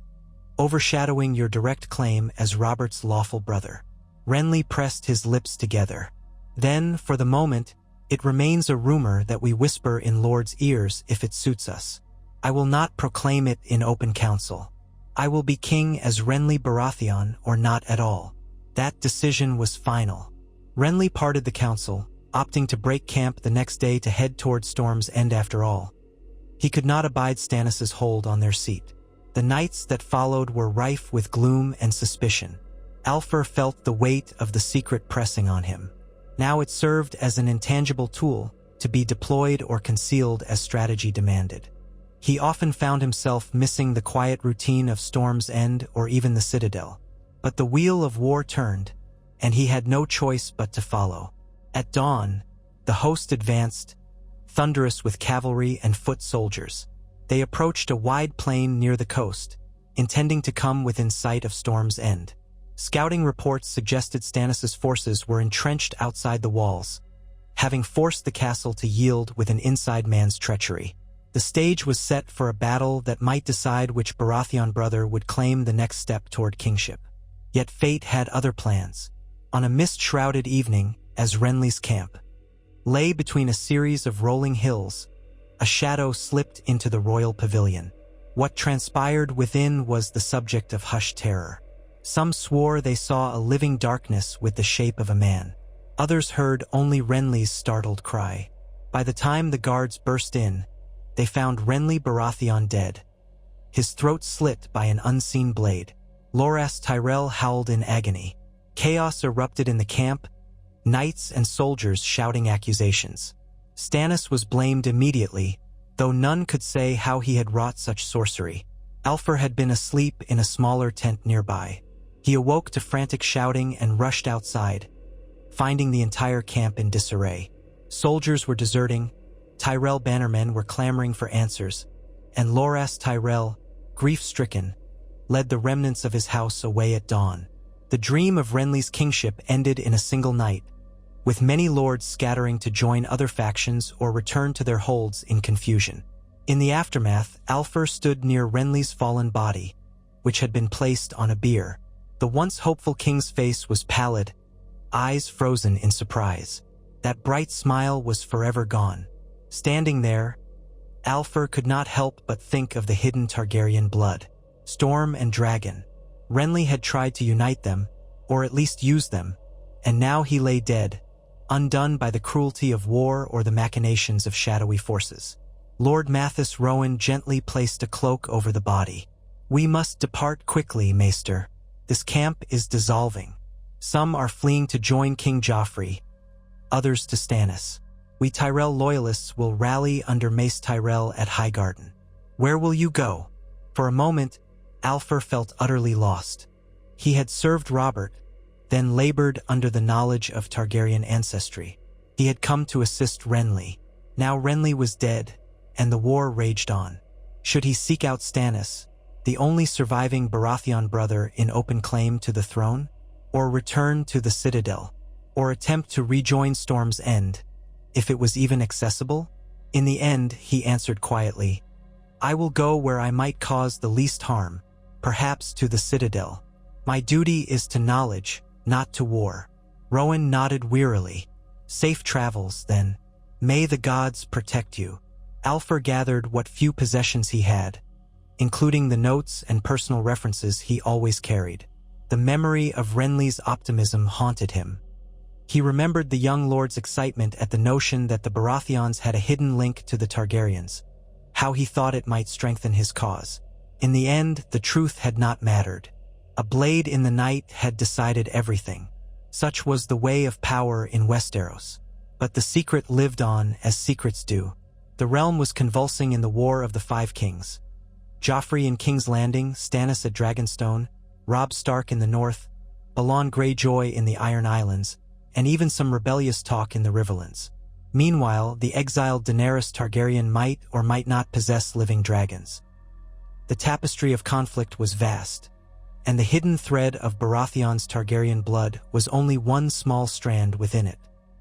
Speaker 1: overshadowing your direct claim as Robert's lawful brother. Renly pressed his lips together. Then, for the moment, it remains a rumor that we whisper in Lord's ears if it suits us. I will not proclaim it in open council. I will be king as Renly Baratheon or not at all. That decision was final. Renly parted the council, opting to break camp the next day to head toward Storm's End after all. He could not abide Stannis' hold on their seat. The nights that followed were rife with gloom and suspicion. Alfur felt the weight of the secret pressing on him. Now it served as an intangible tool to be deployed or concealed as strategy demanded. He often found himself missing the quiet routine of Storm's End or even the Citadel. But the wheel of war turned, and he had no choice but to follow. At dawn, the host advanced, thunderous with cavalry and foot soldiers. They approached a wide plain near the coast, intending to come within sight of Storm's End. Scouting reports suggested Stannis's forces were entrenched outside the walls, having forced the castle to yield with an inside man's treachery. The stage was set for a battle that might decide which Baratheon brother would claim the next step toward kingship. Yet fate had other plans. On a mist-shrouded evening, as Renly's camp lay between a series of rolling hills, a shadow slipped into the royal pavilion. What transpired within was the subject of hushed terror. Some swore they saw a living darkness with the shape of a man. Others heard only Renly's startled cry. By the time the guards burst in, they found Renly Baratheon dead, his throat slit by an unseen blade. Loras Tyrell howled in agony. Chaos erupted in the camp, knights and soldiers shouting accusations. Stannis was blamed immediately, though none could say how he had wrought such sorcery. Alfur had been asleep in a smaller tent nearby. He awoke to frantic shouting and rushed outside, finding the entire camp in disarray. Soldiers were deserting, Tyrell bannermen were clamoring for answers, and Loras Tyrell, grief-stricken, led the remnants of his house away at dawn. The dream of Renly's kingship ended in a single night, with many lords scattering to join other factions or return to their holds in confusion. In the aftermath, Alfur stood near Renly's fallen body, which had been placed on a bier. The once hopeful king's face was pallid, eyes frozen in surprise. That bright smile was forever gone. Standing there, Alfur could not help but think of the hidden Targaryen blood. Storm and Dragon. Renly had tried to unite them, or at least use them, and now he lay dead, undone by the cruelty of war or the machinations of shadowy forces. Lord Mathis Rowan gently placed a cloak over the body. "We must depart quickly, Maester. This camp is dissolving. Some are fleeing to join King Joffrey, others to Stannis. We Tyrell loyalists will rally under Mace Tyrell at Highgarden. Where will you go?" For a moment, Alfur felt utterly lost. He had served Robert, then labored under the knowledge of Targaryen ancestry. He had come to assist Renly. Now Renly was dead, and the war raged on. Should he seek out Stannis, the only surviving Baratheon brother in open claim to the throne? Or return to the Citadel? Or attempt to rejoin Storm's End, if it was even accessible? In the end, he answered quietly, "I will go where I might cause the least harm, perhaps to the Citadel. My duty is to knowledge, not to war." Rowan nodded wearily. "Safe travels, then. May the gods protect you." Alfur gathered what few possessions he had, including the notes and personal references he always carried. The memory of Renly's optimism haunted him. He remembered the young lord's excitement at the notion that the Baratheons had a hidden link to the Targaryens, how he thought it might strengthen his cause. In the end, the truth had not mattered. A blade in the night had decided everything. Such was the way of power in Westeros. But the secret lived on as secrets do. The realm was convulsing in the War of the Five Kings. Joffrey in King's Landing, Stannis at Dragonstone, Robb Stark in the north, Balon Greyjoy in the Iron Islands, and even some rebellious talk in the Riverlands. Meanwhile, the exiled Daenerys Targaryen might or might not possess living dragons. The tapestry of conflict was vast, and the hidden thread of Baratheon's Targaryen blood was only one small strand within it.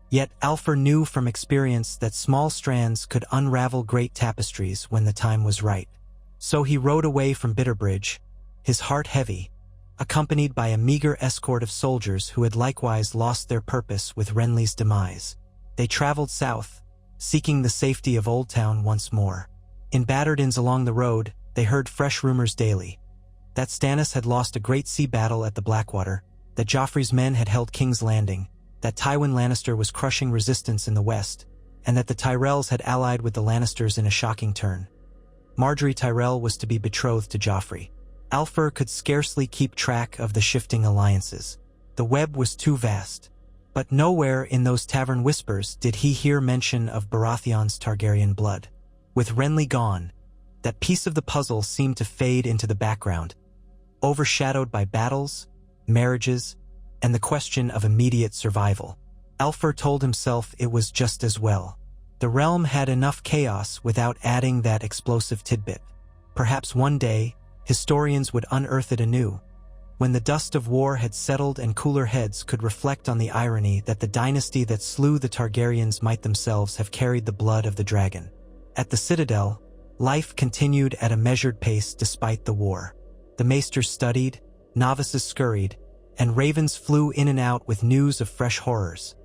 Speaker 1: Yet Alfur knew from experience that small strands could unravel great tapestries when the time was right. So he rode away from Bitterbridge, his heart heavy, accompanied by a meager escort of soldiers who had likewise lost their purpose with Renly's demise. They traveled south, seeking the safety of Old Town once more. In battered inns along the road, they heard fresh rumors daily. That Stannis had lost a great sea battle at the Blackwater, that Joffrey's men had held King's Landing, that Tywin Lannister was crushing resistance in the west, and that the Tyrells had allied with the Lannisters in a shocking turn. Margaery Tyrell was to be betrothed to Joffrey. Alfur could scarcely keep track of the shifting alliances. The web was too vast. But nowhere in those tavern whispers did he hear mention of Baratheon's Targaryen blood. With Renly gone, that piece of the puzzle seemed to fade into the background, overshadowed by battles, marriages, and the question of immediate survival. Alfur told himself it was just as well. The realm had enough chaos without adding that explosive tidbit. Perhaps one day, historians would unearth it anew, when the dust of war had settled and cooler heads could reflect on the irony that the dynasty that slew the Targaryens might themselves have carried the blood of the dragon. At the Citadel, life continued at a measured pace despite the war. The maesters studied, novices scurried, and ravens flew in and out with news of fresh horrors.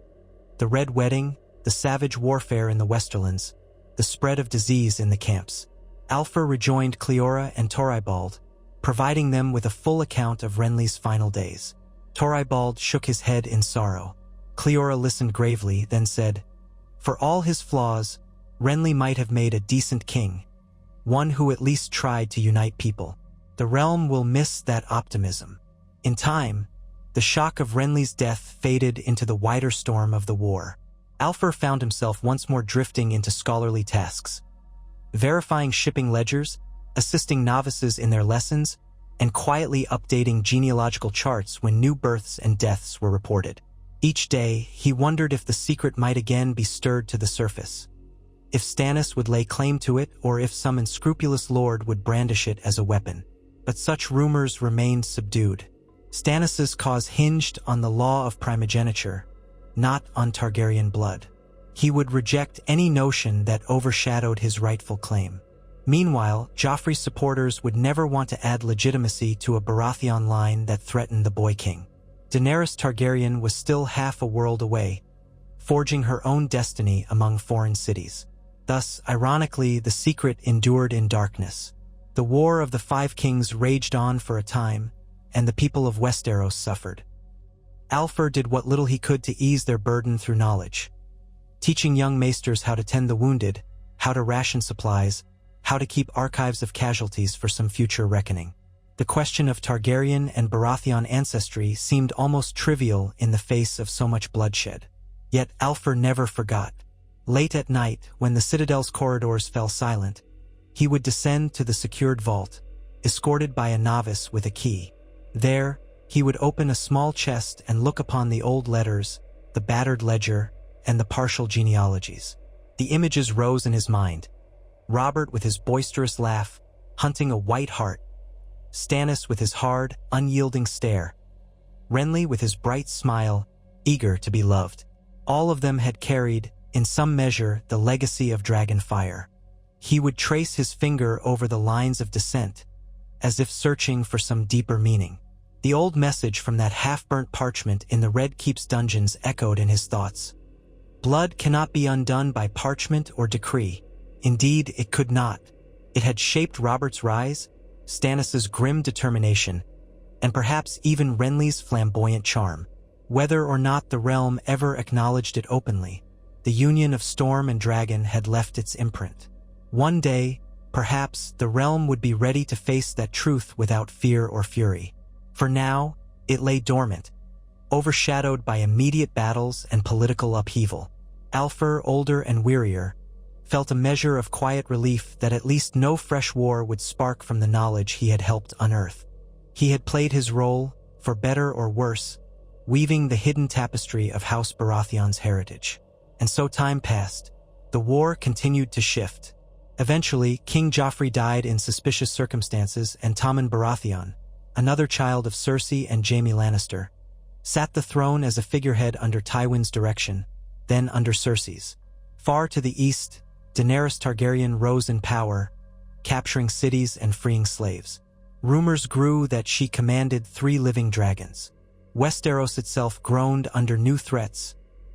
Speaker 1: The Red Wedding, the savage warfare in the Westerlands, the spread of disease in the camps. Alfur rejoined Cleora and Toribald, providing them with a full account of Renly's final days. Toribald shook his head in sorrow. Cleora listened gravely, then said, "For all his flaws, Renly might have made a decent king, one who at least tried to unite people. The realm will miss that optimism." In time, the shock of Renly's death faded into the wider storm of the war. Alfur found himself once more drifting into scholarly tasks, verifying shipping ledgers, assisting novices in their lessons, and quietly updating genealogical charts when new births and deaths were reported. Each day, he wondered if the secret might again be stirred to the surface, if Stannis would lay claim to it, or if some unscrupulous lord would brandish it as a weapon. But such rumors remained subdued. Stannis's cause hinged on the law of primogeniture, not on Targaryen blood. He would reject any notion that overshadowed his rightful claim. Meanwhile, Joffrey's supporters would never want to add legitimacy to a Baratheon line that threatened the Boy King. Daenerys Targaryen was still half a world away, forging her own destiny among foreign cities. Thus, ironically, the secret endured in darkness. The War of the Five Kings raged on for a time, and the people of Westeros suffered. Alfur did what little he could to ease their burden through knowledge, teaching young maesters how to tend the wounded, how to ration supplies, how to keep archives of casualties for some future reckoning. The question of Targaryen and Baratheon ancestry seemed almost trivial in the face of so much bloodshed. Yet Alfur never forgot. Late at night, when the Citadel's corridors fell silent, he would descend to the secured vault, escorted by a novice with a key. There, he would open a small chest and look upon the old letters, the battered ledger, and the partial genealogies. The images rose in his mind. Robert with his boisterous laugh, hunting a white hart. Stannis with his hard, unyielding stare. Renly with his bright smile, eager to be loved. All of them had carried, in some measure, the legacy of Dragonfire. He would trace his finger over the lines of descent, as if searching for some deeper meaning. The old message from that half-burnt parchment in the Red Keep's dungeons echoed in his thoughts. Blood cannot be undone by parchment or decree. Indeed, it could not. It had shaped Robert's rise, Stannis's grim determination, and perhaps even Renly's flamboyant charm. Whether or not the realm ever acknowledged it openly, the union of storm and dragon had left its imprint. One day, perhaps, the realm would be ready to face that truth without fear or fury. For now, it lay dormant, overshadowed by immediate battles and political upheaval. Alfur, older and wearier, felt a measure of quiet relief that at least no fresh war would spark from the knowledge he had helped unearth. He had played his role, for better or worse, weaving the hidden tapestry of House Baratheon's heritage. And so time passed. The war continued to shift. Eventually, King Joffrey died in suspicious circumstances, and Tommen Baratheon, another child of Cersei and Jaime Lannister, sat the throne as a figurehead under Tywin's direction, then under Cersei's. Far to the east, Daenerys Targaryen rose in power, capturing cities and freeing slaves. Rumors grew that she commanded 3 living dragons. Westeros itself groaned under new threats,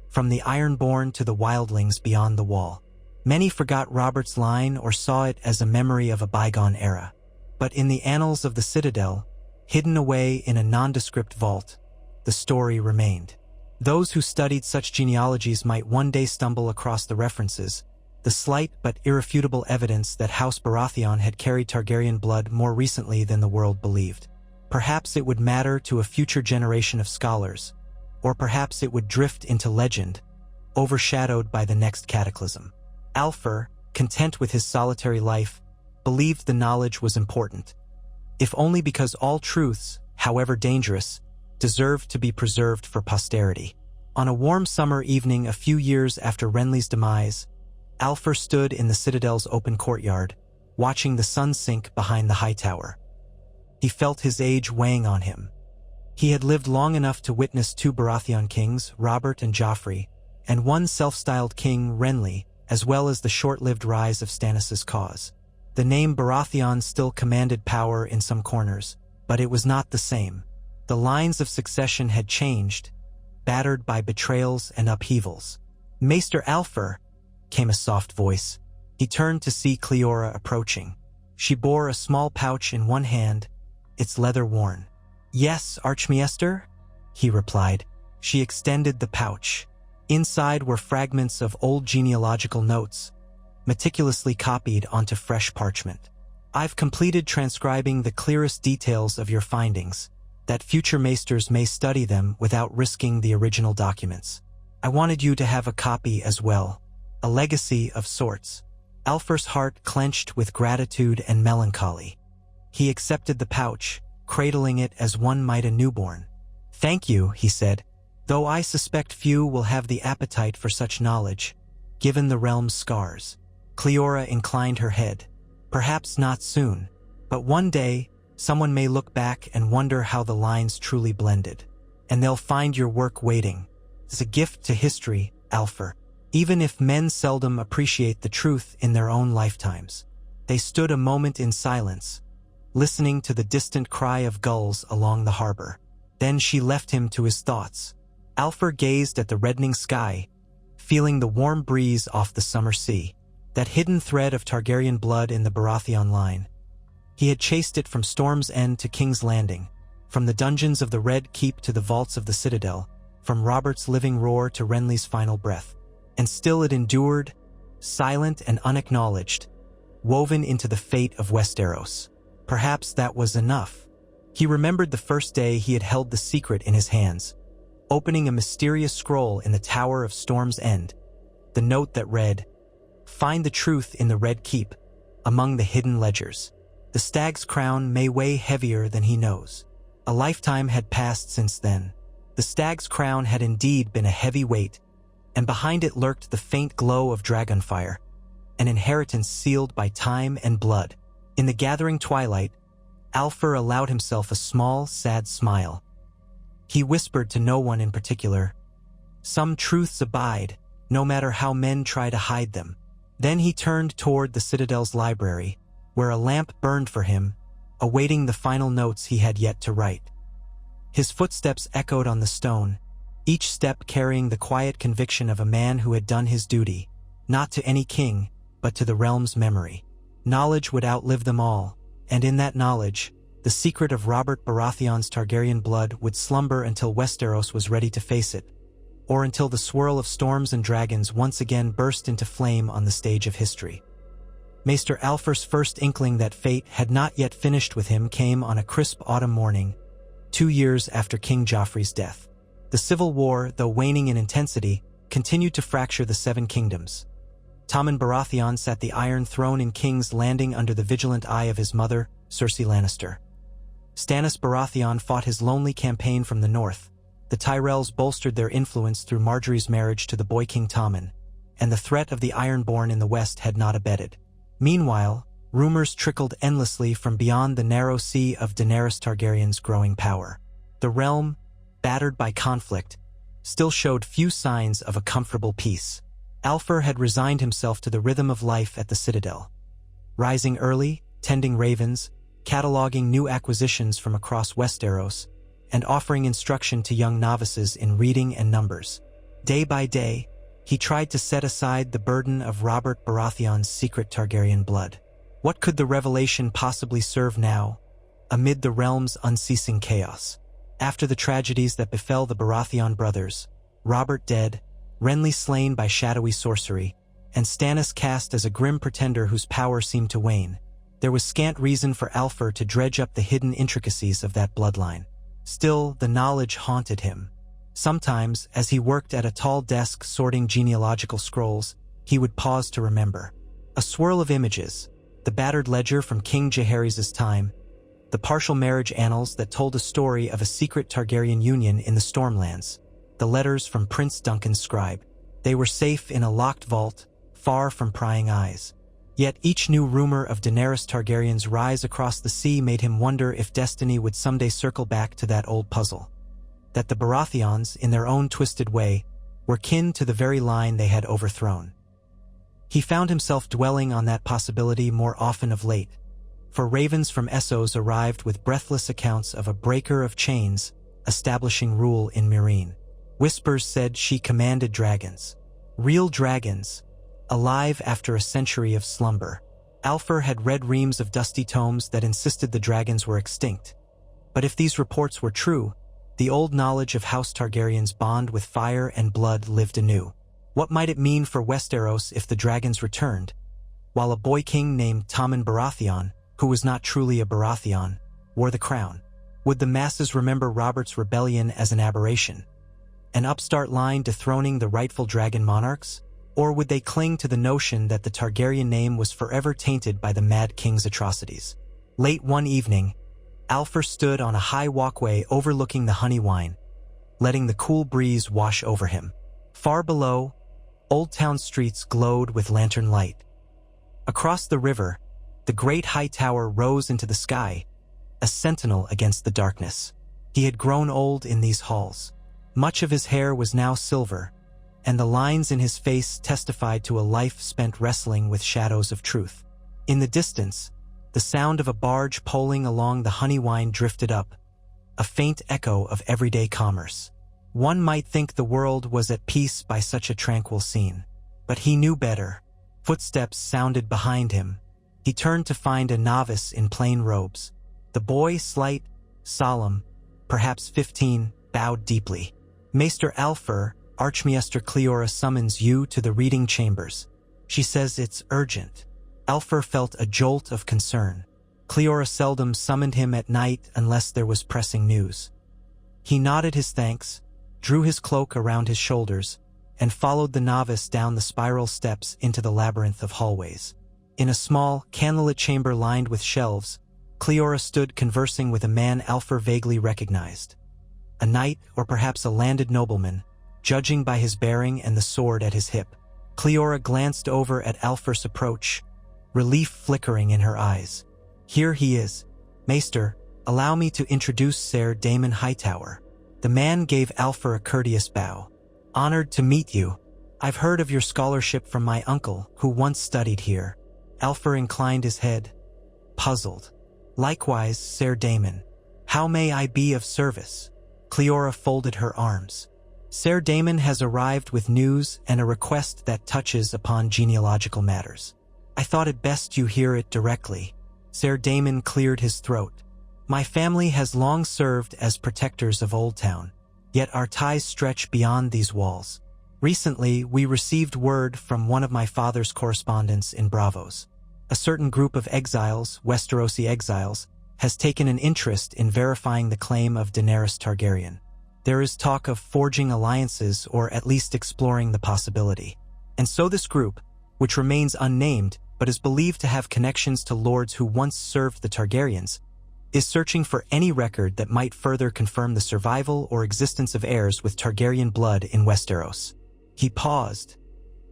Speaker 1: from the Ironborn to the wildlings beyond the wall. Many forgot Robert's line or saw it as a memory of a bygone era. But in the annals of the Citadel, hidden away in a nondescript vault, the story remained. Those who studied such genealogies might one day stumble across the references, the slight but irrefutable evidence that House Baratheon had carried Targaryen blood more recently than the world believed. Perhaps it would matter to a future generation of scholars, or perhaps it would drift into legend, overshadowed by the next cataclysm. Alfur, content with his solitary life, believed the knowledge was important, if only because all truths, however dangerous, deserved to be preserved for posterity. On a warm summer evening a few years after Renly's demise, Alfur stood in the citadel's open courtyard, watching the sun sink behind the high tower. He felt his age weighing on him. He had lived long enough to witness two Baratheon kings, Robert and Joffrey, and one self-styled king, Renly, as well as the short-lived rise of Stannis' cause. The name Baratheon still commanded power in some corners, but it was not the same. The lines of succession had changed, battered by betrayals and upheavals. "Maester Alfur," came a soft voice. He turned to see Cleora approaching. She bore a small pouch in one hand, its leather worn. "Yes, Archmaester," he replied. She extended the pouch. Inside were fragments of old genealogical notes, meticulously copied onto fresh parchment. "I've completed transcribing the clearest details of your findings, that future maesters may study them without risking the original documents. I wanted you to have a copy as well, a legacy of sorts." Alfur's heart clenched with gratitude and melancholy. He accepted the pouch, cradling it as one might a newborn. "Thank you," he said, "though I suspect few will have the appetite for such knowledge, given the realm's scars." Cleora inclined her head. "Perhaps not soon, but one day, someone may look back and wonder how the lines truly blended. And they'll find your work waiting. It's a gift to history, Alfur, even if men seldom appreciate the truth in their own lifetimes." They stood a moment in silence, listening to the distant cry of gulls along the harbor. Then she left him to his thoughts. Alfur gazed at the reddening sky, feeling the warm breeze off the summer sea, that hidden thread of Targaryen blood in the Baratheon line. He had chased it from Storm's End to King's Landing, from the dungeons of the Red Keep to the vaults of the Citadel, from Robert's living roar to Renly's final breath. And still it endured, silent and unacknowledged, woven into the fate of Westeros. Perhaps that was enough. He remembered the first day he had held the secret in his hands, opening a mysterious scroll in the Tower of Storm's End, the note that read, "Find the truth in the Red Keep, among the hidden ledgers. The stag's crown may weigh heavier than he knows." A lifetime had passed since then. The stag's crown had indeed been a heavy weight, and behind it lurked the faint glow of dragonfire, an inheritance sealed by time and blood. In the gathering twilight, Alfur allowed himself a small, sad smile. He whispered to no one in particular, "Some truths abide, no matter how men try to hide them." Then he turned toward the Citadel's library, where a lamp burned for him, awaiting the final notes he had yet to write. His footsteps echoed on the stone, each step carrying the quiet conviction of a man who had done his duty, not to any king, but to the realm's memory. Knowledge would outlive them all, and in that knowledge, the secret of Robert Baratheon's Targaryen blood would slumber until Westeros was ready to face it, or until the swirl of storms and dragons once again burst into flame on the stage of history. Maester Alfur's first inkling that fate had not yet finished with him came on a crisp autumn morning, 2 years after King Joffrey's death. The civil war, though waning in intensity, continued to fracture the Seven Kingdoms. Tommen Baratheon sat the Iron Throne in King's Landing under the vigilant eye of his mother, Cersei Lannister. Stannis Baratheon fought his lonely campaign from the north. The Tyrells bolstered their influence through Margaery's marriage to the boy King Tommen, and the threat of the Ironborn in the west had not abated. Meanwhile, rumors trickled endlessly from beyond the narrow sea of Daenerys Targaryen's growing power. The realm, battered by conflict, still showed few signs of a comfortable peace. Alfur had resigned himself to the rhythm of life at the Citadel, rising early, tending ravens, cataloging new acquisitions from across Westeros, and offering instruction to young novices in reading and numbers. Day by day, he tried to set aside the burden of Robert Baratheon's secret Targaryen blood. What could the revelation possibly serve now, amid the realm's unceasing chaos? After the tragedies that befell the Baratheon brothers, Robert dead, Renly slain by shadowy sorcery, and Stannis cast as a grim pretender whose power seemed to wane. There was scant reason for Alfur to dredge up the hidden intricacies of that bloodline. Still, the knowledge haunted him. Sometimes, as he worked at a tall desk sorting genealogical scrolls, he would pause to remember. A swirl of images, the battered ledger from King Jaehaerys' time, the partial marriage annals that told a story of a secret Targaryen union in the Stormlands, the letters from Prince Duncan's scribe. They were safe in a locked vault, far from prying eyes. Yet each new rumor of Daenerys Targaryen's rise across the sea made him wonder if destiny would someday circle back to that old puzzle. That the Baratheons, in their own twisted way, were kin to the very line they had overthrown. He found himself dwelling on that possibility more often of late, for ravens from Essos arrived with breathless accounts of a breaker of chains establishing rule in Meereen. Whispers said she commanded dragons. Real dragons, alive after a century of slumber. Alfur had read reams of dusty tomes that insisted the dragons were extinct. But if these reports were true, the old knowledge of House Targaryen's bond with fire and blood lived anew. What might it mean for Westeros if the dragons returned, while a boy king named Tommen Baratheon, who was not truly a Baratheon, wore the crown? Would the masses remember Robert's rebellion as an aberration, an upstart line dethroning the rightful dragon monarchs? Or would they cling to the notion that the Targaryen name was forever tainted by the Mad King's atrocities? Late one evening, Alfur stood on a high walkway overlooking the honey wine, letting the cool breeze wash over him. Far below, Old Town streets glowed with lantern light. Across the river, the great high tower rose into the sky, a sentinel against the darkness. He had grown old in these halls. Much of his hair was now silver, and the lines in his face testified to a life spent wrestling with shadows of truth. In the distance, the sound of a barge poling along the honey wine drifted up, a faint echo of everyday commerce. One might think the world was at peace by such a tranquil scene. But he knew better. Footsteps sounded behind him. He turned to find a novice in plain robes. The boy, slight, solemn, perhaps 15, bowed deeply. "Maester Alfur, Archmaester Cleora summons you to the reading chambers. She says it's urgent." Alfur felt a jolt of concern. Cleora seldom summoned him at night unless there was pressing news. He nodded his thanks, drew his cloak around his shoulders, and followed the novice down the spiral steps into the labyrinth of hallways. In a small, candlelit chamber lined with shelves, Cleora stood conversing with a man Alfur vaguely recognized. A knight, or perhaps a landed nobleman, judging by his bearing and the sword at his hip. Cleora glanced over at Alfur's approach, relief flickering in her eyes. "Here he is. Maester, allow me to introduce Ser Daemon Hightower." The man gave Alfur a courteous bow. "Honored to meet you. I've heard of your scholarship from my uncle, who once studied here." Alfur inclined his head, puzzled. "Likewise, Ser Daemon. How may I be of service?" Cleora folded her arms. "Ser Daemon has arrived with news and a request that touches upon genealogical matters. I thought it best you hear it directly." Ser Daemon cleared his throat. "My family has long served as protectors of Old Town, yet our ties stretch beyond these walls. Recently, we received word from one of my father's correspondents in Braavos. A certain group of exiles, Westerosi exiles, has taken an interest in verifying the claim of Daenerys Targaryen. There is talk of forging alliances or at least exploring the possibility. And so this group, which remains unnamed but is believed to have connections to lords who once served the Targaryens, is searching for any record that might further confirm the survival or existence of heirs with Targaryen blood in Westeros." He paused,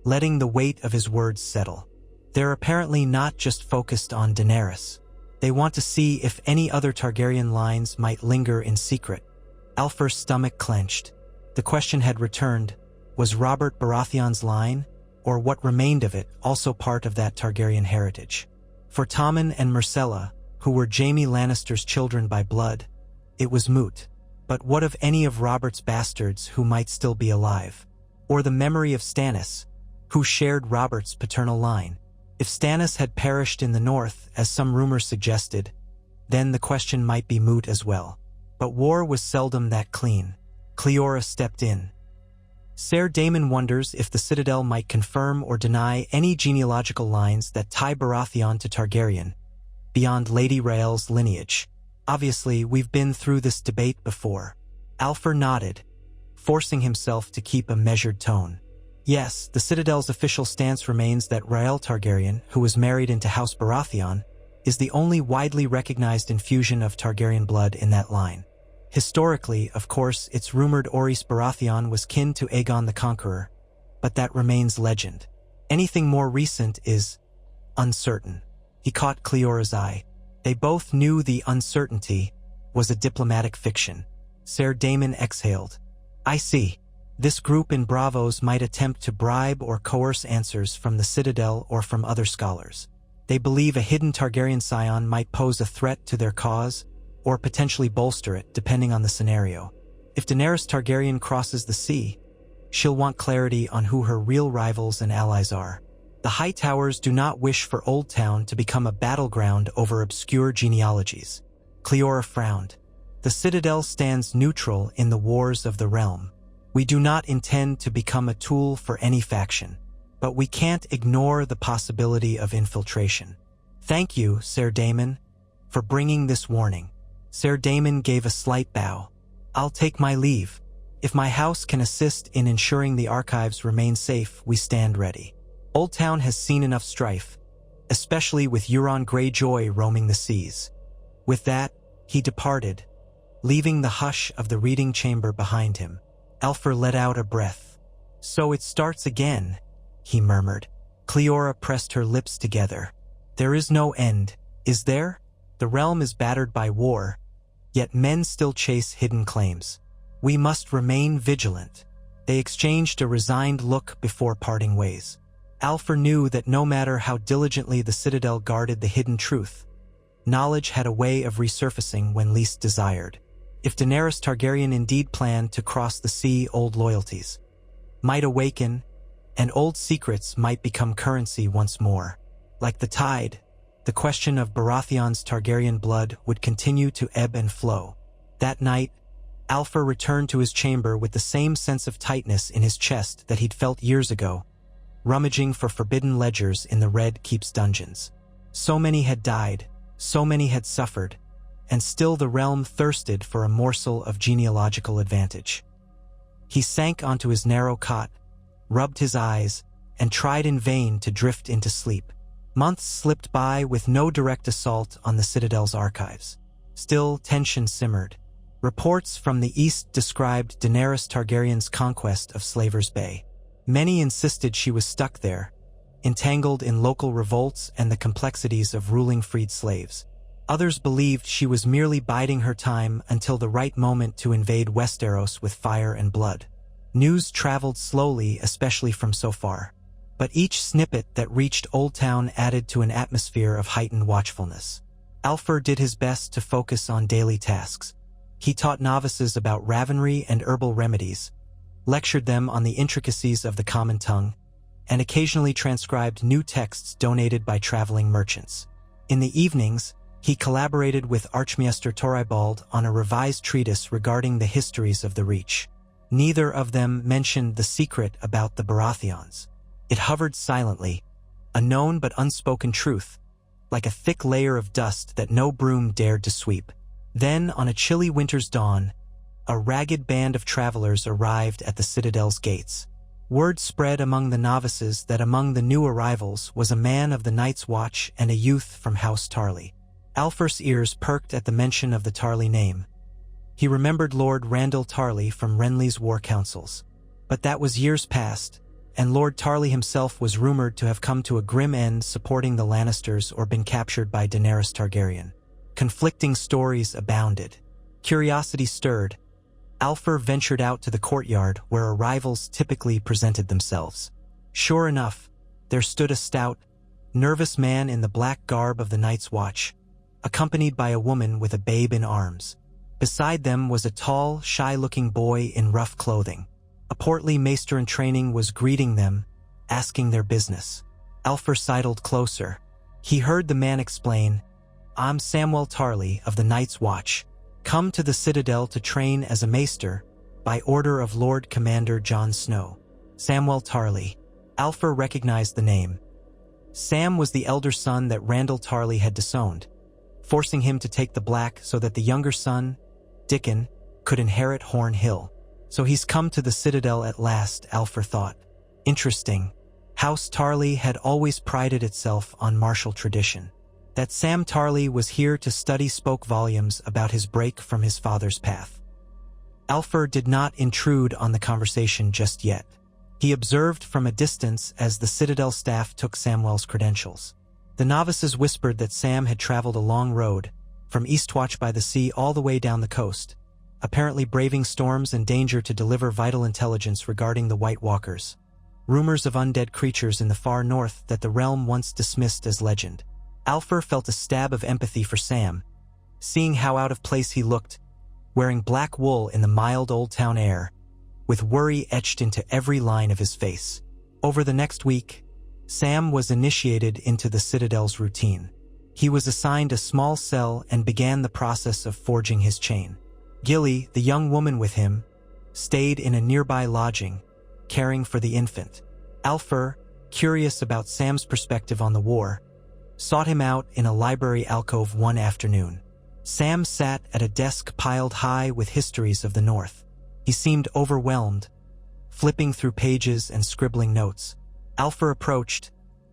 Speaker 1: letting the weight of his words settle. They're apparently not just focused on Daenerys. They want to see if any other Targaryen lines might linger in secret. Alfur's stomach clenched. The question had returned, was Robert Baratheon's line, or what remained of it, also part of that Targaryen heritage? For Tommen and Myrcella, who were Jaime Lannister's children by blood, it was moot. But what of any of Robert's bastards who might still be alive? Or the memory of Stannis, who shared Robert's paternal line? If Stannis had perished in the north, as some rumors suggested, then the question might be moot as well. But war was seldom that clean. Cleora stepped in. Ser Damon wonders if the Citadel might confirm or deny any genealogical lines that tie Baratheon to Targaryen, beyond Lady Rael's lineage. Obviously, we've been through this debate before. Alfer nodded, forcing himself to keep a measured tone. Yes, the Citadel's official stance remains that Rael Targaryen, who was married into House Baratheon, is the only widely recognized infusion of Targaryen blood in that line. Historically, of course, it's rumored Orys Baratheon was kin to Aegon the Conqueror, but that remains legend. Anything more recent is uncertain. He caught Cleora's eye. They both knew the uncertainty was a diplomatic fiction. Ser Damon exhaled. I see. This group in Bravos might attempt to bribe or coerce answers from the Citadel or from other scholars. They believe a hidden Targaryen scion might pose a threat to their cause, or potentially bolster it, depending on the scenario. If Daenerys Targaryen crosses the sea, she'll want clarity on who her real rivals and allies are. The Hightowers do not wish for Old Town to become a battleground over obscure genealogies. Cleora frowned. The Citadel stands neutral in the wars of the realm. We do not intend to become a tool for any faction, but we can't ignore the possibility of infiltration. Thank you, Ser Damon, for bringing this warning. Ser Damon gave a slight bow. I'll take my leave. If my house can assist in ensuring the archives remain safe, we stand ready. Old Town has seen enough strife, especially with Euron Greyjoy roaming the seas. With that, he departed, leaving the hush of the reading chamber behind him. Alfer let out a breath. So it starts again, he murmured. Cleora pressed her lips together. There is no end, is there? The realm is battered by war, yet men still chase hidden claims. We must remain vigilant. They exchanged a resigned look before parting ways. Alfer knew that no matter how diligently the Citadel guarded the hidden truth, knowledge had a way of resurfacing when least desired. If Daenerys Targaryen indeed planned to cross the sea, old loyalties might awaken, and old secrets might become currency once more. Like the tide, the question of Baratheon's Targaryen blood would continue to ebb and flow. That night, Alfer returned to his chamber with the same sense of tightness in his chest that he'd felt years ago, rummaging for forbidden ledgers in the Red Keep's dungeons. So many had died, so many had suffered, and still the realm thirsted for a morsel of genealogical advantage. He sank onto his narrow cot, rubbed his eyes, and tried in vain to drift into sleep. Months slipped by with no direct assault on the Citadel's archives. Still, tension simmered. Reports from the east described Daenerys Targaryen's conquest of Slaver's Bay. Many insisted she was stuck there, entangled in local revolts and the complexities of ruling freed slaves. Others believed she was merely biding her time until the right moment to invade Westeros with fire and blood. News traveled slowly, especially from so far, but each snippet that reached Old Town added to an atmosphere of heightened watchfulness. Alfer did his best to focus on daily tasks. He taught novices about ravenry and herbal remedies, lectured them on the intricacies of the common tongue, and occasionally transcribed new texts donated by traveling merchants. In the evenings, he collaborated with Archmaester Toribald on a revised treatise regarding the histories of the Reach. Neither of them mentioned the secret about the Baratheons. It hovered silently, a known but unspoken truth, like a thick layer of dust that no broom dared to sweep. Then, on a chilly winter's dawn, a ragged band of travelers arrived at the Citadel's gates. Word spread among the novices that among the new arrivals was a man of the Night's Watch and a youth from House Tarly. Alfer's ears perked at the mention of the Tarly name. He remembered Lord Randall Tarly from Renly's war councils. But that was years past, and Lord Tarly himself was rumored to have come to a grim end supporting the Lannisters or been captured by Daenerys Targaryen. Conflicting stories abounded. Curiosity stirred. Alfer ventured out to the courtyard where arrivals typically presented themselves. Sure enough, there stood a stout, nervous man in the black garb of the Night's Watch, accompanied by a woman with a babe in arms. Beside them was a tall, shy-looking boy in rough clothing. A portly maester in training was greeting them, asking their business. Alfer sidled closer. He heard the man explain, "I'm Samwell Tarly of the Night's Watch, come to the Citadel to train as a maester, by order of Lord Commander Jon Snow. Samwell Tarly. Alfur recognized the name. Sam was the elder son that Randyll Tarly had disowned, forcing him to take the Black so that the younger son, Dickon, could inherit Horn Hill. So he's come to the Citadel at last, Alfur thought. Interesting. House Tarly had always prided itself on martial tradition. That Sam Tarly was here to study spoke volumes about his break from his father's path. Alfur did not intrude on the conversation just yet. He observed from a distance as the Citadel staff took Samwell's credentials. The novices whispered that Sam had traveled a long road, from Eastwatch by the sea all the way down the coast, apparently braving storms and danger to deliver vital intelligence regarding the White Walkers, rumors of undead creatures in the far north that the realm once dismissed as legend. Alfur felt a stab of empathy for Sam, seeing how out of place he looked, wearing black wool in the mild old town air, with worry etched into every line of his face. Over the next week, Sam was initiated into the Citadel's routine. He was assigned a small cell and began the process of forging his chain. Gilly, the young woman with him, stayed in a nearby lodging, caring for the infant. Alfur, curious about Sam's perspective on the war, sought him out in a library alcove one afternoon. Sam sat at a desk piled high with histories of the North. He seemed overwhelmed, flipping through pages and scribbling notes. Alfur approached,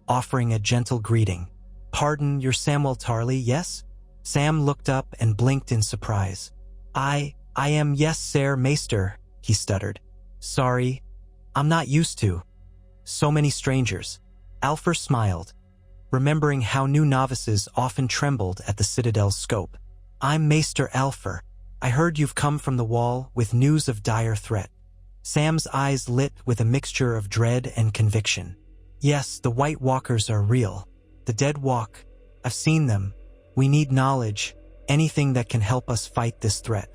Speaker 1: offering a gentle greeting. "Pardon, you're Samwell Tarly, yes?" Sam looked up and blinked in surprise. I am, yes, Sir Maester," he stuttered. "Sorry, I'm not used to so many strangers." Alfur smiled, remembering how new novices often trembled at the Citadel's scope. "I'm Maester Alfur. I heard you've come from the Wall with news of dire threat." Sam's eyes lit with a mixture of dread and conviction. "Yes, the White Walkers are real. The Dead Walk. I've seen them. We need knowledge, anything that can help us fight this threat.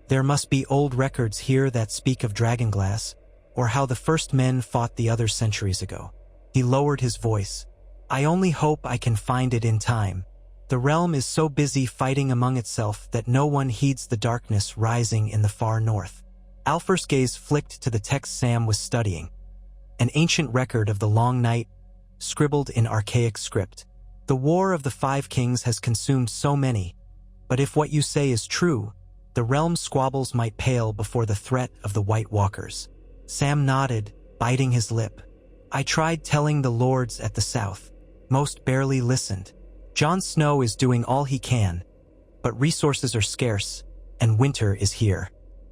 Speaker 1: There must be old records here that speak of Dragonglass, or how the first men fought the others centuries ago." He lowered his voice. "I only hope I can find it in time. The realm is so busy fighting among itself that no one heeds the darkness rising in the far north." Alfur's gaze flicked to the text Sam was studying, an ancient record of the Long Night, scribbled in archaic script. "The War of the Five Kings has consumed so many, but if what you say is true, the realm's squabbles might pale before the threat of the White Walkers." Sam nodded, biting his lip. "I tried telling the lords at the south. Most barely listened. Jon Snow is doing all he can, but resources are scarce, and winter is here."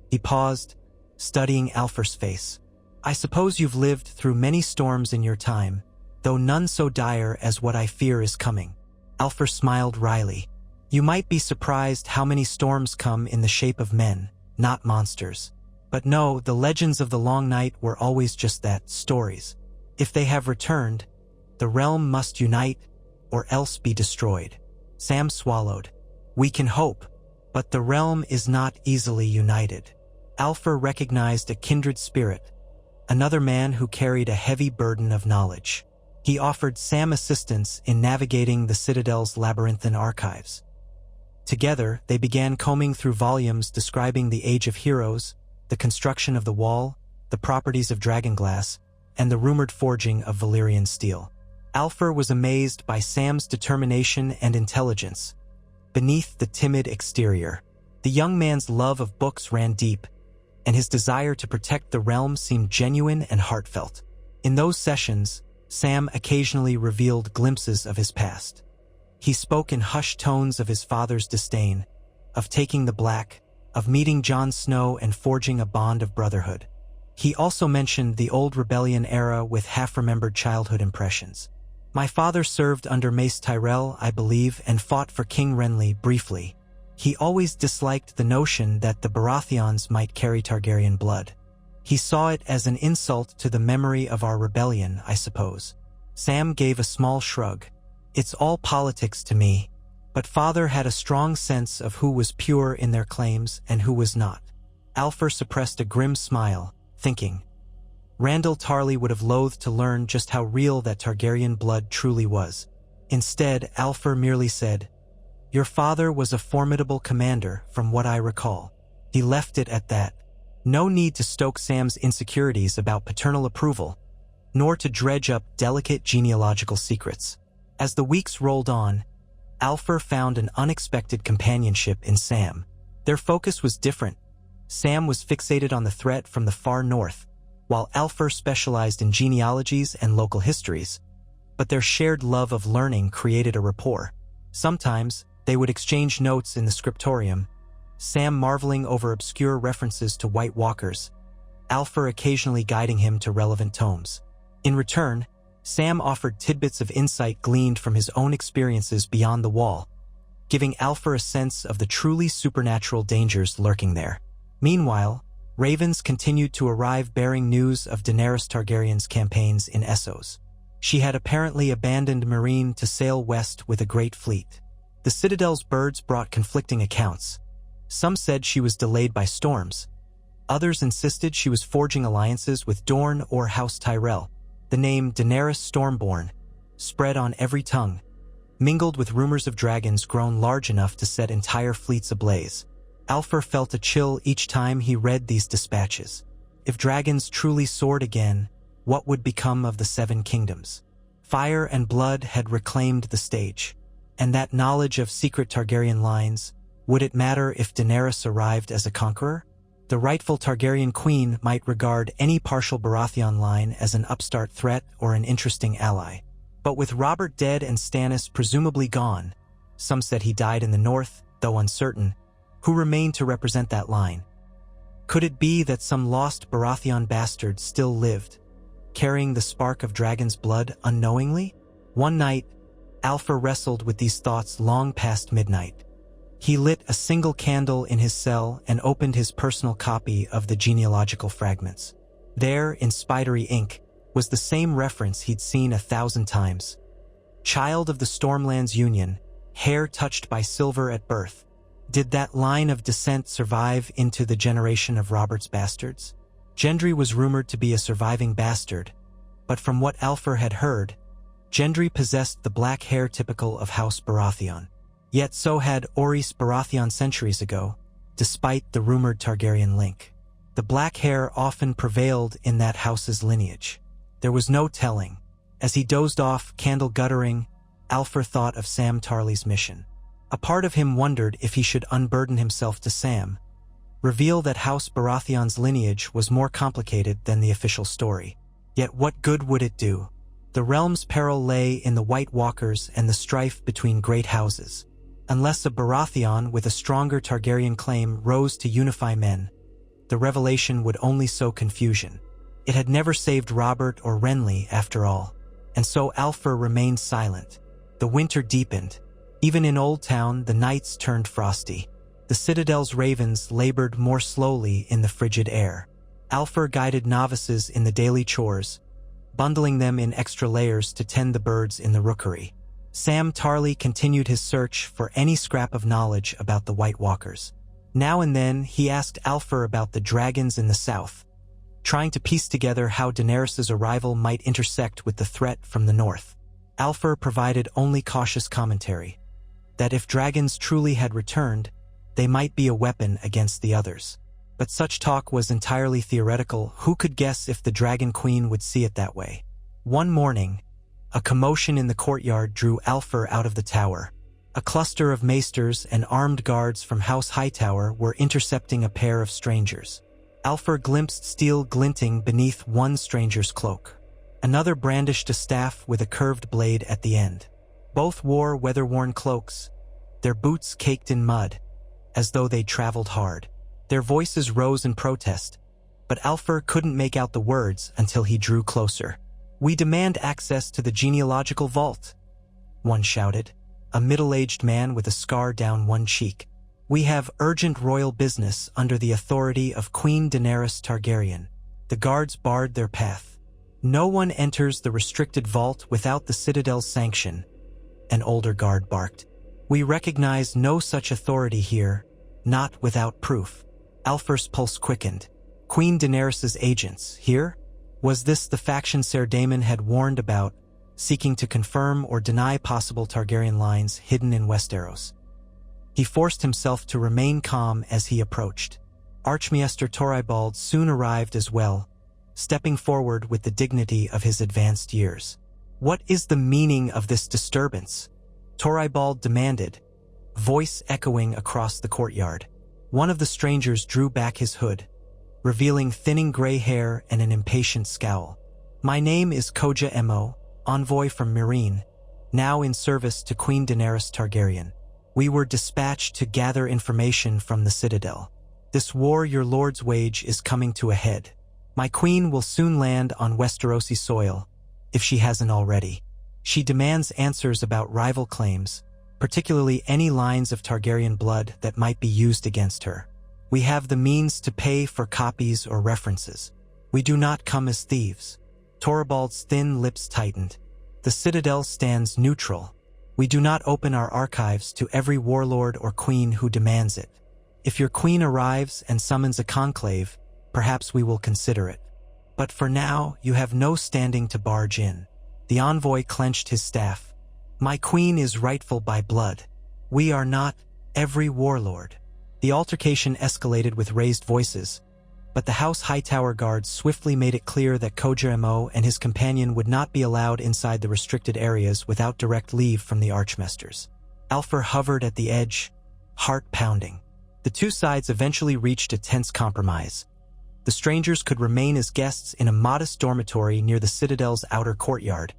Speaker 1: He paused, studying Alfur's face. "I suppose you've lived through many storms in your time, though none so dire as what I fear is coming." Alfur smiled wryly. "You might be surprised how many storms come in the shape of men, not monsters. But no, the legends of the Long Night were always just that, stories. If they have returned, the realm must unite or else be destroyed." Sam swallowed. "We can hope, but the realm is not easily united." Alfur recognized a kindred spirit, another man who carried a heavy burden of knowledge. He offered Sam assistance in navigating the Citadel's labyrinthine archives. Together, they began combing through volumes describing the Age of Heroes, the construction of the Wall, the properties of Dragonglass, and the rumored forging of Valyrian steel. Alfur was amazed by Sam's determination and intelligence. Beneath the timid exterior, the young man's love of books ran deep, and his desire to protect the realm seemed genuine and heartfelt. In those sessions, Sam occasionally revealed glimpses of his past. He spoke in hushed tones of his father's disdain, of taking the Black, of meeting Jon Snow and forging a bond of brotherhood. He also mentioned the old rebellion era with half-remembered childhood impressions. "My father served under Mace Tyrell, I believe, and fought for King Renly briefly. He always disliked the notion that the Baratheons might carry Targaryen blood. He saw it as an insult to the memory of our rebellion, I suppose." Sam gave a small shrug. "It's all politics to me, but father had a strong sense of who was pure in their claims and who was not." Alfur suppressed a grim smile, thinking, Randyll Tarly would have loathed to learn just how real that Targaryen blood truly was. Instead, Alfur merely said, "Your father was a formidable commander, from what I recall." He left it at that, No need to stoke Sam's insecurities about paternal approval, nor to dredge up delicate genealogical secrets. As the weeks rolled on, Alfer found an unexpected companionship in Sam. Their focus was different. Sam was fixated on the threat from the far north, while Alfer specialized in genealogies and local histories. But their shared love of learning created a rapport. Sometimes, they would exchange notes in the scriptorium, Sam marveling over obscure references to White Walkers, Alfer occasionally guiding him to relevant tomes. In return, Sam offered tidbits of insight gleaned from his own experiences beyond the wall, giving Alfer a sense of the truly supernatural dangers lurking there. Meanwhile, ravens continued to arrive bearing news of Daenerys Targaryen's campaigns in Essos. She had apparently abandoned Meereen to sail west with a great fleet. The Citadel's birds brought conflicting accounts. Some said she was delayed by storms. Others insisted she was forging alliances with Dorne or House Tyrell. The name Daenerys Stormborn spread on every tongue, mingled with rumors of dragons grown large enough to set entire fleets ablaze. Alfer felt a chill each time he read these dispatches. If dragons truly soared again, what would become of the Seven Kingdoms? Fire and blood had reclaimed the stage. And that knowledge of secret Targaryen lines, would it matter if Daenerys arrived as a conqueror? The rightful Targaryen queen might regard any partial Baratheon line as an upstart threat or an interesting ally. But with Robert dead and Stannis presumably gone, some said he died in the north, though uncertain, who remained to represent that line? Could it be that some lost Baratheon bastard still lived, carrying the spark of dragon's blood unknowingly? One night, Alfer wrestled with these thoughts long past midnight. He lit a single candle in his cell and opened his personal copy of the genealogical fragments. There, in spidery ink, was the same reference he'd seen 1,000 times. Child of the Stormlands Union, hair touched by silver at birth. Did that line of descent survive into the generation of Robert's bastards? Gendry was rumored to be a surviving bastard, but from what Alfer had heard, Gendry possessed the black hair typical of House Baratheon. Yet so had Orys Baratheon centuries ago, despite the rumored Targaryen link. The black hair often prevailed in that house's lineage. There was no telling. As he dozed off, candle guttering, Alfer thought of Sam Tarly's mission. A part of him wondered if he should unburden himself to Sam, reveal that House Baratheon's lineage was more complicated than the official story. Yet what good would it do? The realm's peril lay in the White Walkers and the strife between great houses. Unless a Baratheon with a stronger Targaryen claim rose to unify men, the revelation would only sow confusion. It had never saved Robert or Renly, after all, and so Alfer remained silent. The winter deepened. Even in Old Town, the nights turned frosty. The Citadel's ravens labored more slowly in the frigid air. Alfer guided novices in the daily chores, bundling them in extra layers to tend the birds in the rookery. Sam Tarly continued his search for any scrap of knowledge about the White Walkers. Now and then, he asked Alfer about the dragons in the south, trying to piece together how Daenerys' arrival might intersect with the threat from the north. Alfer provided only cautious commentary, that if dragons truly had returned, they might be a weapon against the others. But such talk was entirely theoretical. Who could guess if the Dragon Queen would see it that way? One morning, a commotion in the courtyard drew Alfer out of the tower. A cluster of maesters and armed guards from House Hightower were intercepting a pair of strangers. Alfer glimpsed steel glinting beneath one stranger's cloak. Another brandished a staff with a curved blade at the end. Both wore weather-worn cloaks, their boots caked in mud, as though they'd traveled hard. Their voices rose in protest, but Alfer couldn't make out the words until he drew closer. "We demand access to the genealogical vault," one shouted, a middle-aged man with a scar down one cheek. "We have urgent royal business under the authority of Queen Daenerys Targaryen." The guards barred their path. "No one enters the restricted vault without the Citadel's sanction," an older guard barked. "We recognize no such authority here, not without proof." Alfer's pulse quickened. Queen Daenerys' agents, here? Was this the faction Ser Daemon had warned about, seeking to confirm or deny possible Targaryen lines hidden in Westeros? He forced himself to remain calm as he approached. Archmaester Toribald soon arrived as well, stepping forward with the dignity of his advanced years. "What is the meaning of this disturbance?" Toribald demanded, voice echoing across the courtyard. One of the strangers drew back his hood, revealing thinning gray hair and an impatient scowl. "My name is Koja Emo, envoy from Meereen, now in service to Queen Daenerys Targaryen. We were dispatched to gather information from the Citadel. This war your lords wage is coming to a head. My queen will soon land on Westerosi soil, if she hasn't already. She demands answers about rival claims, particularly any lines of Targaryen blood that might be used against her. We have the means to pay for copies or references. We do not come as thieves." Toribald's thin lips tightened. "The Citadel stands neutral. We do not open our archives to every warlord or queen who demands it. If your queen arrives and summons a conclave, perhaps we will consider it. But for now, you have no standing to barge in." The envoy clenched his staff. "My queen is rightful by blood. We are not every warlord." The altercation escalated with raised voices, but the House Hightower guards swiftly made it clear that Koja Emo and his companion would not be allowed inside the restricted areas without direct leave from the Archmaesters. Alfur hovered at the edge, heart pounding. The two sides eventually reached a tense compromise. The strangers could remain as guests in a modest dormitory near the Citadel's outer courtyard,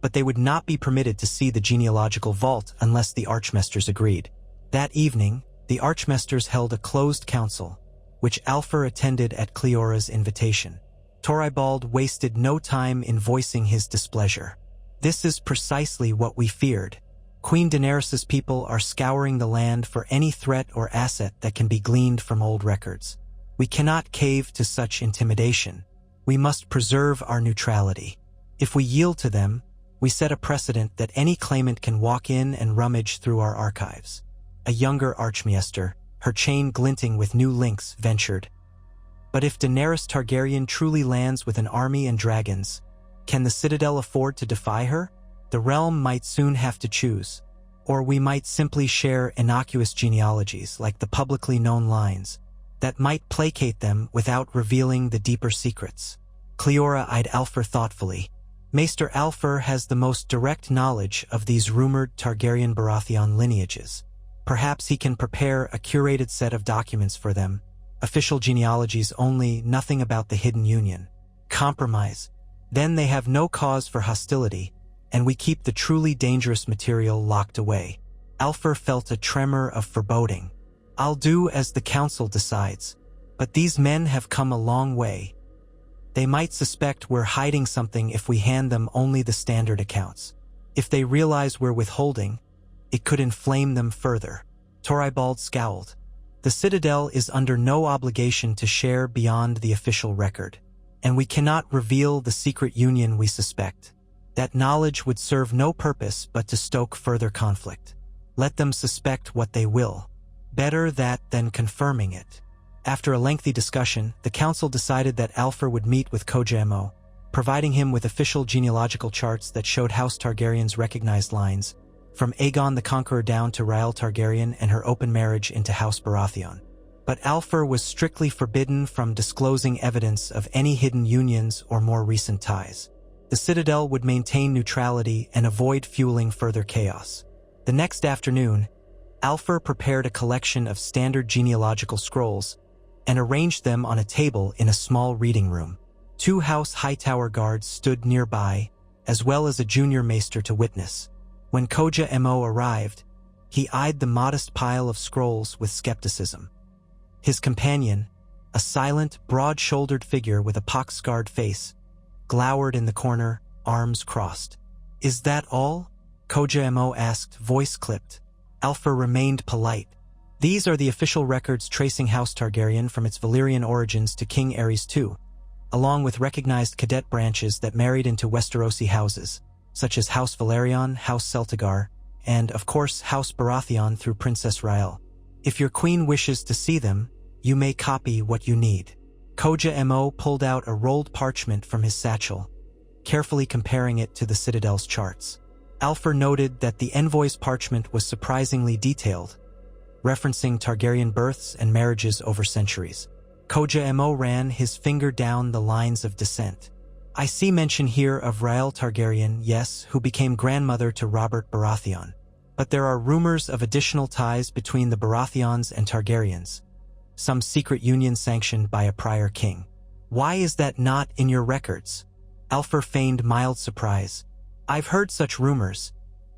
Speaker 1: but they would not be permitted to see the genealogical vault unless the Archmaesters agreed. That evening, the Archmaesters held a closed council, which Alfur attended at Cleora's invitation. Toribald wasted no time in voicing his displeasure. "This is precisely what we feared. Queen Daenerys' people are scouring the land for any threat or asset that can be gleaned from old records. We cannot cave to such intimidation. We must preserve our neutrality. If we yield to them, we set a precedent that any claimant can walk in and rummage through our archives." A younger Archmaester, her chain glinting with new links, ventured, "But if Daenerys Targaryen truly lands with an army and dragons, can the Citadel afford to defy her? The realm might soon have to choose, or we might simply share innocuous genealogies like the publicly known lines that might placate them without revealing the deeper secrets." Cleora eyed Alfur thoughtfully. "Maester Alfur has the most direct knowledge of these rumored Targaryen Baratheon lineages. Perhaps he can prepare a curated set of documents for them, official genealogies only, nothing about the hidden union. Compromise. Then they have no cause for hostility, and we keep the truly dangerous material locked away." Alfur felt a tremor of foreboding. "I'll do as the council decides, but these men have come a long way. They might suspect we're hiding something if we hand them only the standard accounts. If they realize we're withholding, it could inflame them further." Toribald scowled. "The Citadel is under no obligation to share beyond the official record, and we cannot reveal the secret union we suspect. That knowledge would serve no purpose but to stoke further conflict. Let them suspect what they will. Better that than confirming it." After a lengthy discussion, the council decided that Alfur would meet with Koja Emo, providing him with official genealogical charts that showed House Targaryen's recognized lines, from Aegon the Conqueror down to Rhael Targaryen and her open marriage into House Baratheon. But Alfur was strictly forbidden from disclosing evidence of any hidden unions or more recent ties. The Citadel would maintain neutrality and avoid fueling further chaos. The next afternoon, Alfur prepared a collection of standard genealogical scrolls and arranged them on a table in a small reading room. Two House Hightower guards stood nearby, as well as a junior maester to witness. When Koja Emo arrived, he eyed the modest pile of scrolls with skepticism. His companion, a silent, broad-shouldered figure with a pock-scarred face, glowered in the corner, arms crossed. "Is that all?" Koja Emo asked, voice clipped. Alfur remained polite. "These are the official records tracing House Targaryen from its Valyrian origins to King Aerys II, along with recognized cadet branches that married into Westerosi houses, such as House Velaryon, House Celtigar, and, of course, House Baratheon through Princess Rhael. If your queen wishes to see them, you may copy what you need." Koja Emo pulled out a rolled parchment from his satchel, carefully comparing it to the Citadel's charts. Alfur noted that the envoy's parchment was surprisingly detailed, referencing Targaryen births and marriages over centuries. Koja Mo ran his finger down the lines of descent. I see mention here of Rhaelle Targaryen, yes, who became grandmother to Robert Baratheon. But there are rumors of additional ties between the Baratheons and Targaryens, some secret union sanctioned by a prior king. Why is that not in your records? Alfer feigned mild surprise. I've heard such rumors,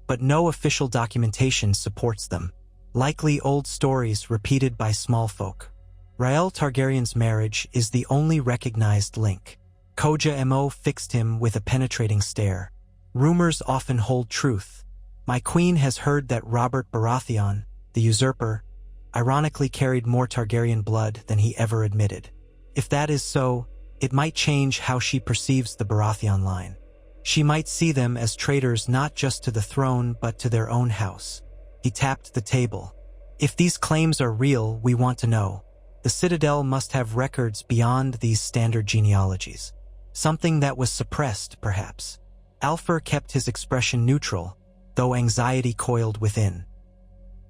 Speaker 1: but no official documentation supports them. Likely old stories repeated by small folk. Rhaelle Targaryen's marriage is the only recognized link. Koja Mo fixed him with a penetrating stare. Rumors often hold truth. My queen has heard that Robert Baratheon, the usurper, ironically carried more Targaryen blood than he ever admitted. If that is so, it might change how she perceives the Baratheon line. She might see them as traitors not just to the throne but to their own house. He tapped the table. If these claims are real, we want to know. The Citadel must have records beyond these standard genealogies. Something that was suppressed, perhaps. Alfer kept his expression neutral, though anxiety coiled within.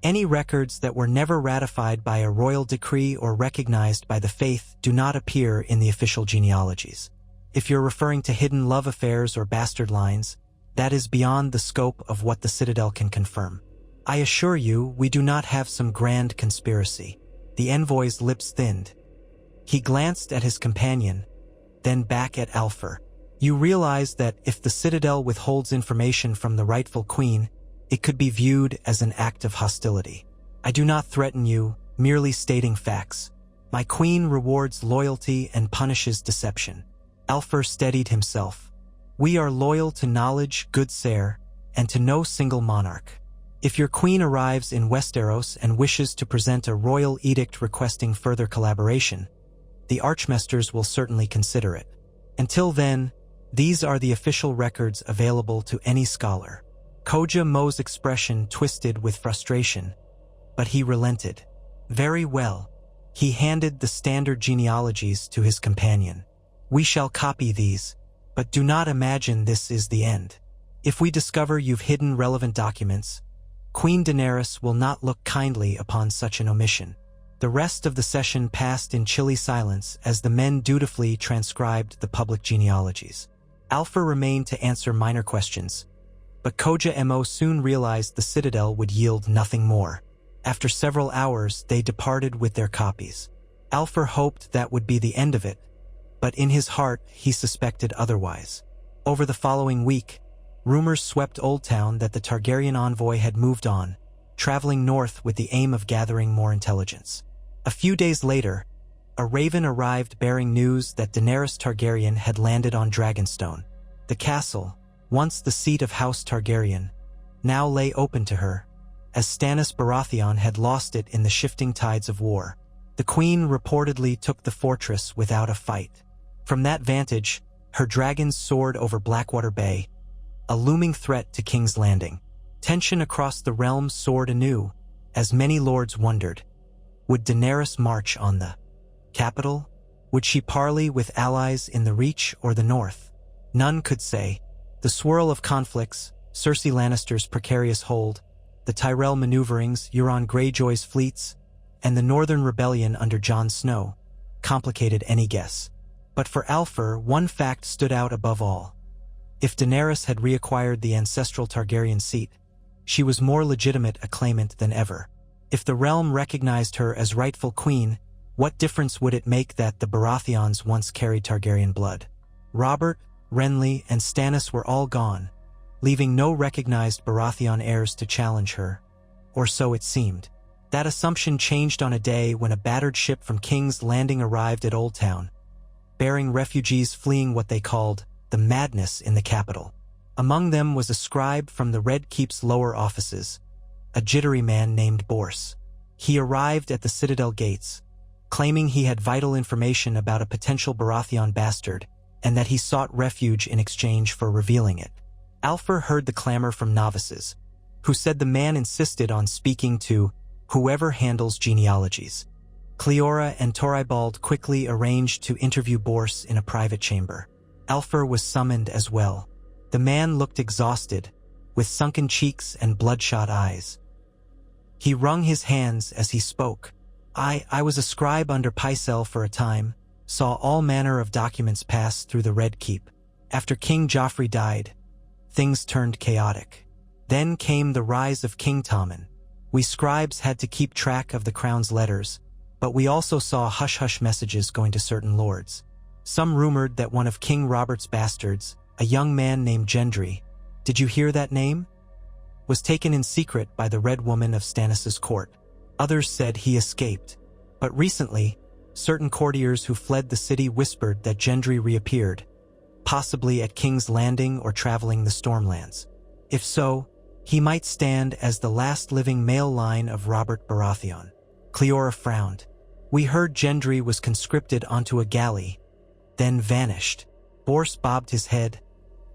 Speaker 1: Any records that were never ratified by a royal decree or recognized by the faith do not appear in the official genealogies. If you're referring to hidden love affairs or bastard lines, that is beyond the scope of what the Citadel can confirm. I assure you, we do not have some grand conspiracy. The envoy's lips thinned. He glanced at his companion, then back at Alfer. You realize that if the Citadel withholds information from the rightful queen, it could be viewed as an act of hostility. I do not threaten you, merely stating facts. My queen rewards loyalty and punishes deception. Alfer steadied himself. We are loyal to knowledge, good sire, and to no single monarch. If your queen arrives in Westeros and wishes to present a royal edict requesting further collaboration, the Archmasters will certainly consider it. Until then, these are the official records available to any scholar. Koja Mo's expression twisted with frustration, but he relented. Very well. He handed the standard genealogies to his companion. We shall copy these, but do not imagine this is the end. If we discover you've hidden relevant documents, Queen Daenerys will not look kindly upon such an omission. The rest of the session passed in chilly silence as the men dutifully transcribed the public genealogies. Alfer remained to answer minor questions, but Koja Mo soon realized the Citadel would yield nothing more. After several hours, they departed with their copies. Alfer hoped that would be the end of it, but in his heart he suspected otherwise. Over the following week, rumors swept Old Town that the Targaryen envoy had moved on, traveling north with the aim of gathering more intelligence. A few days later, a raven arrived bearing news that Daenerys Targaryen had landed on Dragonstone. The castle, once the seat of House Targaryen, now lay open to her, as Stannis Baratheon had lost it in the shifting tides of war. The queen reportedly took the fortress without a fight. From that vantage, her dragons soared over Blackwater Bay, a looming threat to King's Landing. Tension across the realm soared anew, as many lords wondered. Would Daenerys march on the capital? Would she parley with allies in the Reach or the North? None could say. The swirl of conflicts, Cersei Lannister's precarious hold, the Tyrell maneuverings, Euron Greyjoy's fleets, and the Northern Rebellion under Jon Snow, complicated any guess. But for Alfer, one fact stood out above all. If Daenerys had reacquired the ancestral Targaryen seat, she was more legitimate a claimant than ever. If the realm recognized her as rightful queen, what difference would it make that the Baratheons once carried Targaryen blood? Robert, Renly, and Stannis were all gone, leaving no recognized Baratheon heirs to challenge her. Or so it seemed. That assumption changed on a day when a battered ship from King's Landing arrived at Old Town, bearing refugees fleeing what they called the madness in the capital. Among them was a scribe from the Red Keep's lower offices, a jittery man named Borse. He arrived at the Citadel gates, claiming he had vital information about a potential Baratheon bastard and that he sought refuge in exchange for revealing it. Alfer heard the clamor from novices, who said the man insisted on speaking to whoever handles genealogies. Cleora and Toribald quickly arranged to interview Borse in a private chamber. Alfer was summoned as well. The man looked exhausted, with sunken cheeks and bloodshot eyes. He wrung his hands as he spoke. I was a scribe under Pycelle for a time, saw all manner of documents pass through the Red Keep. After King Joffrey died, things turned chaotic. Then came the rise of King Tommen. We scribes had to keep track of the crown's letters, but we also saw hush-hush messages going to certain lords. Some rumored that one of King Robert's bastards, a young man named Gendry, did you hear that name? Was taken in secret by the Red Woman of Stannis' court. Others said he escaped. But recently, certain courtiers who fled the city whispered that Gendry reappeared, possibly at King's Landing or traveling the Stormlands. If so, he might stand as the last living male line of Robert Baratheon. Cleora frowned. We heard Gendry was conscripted onto a galley, then vanished. Bors bobbed his head,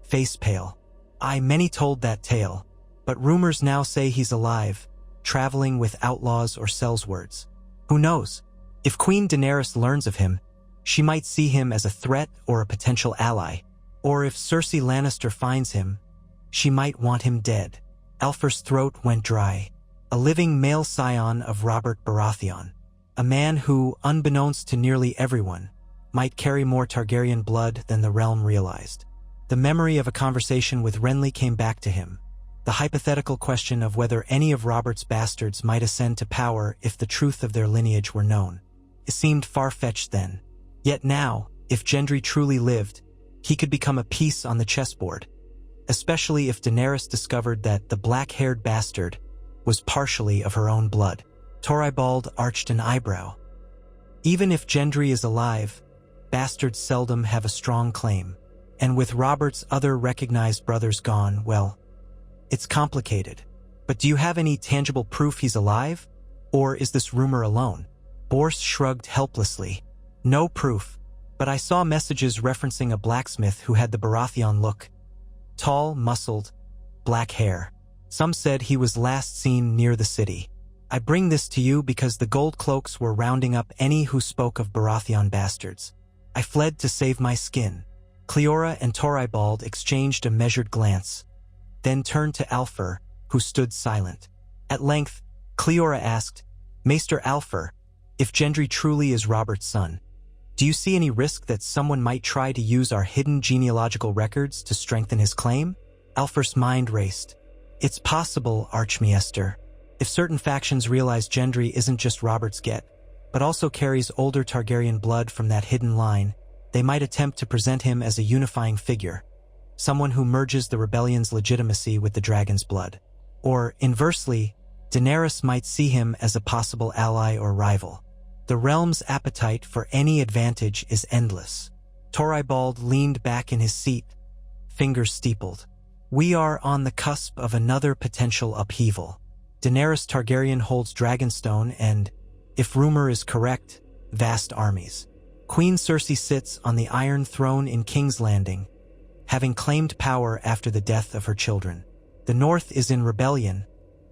Speaker 1: face pale. Many told that tale, but rumors now say he's alive, traveling with outlaws or sellswords. Who knows? If Queen Daenerys learns of him, she might see him as a threat or a potential ally. Or if Cersei Lannister finds him, she might want him dead. Alfer's throat went dry. A living male scion of Robert Baratheon. A man who, unbeknownst to nearly everyone, might carry more Targaryen blood than the realm realized. The memory of a conversation with Renly came back to him. The hypothetical question of whether any of Robert's bastards might ascend to power if the truth of their lineage were known. It seemed far-fetched then. Yet now, if Gendry truly lived, he could become a piece on the chessboard, especially if Daenerys discovered that the black-haired bastard was partially of her own blood. Torrybald arched an eyebrow. Even if Gendry is alive, bastards seldom have a strong claim. And with Robert's other recognized brothers gone, well, it's complicated. But do you have any tangible proof he's alive? Or is this rumor alone? Bors shrugged helplessly. No proof, but I saw messages referencing a blacksmith who had the Baratheon look. Tall, muscled, black hair. Some said he was last seen near the city. I bring this to you because the gold cloaks were rounding up any who spoke of Baratheon bastards. I fled to save my skin. Cleora and Torrybald exchanged a measured glance, then turned to Alfer, who stood silent. At length, Cleora asked, Maester Alfer, if Gendry truly is Robert's son, do you see any risk that someone might try to use our hidden genealogical records to strengthen his claim? Alfer's mind raced. It's possible, Archmaester. If certain factions realize Gendry isn't just Robert's get, but also carries older Targaryen blood from that hidden line, they might attempt to present him as a unifying figure, someone who merges the rebellion's legitimacy with the dragon's blood. Or, inversely, Daenerys might see him as a possible ally or rival. The realm's appetite for any advantage is endless. Torrybald leaned back in his seat, fingers steepled. We are on the cusp of another potential upheaval. Daenerys Targaryen holds Dragonstone and, if rumor is correct, vast armies. Queen Cersei sits on the Iron Throne in King's Landing, having claimed power after the death of her children. The North is in rebellion,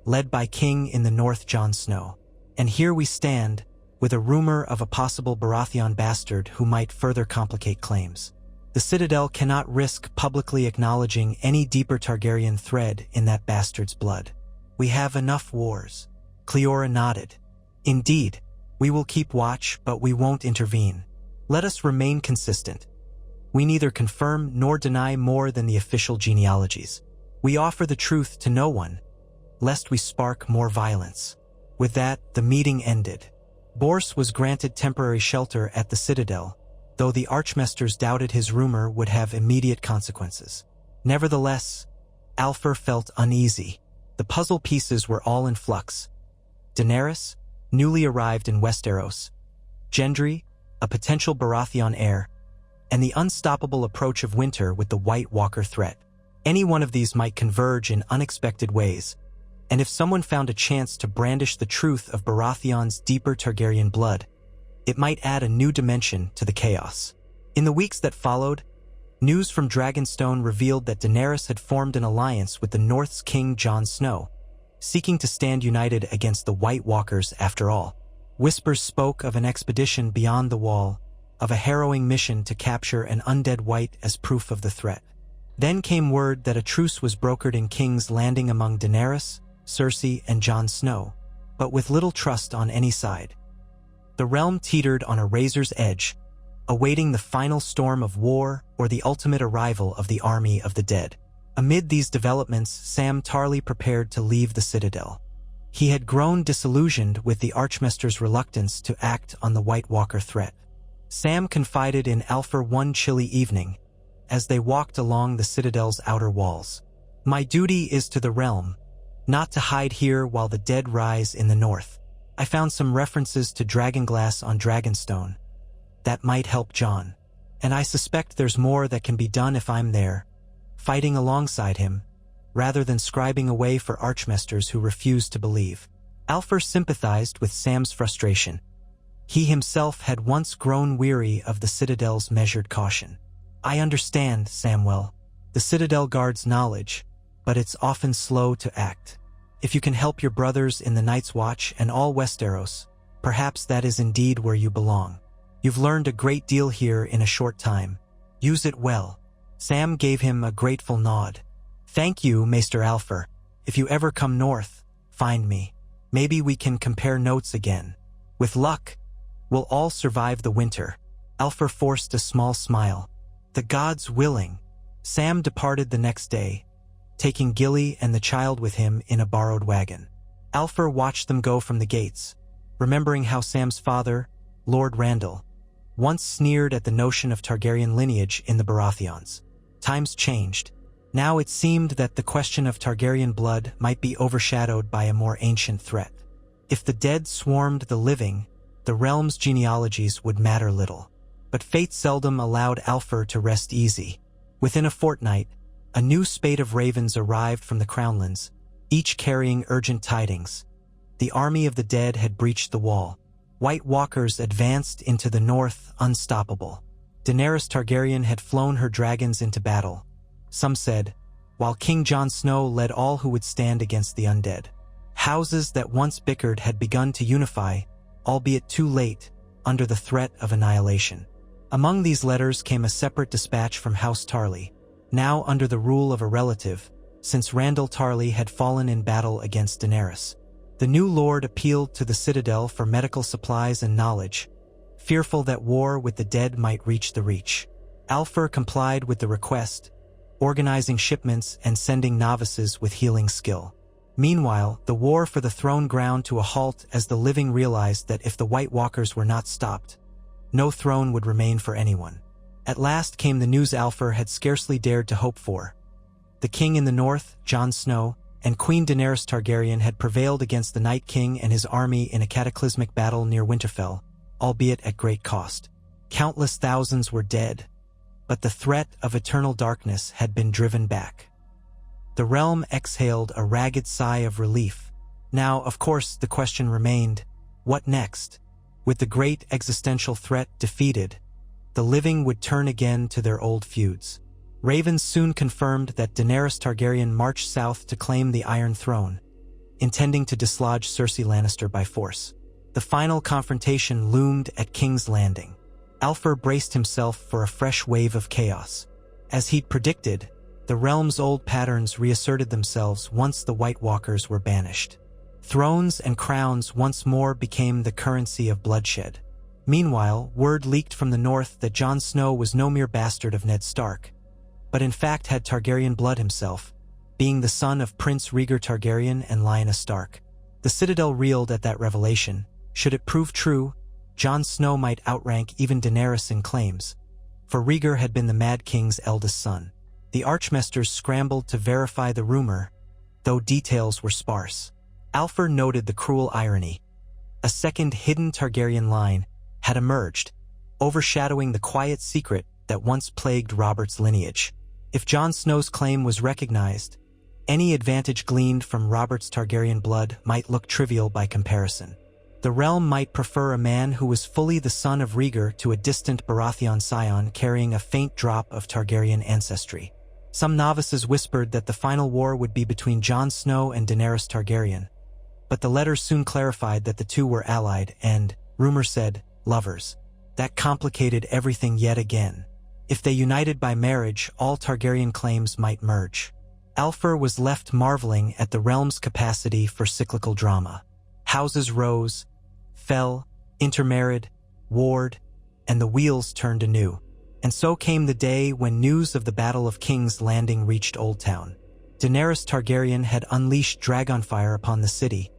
Speaker 1: led by King in the North Jon Snow. And here we stand, with a rumor of a possible Baratheon bastard who might further complicate claims. The Citadel cannot risk publicly acknowledging any deeper Targaryen thread in that bastard's blood. We have enough wars. Cleora nodded. Indeed, we will keep watch, but we won't intervene. Let us remain consistent. We neither confirm nor deny more than the official genealogies. We offer the truth to no one, lest we spark more violence. With that, the meeting ended. Bors was granted temporary shelter at the Citadel, though the Archmaesters doubted his rumor would have immediate consequences. Nevertheless, Alfer felt uneasy. The puzzle pieces were all in flux. Daenerys, newly arrived in Westeros, Gendry, a potential Baratheon heir, and the unstoppable approach of winter with the White Walker threat. Any one of these might converge in unexpected ways, and if someone found a chance to brandish the truth of Baratheon's deeper Targaryen blood, it might add a new dimension to the chaos. In the weeks that followed, news from Dragonstone revealed that Daenerys had formed an alliance with the North's King Jon Snow, seeking to stand united against the White Walkers after all. Whispers spoke of an expedition beyond the Wall, of a harrowing mission to capture an undead White as proof of the threat. Then came word that a truce was brokered in King's Landing among Daenerys, Cersei, and Jon Snow, but with little trust on any side. The realm teetered on a razor's edge, awaiting the final storm of war or the ultimate arrival of the army of the dead. Amid these developments, Sam Tarly prepared to leave the citadel. He had grown disillusioned with the Archmaster's reluctance to act on the White Walker threat. Sam confided in Alfur one chilly evening, as they walked along the citadel's outer walls. "My duty is to the realm, not to hide here while the dead rise in the north. I found some references to dragonglass on Dragonstone. That might help Jon. And I suspect there's more that can be done if I'm there, fighting alongside him, rather than scribing away for Archmasters who refuse to believe." Alfur sympathized with Sam's frustration. He himself had once grown weary of the Citadel's measured caution. "I understand, Samwell. The Citadel guards knowledge, but it's often slow to act. If you can help your brothers in the Night's Watch and all Westeros, perhaps that is indeed where you belong. You've learned a great deal here in a short time. Use it well." Sam gave him a grateful nod. "Thank you, Maester Alfur. If you ever come north, find me. Maybe we can compare notes again. With luck, we'll all survive the winter." Alfur forced a small smile. "The gods willing." Sam departed the next day, taking Gilly and the child with him in a borrowed wagon. Alfur watched them go from the gates, remembering how Sam's father, Lord Randall, once sneered at the notion of Targaryen lineage in the Baratheons. Times changed. Now it seemed that the question of Targaryen blood might be overshadowed by a more ancient threat. If the dead swarmed the living, the realm's genealogies would matter little. But fate seldom allowed Alfur to rest easy. Within a fortnight, a new spate of ravens arrived from the Crownlands, each carrying urgent tidings. The army of the dead had breached the wall. White Walkers advanced into the north, unstoppable. Daenerys Targaryen had flown her dragons into battle, some said, while King Jon Snow led all who would stand against the undead. Houses that once bickered had begun to unify, albeit too late, under the threat of annihilation. Among these letters came a separate dispatch from House Tarly, now under the rule of a relative, since Randall Tarly had fallen in battle against Daenerys. The new lord appealed to the Citadel for medical supplies and knowledge, fearful that war with the dead might reach the Reach. Alfur complied with the request, organizing shipments and sending novices with healing skill. Meanwhile, the war for the throne ground to a halt as the living realized that if the White Walkers were not stopped, no throne would remain for anyone. At last came the news Alfur had scarcely dared to hope for. The king in the north, Jon Snow, and Queen Daenerys Targaryen had prevailed against the Night King and his army in a cataclysmic battle near Winterfell, albeit at great cost. Countless thousands were dead, but the threat of eternal darkness had been driven back. The realm exhaled a ragged sigh of relief. Now, of course, the question remained, what next? With the great existential threat defeated, the living would turn again to their old feuds. Ravens soon confirmed that Daenerys Targaryen marched south to claim the Iron Throne, intending to dislodge Cersei Lannister by force. The final confrontation loomed at King's Landing. Alfur braced himself for a fresh wave of chaos. As he'd predicted, the realm's old patterns reasserted themselves once the White Walkers were banished. Thrones and crowns once more became the currency of bloodshed. Meanwhile, word leaked from the north that Jon Snow was no mere bastard of Ned Stark, but in fact had Targaryen blood himself, being the son of Prince Rhaegar Targaryen and Lyanna Stark. The Citadel reeled at that revelation. Should it prove true, Jon Snow might outrank even Daenerys in claims, for Rhaegar had been the Mad King's eldest son. The Archmasters scrambled to verify the rumor, though details were sparse. Alfur noted the cruel irony. A second hidden Targaryen line had emerged, overshadowing the quiet secret that once plagued Robert's lineage. If Jon Snow's claim was recognized, any advantage gleaned from Robert's Targaryen blood might look trivial by comparison. The realm might prefer a man who was fully the son of Rhaegar to a distant Baratheon scion carrying a faint drop of Targaryen ancestry. Some novices whispered that the final war would be between Jon Snow and Daenerys Targaryen, but the letters soon clarified that the two were allied and, rumor said, lovers. That complicated everything yet again. If they united by marriage, all Targaryen claims might merge. Alfur was left marveling at the realm's capacity for cyclical drama. Houses rose, fell, intermarried, warred, and the wheels turned anew. And so came the day when news of the Battle of King's Landing reached Old Town. Daenerys Targaryen had unleashed dragonfire upon the city,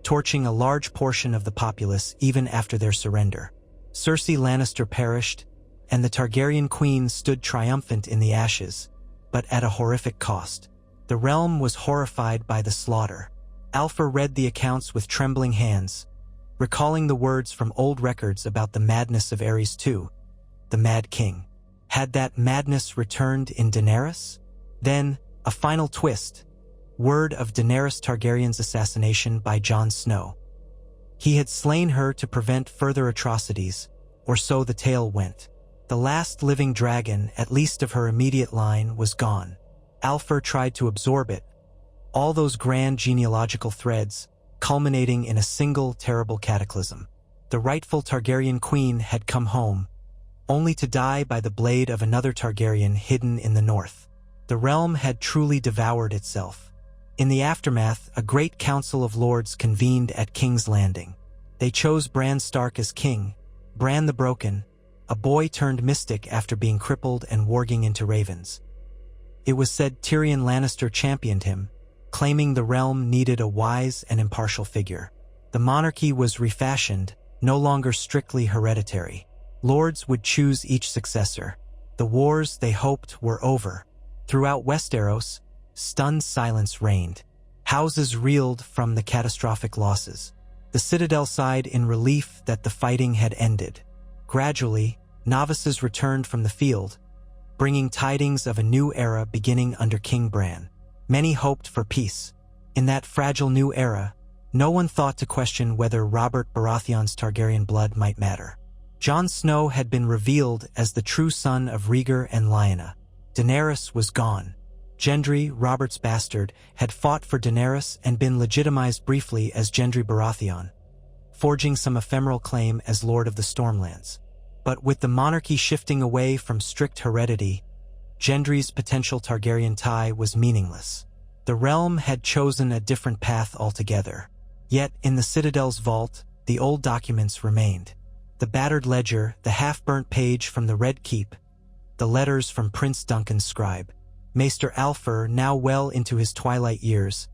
Speaker 1: torching a large portion of the populace even after their surrender. Cersei Lannister perished, and the Targaryen queen stood triumphant in the ashes, but at a horrific cost. The realm was horrified by the slaughter. Alpha read the accounts with trembling hands, recalling the words from old records about the madness of Aerys II, the Mad King. Had that madness returned in Daenerys? Then, a final twist. Word of Daenerys Targaryen's assassination by Jon Snow. He had slain her to prevent further atrocities, or so the tale went. The last living dragon, at least of her immediate line, was gone. Alpha tried to absorb it, all those grand genealogical threads, culminating in a single terrible cataclysm. The rightful Targaryen queen had come home, only to die by the blade of another Targaryen hidden in the north. The realm had truly devoured itself. In the aftermath, a great council of lords convened at King's Landing. They chose Bran Stark as king, Bran the Broken, a boy turned mystic after being crippled and warging into ravens. It was said Tyrion Lannister championed him, claiming the realm needed a wise and impartial figure. The monarchy was refashioned, no longer strictly hereditary. Lords would choose each successor. The wars, they hoped, were over. Throughout Westeros, stunned silence reigned. Houses reeled from the catastrophic losses. The Citadel sighed in relief that the fighting had ended. Gradually, novices returned from the field, bringing tidings of a new era beginning under King Bran. Many hoped for peace. In that fragile new era, no one thought to question whether Robert Baratheon's Targaryen blood might matter. Jon Snow had been revealed as the true son of Rhaegar and Lyanna. Daenerys was gone. Gendry, Robert's bastard, had fought for Daenerys and been legitimized briefly as Gendry Baratheon, forging some ephemeral claim as Lord of the Stormlands. But with the monarchy shifting away from strict heredity, Gendry's potential Targaryen tie was meaningless. The realm had chosen a different path altogether. Yet, in the Citadel's vault, the old documents remained. The battered ledger, the half-burnt page from the Red Keep, the letters from Prince Duncan's scribe. Maester Alfer, now well into his twilight years,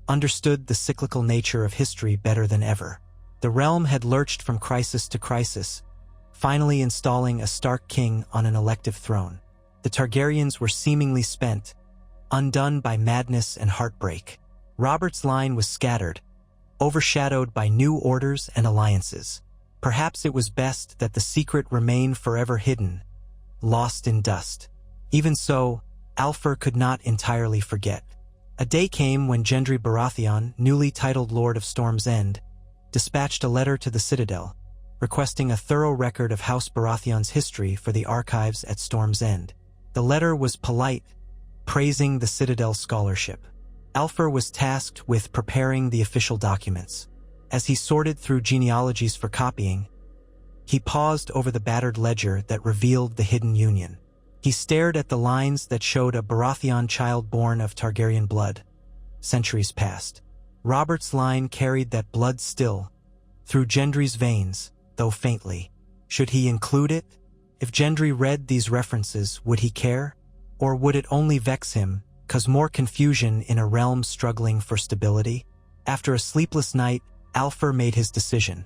Speaker 1: understood the cyclical nature of history better than ever. The realm had lurched from crisis to crisis, finally installing a Stark king on an elective throne. The Targaryens were seemingly spent, undone by madness and heartbreak. Robert's line was scattered, overshadowed by new orders and alliances. Perhaps it was best that the secret remain forever hidden, lost in dust. Even so, Alfer could not entirely forget. A day came when Gendry Baratheon, newly titled Lord of Storm's End, dispatched a letter to the Citadel, requesting a thorough record of House Baratheon's history for the archives at Storm's End. The letter was polite, praising the Citadel's scholarship. Alfer was tasked with preparing the official documents. As he sorted through genealogies for copying, he paused over the battered ledger that revealed the hidden union. He stared at the lines that showed a Baratheon child born of Targaryen blood, centuries past. Robert's line carried that blood still, through Gendry's veins, though faintly. Should he include it? If Gendry read these references, would he care? Or would it only vex him, cause more confusion in a realm struggling for stability? After a sleepless night, Alfer made his decision.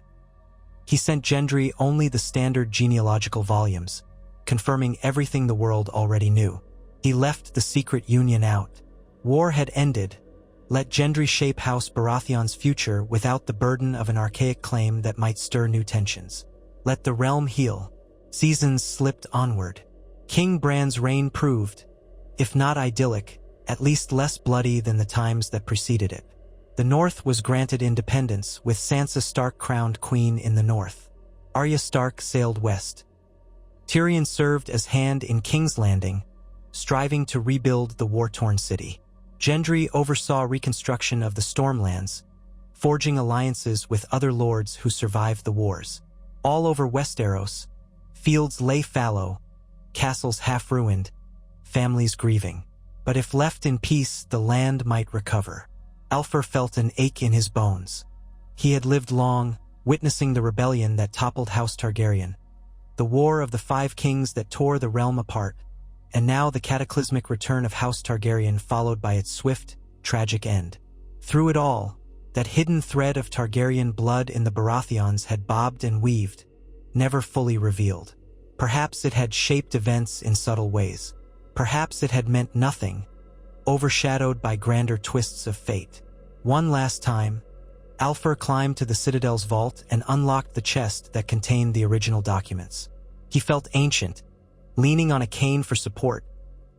Speaker 1: He sent Gendry only the standard genealogical volumes, confirming everything the world already knew. He left the secret union out. War had ended. Let Gendry shape House Baratheon's future without the burden of an archaic claim that might stir new tensions. Let the realm heal. Seasons slipped onward. King Bran's reign proved, if not idyllic, at least less bloody than the times that preceded it. The North was granted independence, with Sansa Stark crowned queen in the north. Arya Stark sailed west. Tyrion served as hand in King's Landing, striving to rebuild the war-torn city. Gendry oversaw reconstruction of the Stormlands, forging alliances with other lords who survived the wars. All over Westeros, fields lay fallow, castles half-ruined, families grieving. But if left in peace, the land might recover. Alfer felt an ache in his bones. He had lived long, witnessing the rebellion that toppled House Targaryen, the war of the Five Kings that tore the realm apart, and now the cataclysmic return of House Targaryen followed by its swift, tragic end. Through it all, that hidden thread of Targaryen blood in the Baratheons had bobbed and weaved, never fully revealed. Perhaps it had shaped events in subtle ways. Perhaps it had meant nothing, overshadowed by grander twists of fate. One last time, Alfur climbed to the Citadel's vault and unlocked the chest that contained the original documents. He felt ancient, leaning on a cane for support,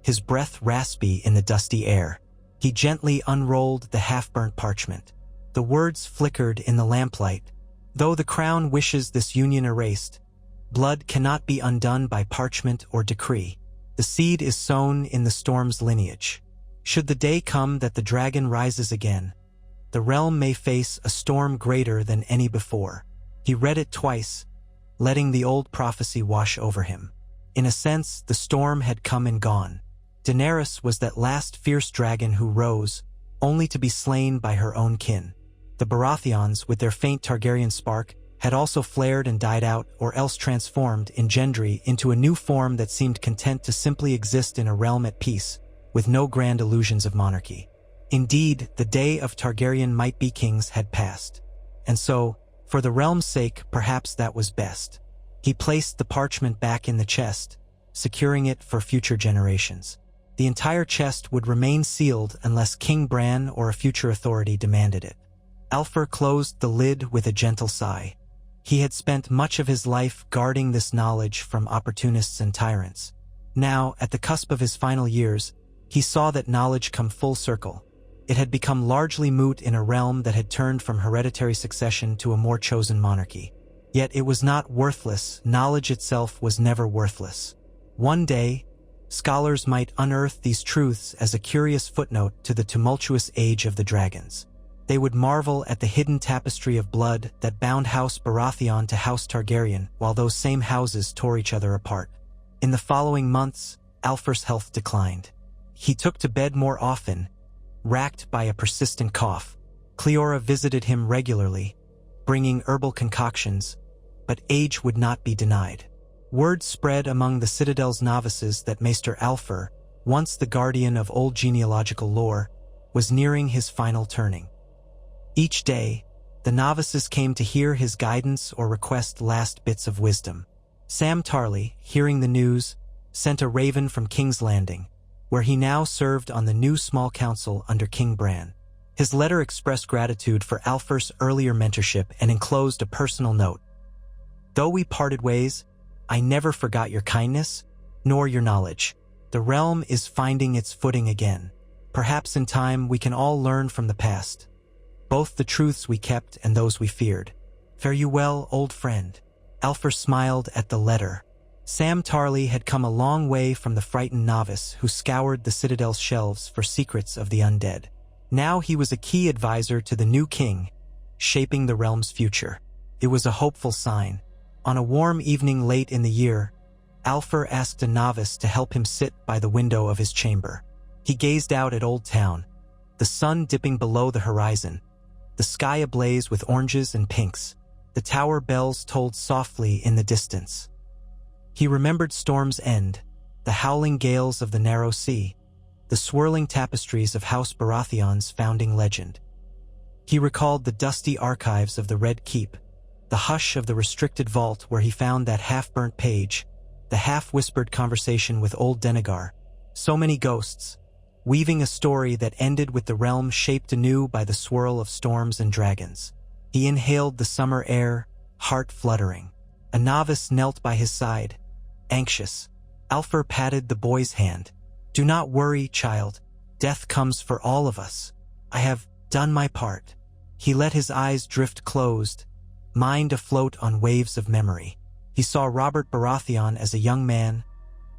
Speaker 1: his breath raspy in the dusty air. He gently unrolled the half-burnt parchment. The words flickered in the lamplight. Though the crown wishes this union erased, blood cannot be undone by parchment or decree. The seed is sown in the storm's lineage. Should the day come that the dragon rises again, the realm may face a storm greater than any before. He read it twice, letting the old prophecy wash over him. In a sense, the storm had come and gone. Daenerys was that last fierce dragon who rose, only to be slain by her own kin. The Baratheons, with their faint Targaryen spark, had also flared and died out, or else transformed in Gendry into a new form that seemed content to simply exist in a realm at peace, with no grand illusions of monarchy. Indeed, the day of Targaryen might be kings had passed. And so, for the realm's sake, perhaps that was best. He placed the parchment back in the chest, securing it for future generations. The entire chest would remain sealed unless King Bran or a future authority demanded it. Alfur closed the lid with a gentle sigh. He had spent much of his life guarding this knowledge from opportunists and tyrants. Now, at the cusp of his final years, he saw that knowledge come full circle. It had become largely moot in a realm that had turned from hereditary succession to a more chosen monarchy. Yet it was not worthless. Knowledge itself was never worthless. One day, scholars might unearth these truths as a curious footnote to the tumultuous age of the dragons. They would marvel at the hidden tapestry of blood that bound House Baratheon to House Targaryen, while those same houses tore each other apart. In the following months, Alfur's health declined. He took to bed more often, racked by a persistent cough. Cleora visited him regularly, bringing herbal concoctions, but age would not be denied. Word spread among the Citadel's novices that Maester Alfur, once the guardian of old genealogical lore, was nearing his final turning. Each day, the novices came to hear his guidance or request last bits of wisdom. Sam Tarly, hearing the news, sent a raven from King's Landing, where he now served on the new small council under King Bran. His letter expressed gratitude for Alfur's earlier mentorship and enclosed a personal note. Though we parted ways, I never forgot your kindness, nor your knowledge. The realm is finding its footing again. Perhaps in time we can all learn from the past, both the truths we kept and those we feared. Fare you well, old friend. Alfur smiled at the letter. Sam Tarly had come a long way from the frightened novice who scoured the Citadel's shelves for secrets of the undead. Now he was a key advisor to the new king, shaping the realm's future. It was a hopeful sign. On a warm evening late in the year, Alfur asked a novice to help him sit by the window of his chamber. He gazed out at Old Town, the sun dipping below the horizon, the sky ablaze with oranges and pinks. The tower bells tolled softly in the distance. He remembered Storm's End, the howling gales of the narrow sea, the swirling tapestries of House Baratheon's founding legend. He recalled the dusty archives of the Red Keep, the hush of the restricted vault where he found that half-burnt page, the half-whispered conversation with old Denegar. So many ghosts, weaving a story that ended with the realm shaped anew by the swirl of storms and dragons. He inhaled the summer air, heart fluttering. A novice knelt by his side, anxious. Alfur patted the boy's hand. Do not worry, child. Death comes for all of us. I have done my part. He let his eyes drift closed, mind afloat on waves of memory. He saw Robert Baratheon as a young man,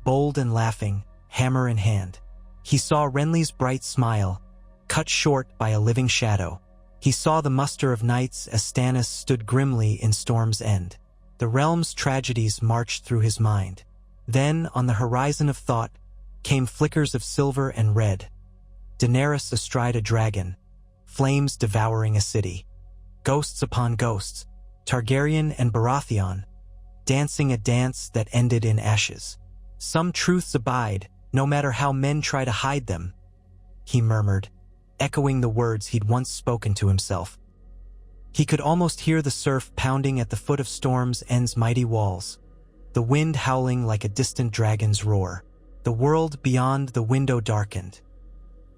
Speaker 1: bold and laughing, hammer in hand. He saw Renly's bright smile, cut short by a living shadow. He saw the muster of knights as Stannis stood grimly in Storm's End. The realm's tragedies marched through his mind. Then, on the horizon of thought, came flickers of silver and red. Daenerys astride a dragon, flames devouring a city. Ghosts upon ghosts, Targaryen and Baratheon, dancing a dance that ended in ashes. Some truths abide, no matter how men try to hide them, he murmured, echoing the words he'd once spoken to himself. He could almost hear the surf pounding at the foot of Storm's End's mighty walls, the wind howling like a distant dragon's roar. The world beyond the window darkened.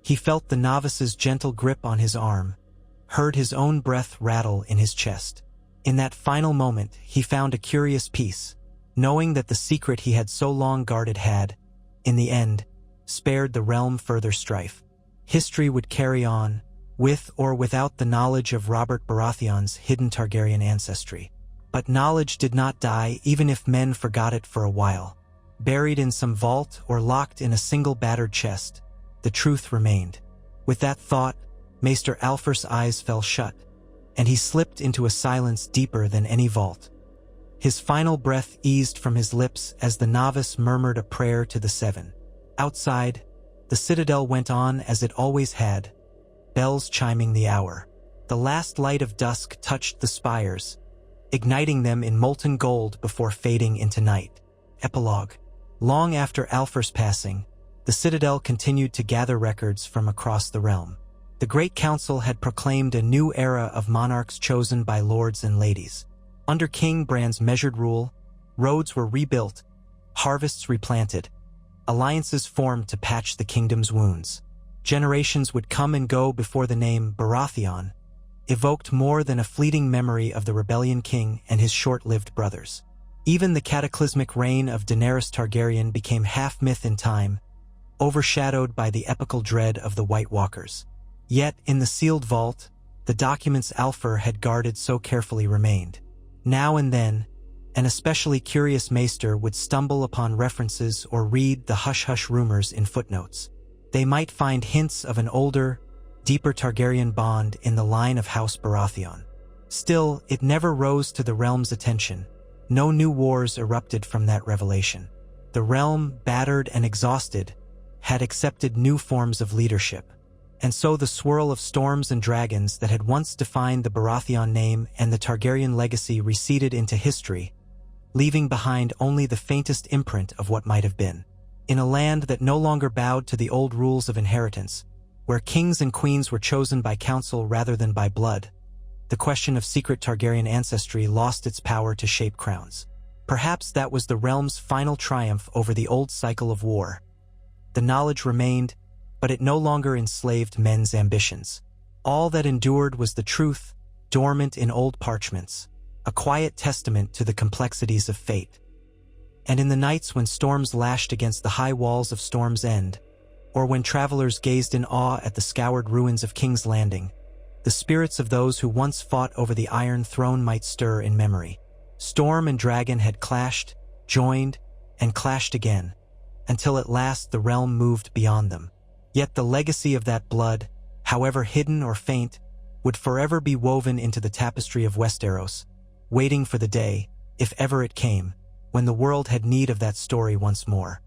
Speaker 1: He felt the novice's gentle grip on his arm, heard his own breath rattle in his chest. In that final moment, he found a curious peace, knowing that the secret he had so long guarded had, in the end, spared the realm further strife. History would carry on, with or without the knowledge of Robert Baratheon's hidden Targaryen ancestry. But knowledge did not die even if men forgot it for a while. Buried in some vault or locked in a single battered chest, the truth remained. With that thought, Maester Alfer's eyes fell shut, and he slipped into a silence deeper than any vault. His final breath eased from his lips as the novice murmured a prayer to the Seven. Outside, the citadel went on as it always had, bells chiming the hour. The last light of dusk touched the spires, igniting them in molten gold before fading into night. Epilogue. Long after Alfer's passing, the citadel continued to gather records from across the realm. The Great Council had proclaimed a new era of monarchs chosen by lords and ladies. Under King Bran's measured rule, roads were rebuilt, harvests replanted, alliances formed to patch the kingdom's wounds. Generations would come and go before the name Baratheon evoked more than a fleeting memory of the rebellion king and his short-lived brothers. Even the cataclysmic reign of Daenerys Targaryen became half myth in time, overshadowed by the epical dread of the White Walkers. Yet, in the sealed vault, the documents Alfer had guarded so carefully remained. Now and then, an especially curious maester would stumble upon references or read the hush-hush rumors in footnotes. They might find hints of an older, deeper Targaryen bond in the line of House Baratheon. Still, it never rose to the realm's attention. No new wars erupted from that revelation. The realm, battered and exhausted, had accepted new forms of leadership. And so the swirl of storms and dragons that had once defined the Baratheon name and the Targaryen legacy receded into history, leaving behind only the faintest imprint of what might have been. In a land that no longer bowed to the old rules of inheritance, where kings and queens were chosen by counsel rather than by blood, the question of secret Targaryen ancestry lost its power to shape crowns. Perhaps that was the realm's final triumph over the old cycle of war. The knowledge remained, but it no longer enslaved men's ambitions. All that endured was the truth, dormant in old parchments, a quiet testament to the complexities of fate. And in the nights when storms lashed against the high walls of Storm's End, or when travelers gazed in awe at the scoured ruins of King's Landing, the spirits of those who once fought over the Iron Throne might stir in memory. Storm and dragon had clashed, joined, and clashed again, until at last the realm moved beyond them. Yet the legacy of that blood, however hidden or faint, would forever be woven into the tapestry of Westeros, waiting for the day, if ever it came, when the world had need of that story once more.